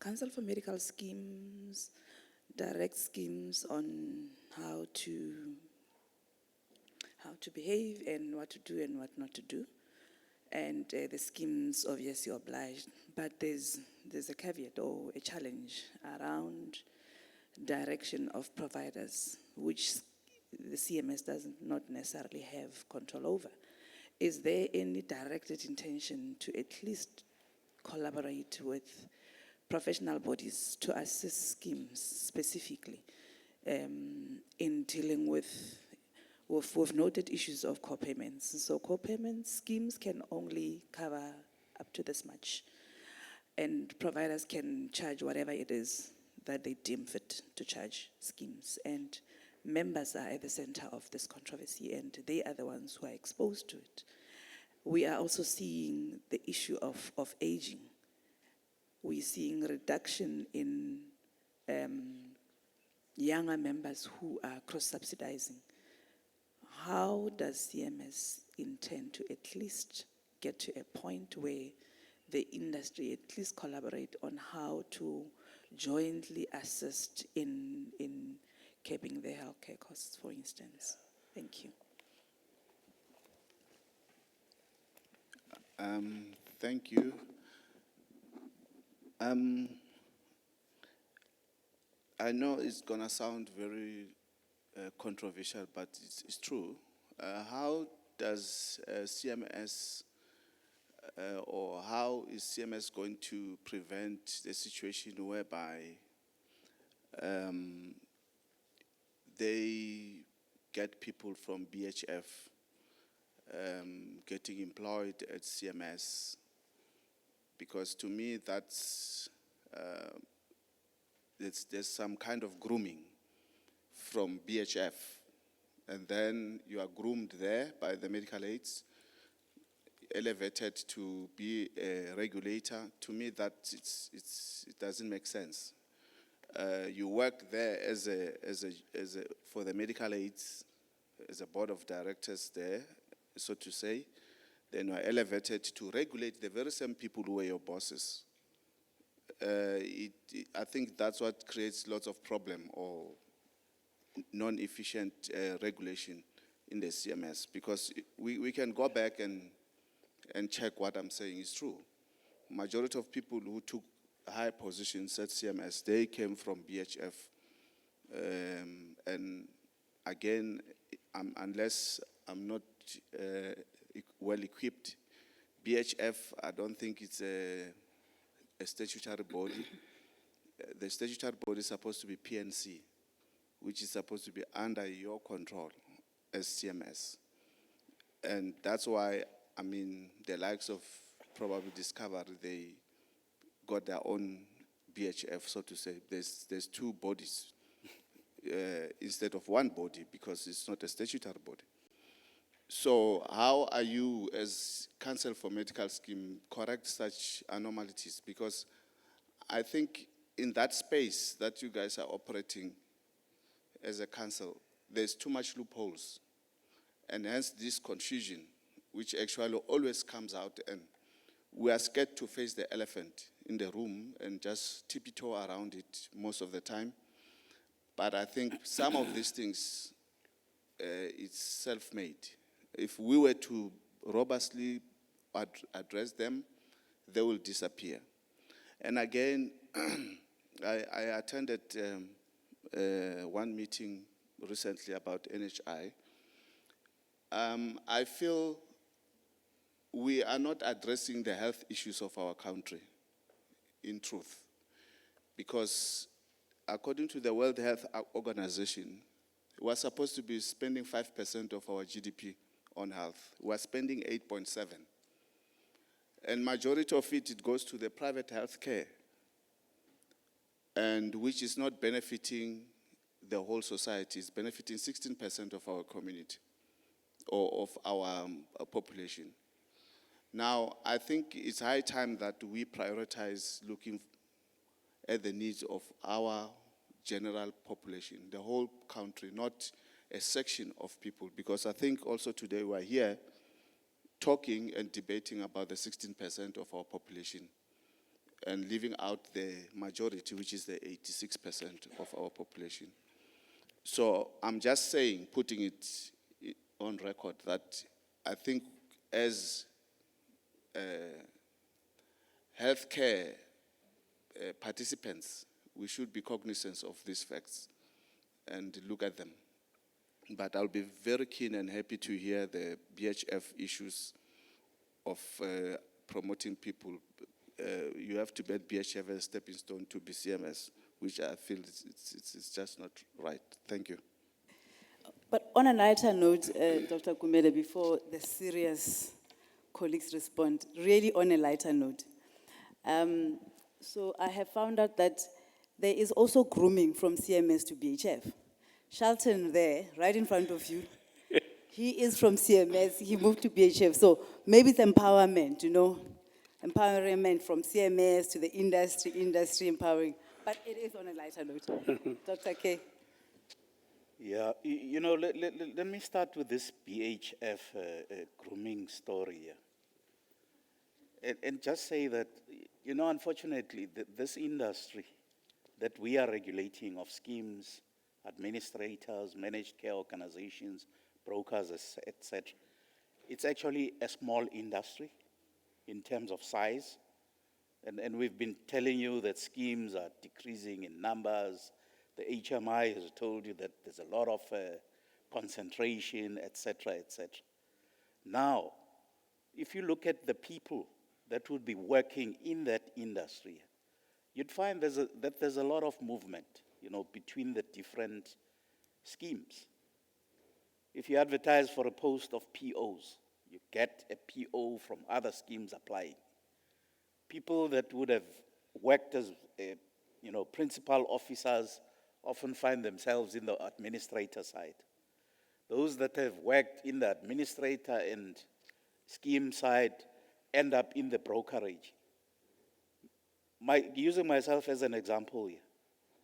Council for Medical Schemes direct schemes on how to behave and what to do and what not to do. And the schemes obviously obliged, but there's a caveat or a challenge around direction of providers, which the CMS does not necessarily have control over. Is there any directed intention to at least collaborate with professional bodies to assist schemes specifically in dealing with, we've noted issues of co-payments. So co-payment schemes can only cover up to this much, and providers can charge whatever it is that they deem fit to charge schemes. And members are at the center of this controversy, and they are the ones who are exposed to it. We are also seeing the issue of aging. We're seeing reduction in younger members who are cross-subsidizing. How does CMS intend to at least get to a point where the industry at least collaborate on how to jointly assist in capping the healthcare costs, for instance? Thank you. Thank you. I know it's going to sound very controversial, but it's true. How does CMS or how is CMS going to prevent the situation whereby they get people from BHF getting employed at CMS? Because to me, that's there's some kind of grooming from BHF, and then you are groomed there by the medical aids, elevated to be a regulator. To me, that it doesn't make sense. You work there for the medical aids, as a board of directors there, so to say. then you are elevated to regulate the very same people who were your bosses. I think that's what creates lots of problem or non-efficient regulation in the CMS, because we can go back and check what I'm saying is true. Majority of people who took high positions at CMS, they came from BHF. And again, unless I'm not well equipped, BHF, I don't think it's a statutory body. The statutory body is supposed to be PNC, which is supposed to be under your control as CMS. And that's why, I mean, the likes of probably Discovery, they got their own BHF, so to say. There's two bodies instead of one body, because it's not a statutory body. So how are you, as Council for Medical Scheme, correct such anomalies? Because I think in that space that you guys are operating as a council, there's too much loopholes. And hence this confusion, which actually always comes out, and we are scared to face the elephant in the room and just tiptoe around it most of the time. But I think some of these things, it's self-made. If we were to robustly address them, they will disappear. And again, I attended one meeting recently about NHI. I feel we are not addressing the health issues of our country, in truth, because according to the World Health Organization, we're supposed to be spending 5% of our GDP on health. We're spending 8.7. And majority of it goes to the private health care, and which is not benefiting the whole society. It's benefiting 16% of our community or of our population. Now, I think it's high time that we prioritize looking at the needs of our general population, the whole country, not a section of people, because I think also today we're here talking and debating about the 16% of our population and leaving out the majority, which is the 86% of our population. So I'm just saying, putting it on record, that I think as healthcare participants, we should be cognizant of these facts and look at them. But I'll be very keen and happy to hear the BHF issues of promoting people. You have to bet BHF as a stepping stone to BCMS, which I feel it's just not right. Thank you. But on a lighter note, Dr. Kumele, before the serious colleagues respond, really on a lighter note. So I have found out that there is also grooming from CMS to BHF. Shelton there, right in front of you, he is from CMS, he moved to BHF. So maybe it's empowerment, you know, empowerment from CMS to the industry empowering. But it is on a lighter note. Dr. K. Yeah, you know, let me start with this BHF grooming story here. And just say that, you know, unfortunately, this industry that we are regulating of schemes, administrators, managed care organizations, brokers, etc., it's actually a small industry in terms of size. And we've been telling you that schemes are decreasing in numbers. The HMI has told you that there's a lot of concentration, etc., etc. Now, if you look at the people that would be working in that industry, you'd find that there's a lot of movement, you know, between the different schemes. If you advertise for a post of POs, you get a PO from other schemes applying. People that would have worked as, you know, principal officers often find themselves in the administrator side. Those that have worked in the administrator and scheme side end up in the brokerage. Using myself as an example here,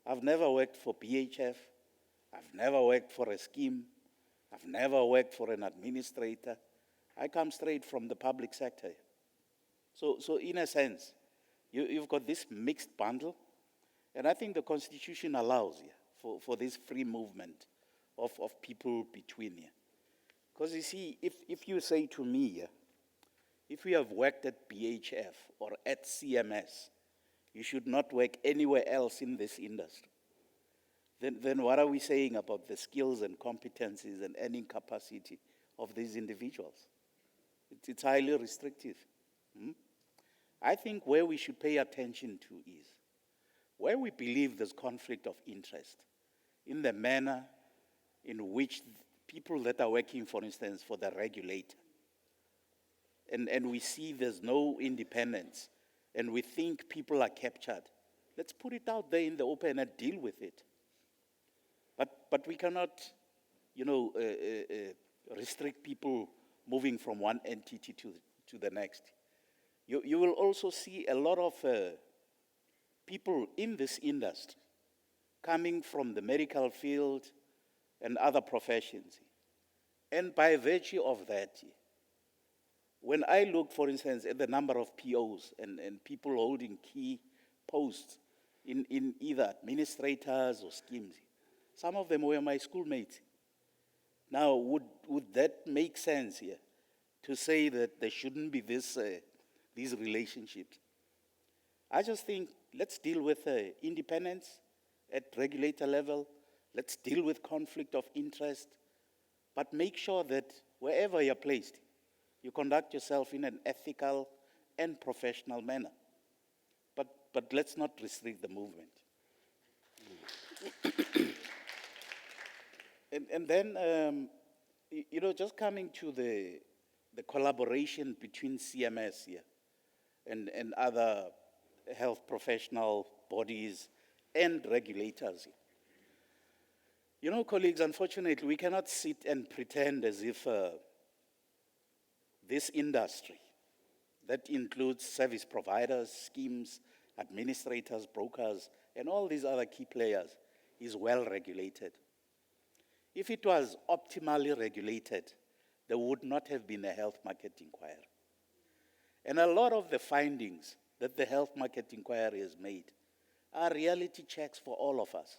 I've never worked for BHF, I've never worked for a scheme, I've never worked for an administrator, I come straight from the public sector. So in a sense, you've got this mixed bundle, and I think the Constitution allows for this free movement of people between here. Because you see, if you say to me, if you have worked at BHF or at CMS, you should not work anywhere else in this industry. Then what are we saying about the skills and competencies and earning capacity of these individuals? It's highly restrictive. I think where we should pay attention to is where we believe there's conflict of interest in the manner in which people that are working, for instance, for the regulator, and we see there's no independence, and we think people are captured. Let's put it out there in the open and deal with it. But we cannot, restrict people moving from one entity to the next. You will also see a lot of people in this industry coming from the medical field and other professions. And by virtue of that, when I look, for instance, at the number of POs and people holding key posts in either administrators or schemes, some of them were my schoolmates. Now, would that make sense here to say that there shouldn't be these relationships? I just think let's deal with independence at regulator level. Let's deal with conflict of interest, but make sure that wherever you're placed, you conduct yourself in an ethical and professional manner. But let's not restrict the movement. And then, just coming to the collaboration between CMS here and other health professional bodies and regulators. Colleagues, unfortunately, we cannot sit and pretend as if this industry, that includes service providers, schemes, administrators, brokers, and all these other key players, is well regulated. If it was optimally regulated, there would not have been a health market inquiry. And a lot of the findings that the health market inquiry has made are reality checks for all of us.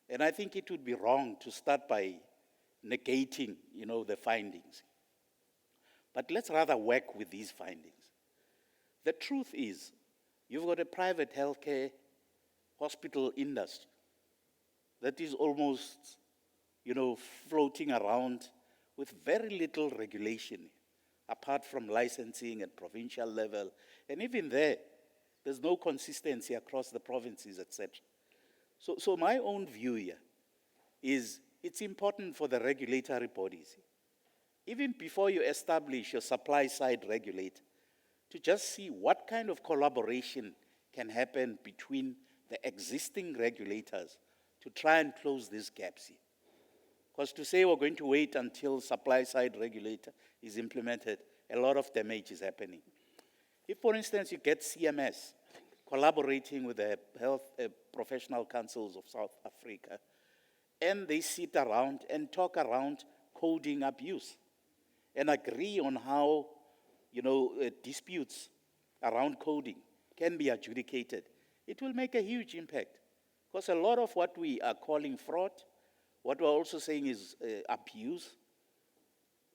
And I think it would be wrong to start by negating, the findings. But let's rather work with these findings. The truth is, you've got a private healthcare hospital industry that is almost, floating around with very little regulation, apart from licensing at provincial level. And even there's no consistency across the provinces, etc. So my own view here is it's important for the regulatory bodies, even before you establish your supply side regulator, to just see what kind of collaboration can happen between the existing regulators to try and close these gaps here. Because to say we're going to wait until supply side regulator is implemented, a lot of damage is happening. If, for instance, you get CMS collaborating with the health professional councils of South Africa, and they sit around and talk around coding abuse and agree on how, disputes around coding can be adjudicated, it will make a huge impact. Because a lot of what we are calling fraud, what we're also saying is abuse,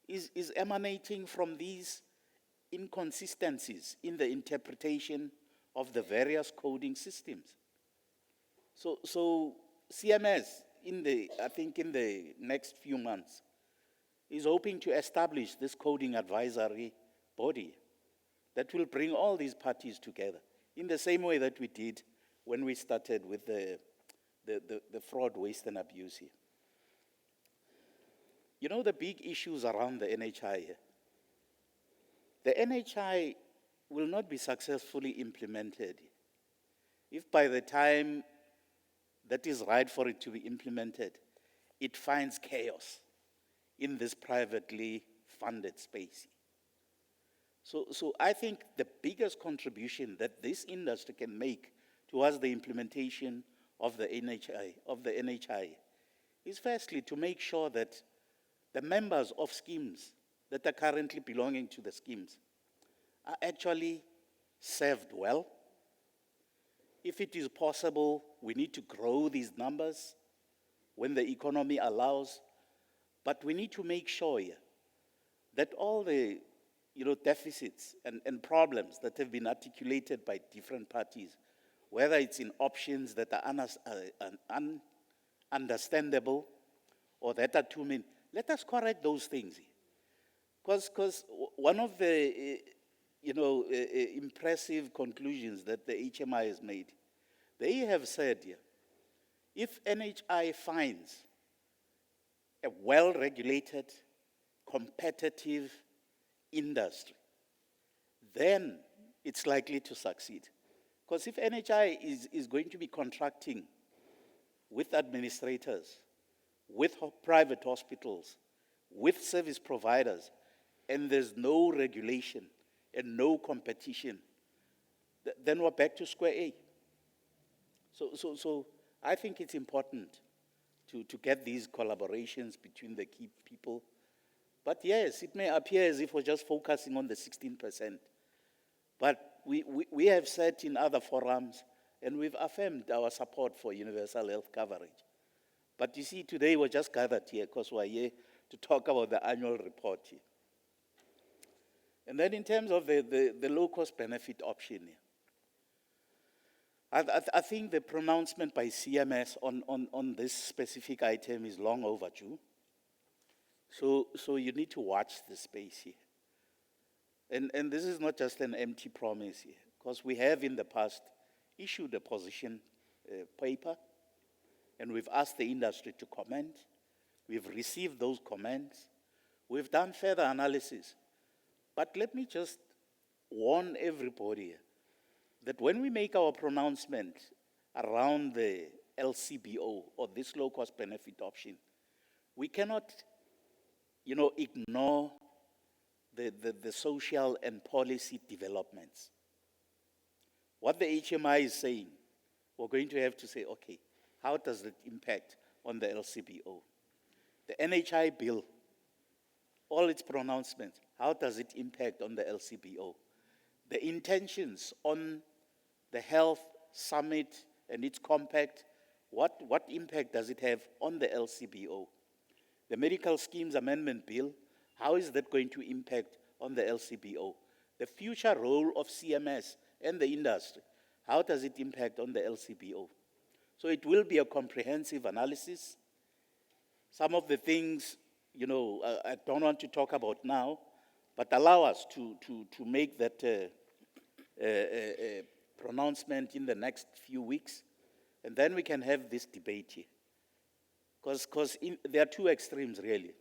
is emanating from these inconsistencies in the interpretation of the various coding systems. So CMS, I think in the next few months, is hoping to establish this coding advisory body that will bring all these parties together in the same way that we did when we started with the fraud, waste, and abuse here. The big issues around the NHI here. The NHI will not be successfully implemented if by the time that is right for it to be implemented, it finds chaos in this privately funded space. So I think the biggest contribution that this industry can make towards the implementation of the NHI is firstly to make sure that the members of schemes that are currently belonging to the schemes are actually served well. If it is possible, we need to grow these numbers when the economy allows, but we need to make sure here that all the deficits and problems that have been articulated by different parties, whether it's in options that are understandable or that are too many, let us correct those things. Because one of the impressive conclusions that the HMI has made, they have said here, if NHI finds a well-regulated, competitive industry, then it's likely to succeed. Because if NHI is going to be contracting with administrators, with private hospitals, with service providers, and there's no regulation and no competition, then we're back to square A. So I think it's important to get these collaborations between the key people. But yes, it may appear as if we're just focusing on the 16%. But we have said in other forums, and we've affirmed our support for universal health coverage. But you see, today we're just gathered here because we're here to talk about the annual report here. And then in terms of the low-cost benefit option here, I think the pronouncement by CMS on this specific item is long overdue. So you need to watch the space here. And this is not just an empty promise here, because we have in the past issued a position paper, and we've asked the industry to comment. We've received those comments. We've done further analysis. But let me just warn everybody here that when we make our pronouncement around the LCBO, or this low-cost benefit option, we cannot, ignore the social and policy developments. What the HMI is saying, we're going to have to say, okay, how does it impact on the LCBO? The NHI bill, all its pronouncements, how does it impact on the LCBO? The intentions on the health summit and its compact, what impact does it have on the LCBO? The medical schemes amendment bill, how is that going to impact on the LCBO? The future role of CMS and the industry, how does it impact on the LCBO? So it will be a comprehensive analysis. Some of the things, I don't want to talk about now, but allow us to make that pronouncement in the next few weeks, and then we can have this debate here. Because there are two extremes, really.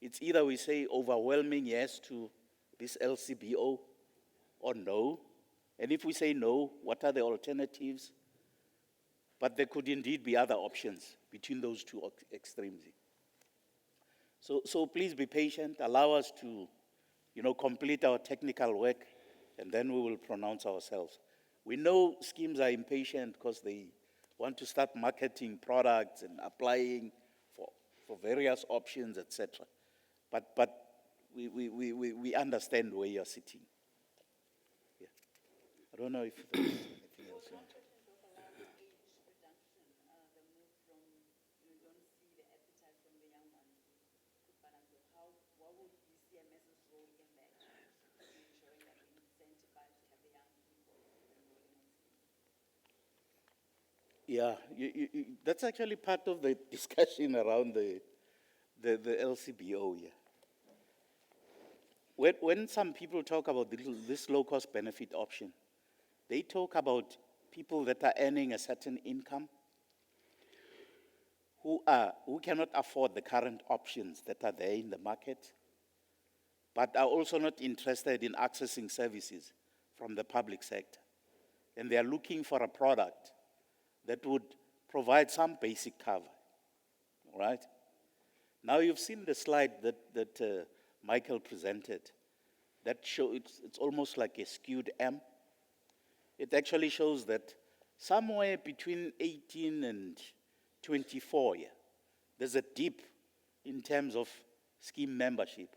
It's either we say overwhelming yes to this LCBO or no. And if we say no, what are the alternatives? But there could indeed be other options between those two extremes. So please be patient. Allow us to, complete our technical work, and then we will pronounce ourselves. We know schemes are impatient because they want to start marketing products and applying for various options, etc. But we understand where you're sitting. Yeah. I don't know if there's anything else you want to. Yeah, that's actually part of the discussion around the LCBO here. When some people talk about this low-cost benefit option, they talk about people that are earning a certain income who cannot afford the current options that are there in the market, but are also not interested in accessing services from the public sector. And they are looking for a product that would provide some basic cover, all right? Now you've seen the slide that Michael presented that show it's almost like a skewed M. It actually shows that somewhere between 18 and 24, there's a dip in terms of scheme membership.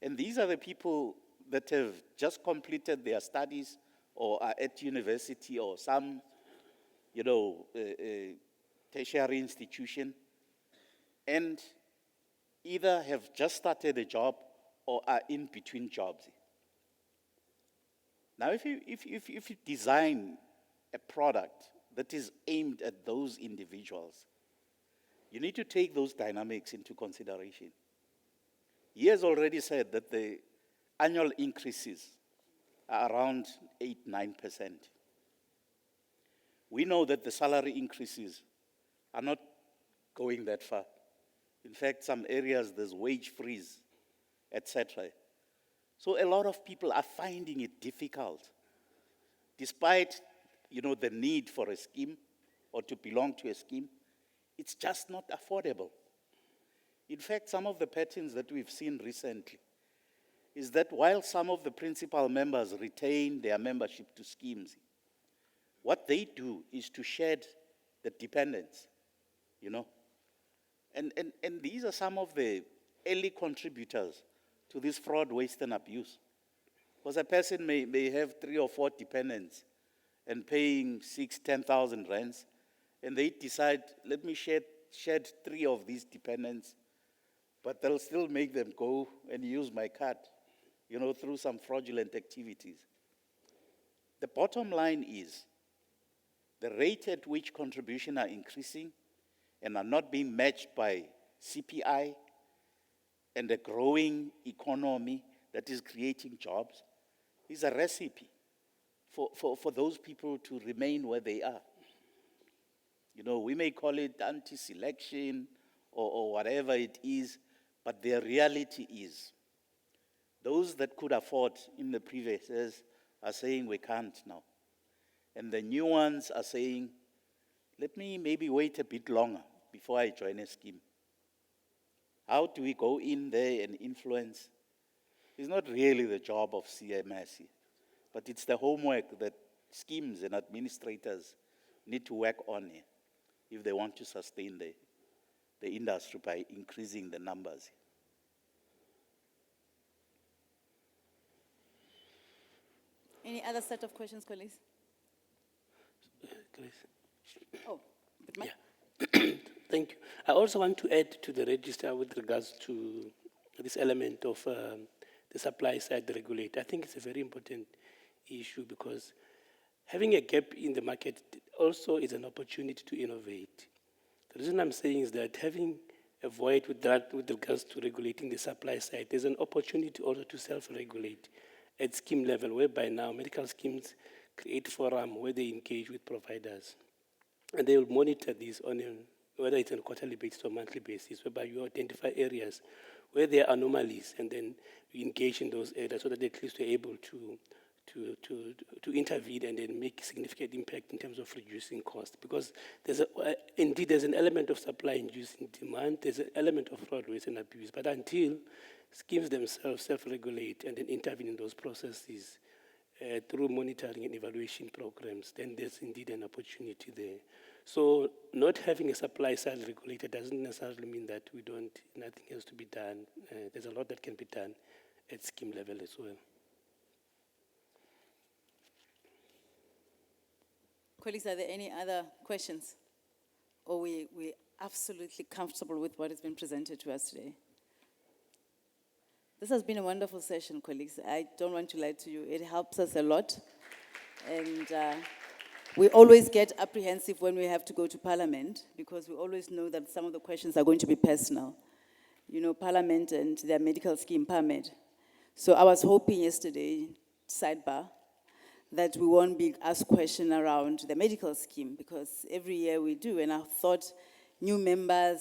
And these are the people that have just completed their studies or are at university or some, tertiary institution, and either have just started a job or are in between jobs. Now, if you design a product that is aimed at those individuals, you need to take those dynamics into consideration. He has already said that the annual increases are around 8-9%. We know that the salary increases are not going that far. In fact, some areas there's wage freeze, etc. So a lot of people are finding it difficult, despite the need for a scheme or to belong to a scheme. It's just not affordable. In fact, some of the patterns that we've seen recently is that while some of the principal members retain their membership to schemes, what they do is to shed the dependents, And these are some of the early contributors to this fraud, waste, and abuse. Because a person may have 3 or 4 dependents and paying 10,000 rands, and they decide, let me shed 3 of these dependents, but they'll still make them go and use my card, through some fraudulent activities. The bottom line is the rate at which contributions are increasing and are not being matched by CPI and a growing economy that is creating jobs is a recipe for those people to remain where they are. We may call it anti-selection or whatever it is, but the reality is those that could afford in the previous years are saying we can't now. And the new ones are saying, let me maybe wait a bit longer before I join a scheme. How do we go in there and influence? It's not really the job of CMS, but it's the homework that schemes and administrators need to work on here if they want to sustain the industry by increasing the numbers. Any other set of questions, colleagues? Oh, but Thank you. I also want to add to the register with regards to this element of the supply side regulator. I think it's a very important issue because having a gap in the market also is an opportunity to innovate. The reason I'm saying is that having a void with regards to regulating the supply side, there's an opportunity also to self-regulate at scheme level, whereby now medical schemes create forum where they engage with providers. And they will monitor this on whether it's on a quarterly basis or monthly basis, whereby you identify areas where there are anomalies, and then you engage in those areas so that at least you're able to intervene and then make significant impact in terms of reducing cost. Because indeed there's an element of supply inducing demand, there's an element of fraud, waste, and abuse. But until schemes themselves self-regulate and then intervene in those processes through monitoring and evaluation programs, then there's indeed an opportunity there. So not having a supply side regulator doesn't necessarily mean that nothing has to be done. There's a lot that can be done at scheme level as well. Colleagues, are there any other questions? Or we're absolutely comfortable with what has been presented to us today? This has been a wonderful session, colleagues. I don't want to lie to you. It helps us a lot. And we always get apprehensive when we have to go to Parliament because we always know that some of the questions are going to be personal. Parliament and their medical scheme, PAMED. So I was hoping yesterday, sidebar, that we won't be asked questions around the medical scheme because every year we do. And I thought new members,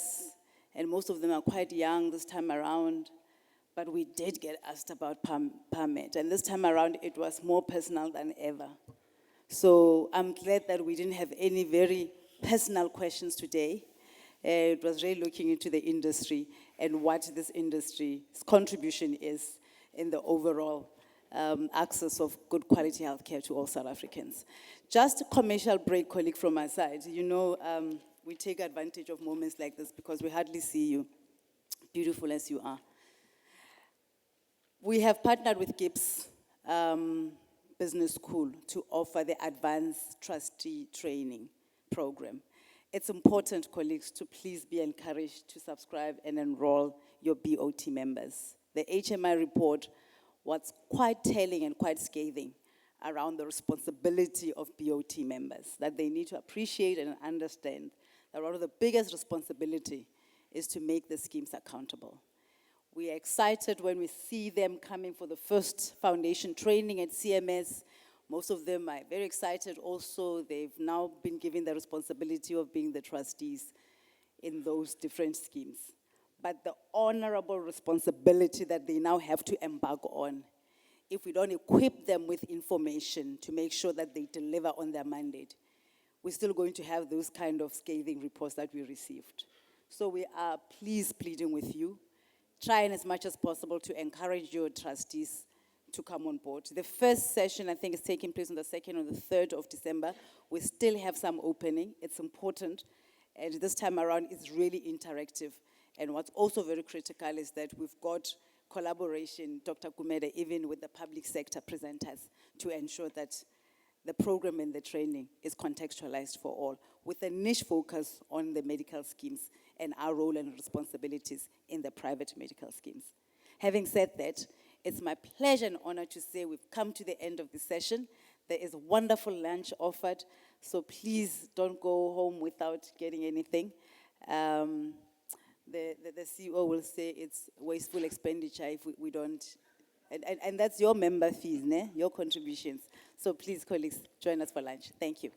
and most of them are quite young this time around, but we did get asked about PAMED. And this time around, it was more personal than ever. So I'm glad that we didn't have any very personal questions today. It was really looking into the industry and what this industry's contribution is in the overall access of good quality healthcare to all South Africans. Just a commercial break, colleague, from my side. We take advantage of moments like this because we hardly see you, beautiful as you are. We have partnered with GIPS Business School to offer the Advanced Trustee Training Program. It's important, colleagues, to please be encouraged to subscribe and enroll your BOT members. The HMI report was quite telling and quite scathing around the responsibility of BOT members, that they need to appreciate and understand that one of the biggest responsibility is to make the schemes accountable. We are excited when we see them coming for the first foundation training at CMS. Most of them are very excited also. They've now been given the responsibility of being the trustees in those different schemes. But the honorable responsibility that they now have to embark on, if we don't equip them with information to make sure that they deliver on their mandate, we're still going to have those kind of scathing reports that we received. So we are pleading with you, trying as much as possible to encourage your trustees to come on board. The first session, I think, is taking place on the 2nd or the 3rd of December. We still have some opening. It's important. And this time around, it's really interactive. And what's also very critical is that we've got collaboration, Dr. Kumede, even with the public sector presenters, to ensure that the program and the training is contextualized for all, with a niche focus on the medical schemes and our role and responsibilities in the private medical schemes. Having said that, it's my pleasure and honor to say we've come to the end of the session. There is a wonderful lunch offered, so please don't go home without getting anything. The CEO will say it's wasteful expenditure if we don't, and that's your member fees, ne? Your contributions. So please, colleagues, join us for lunch. Thank you.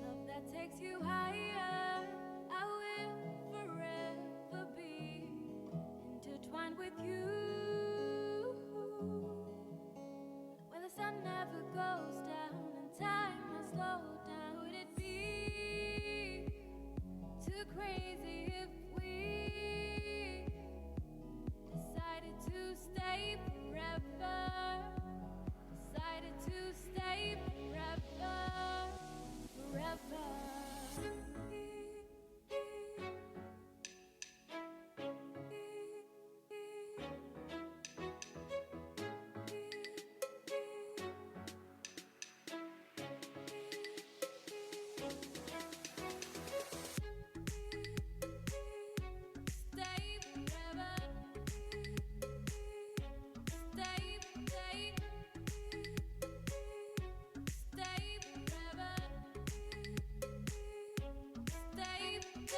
Love that takes you higher, I will forever be intertwined with you. Where the sun never goes down and time has slowed down. Would it be too crazy if we decided to stay forever? Decided to stay forever, forever.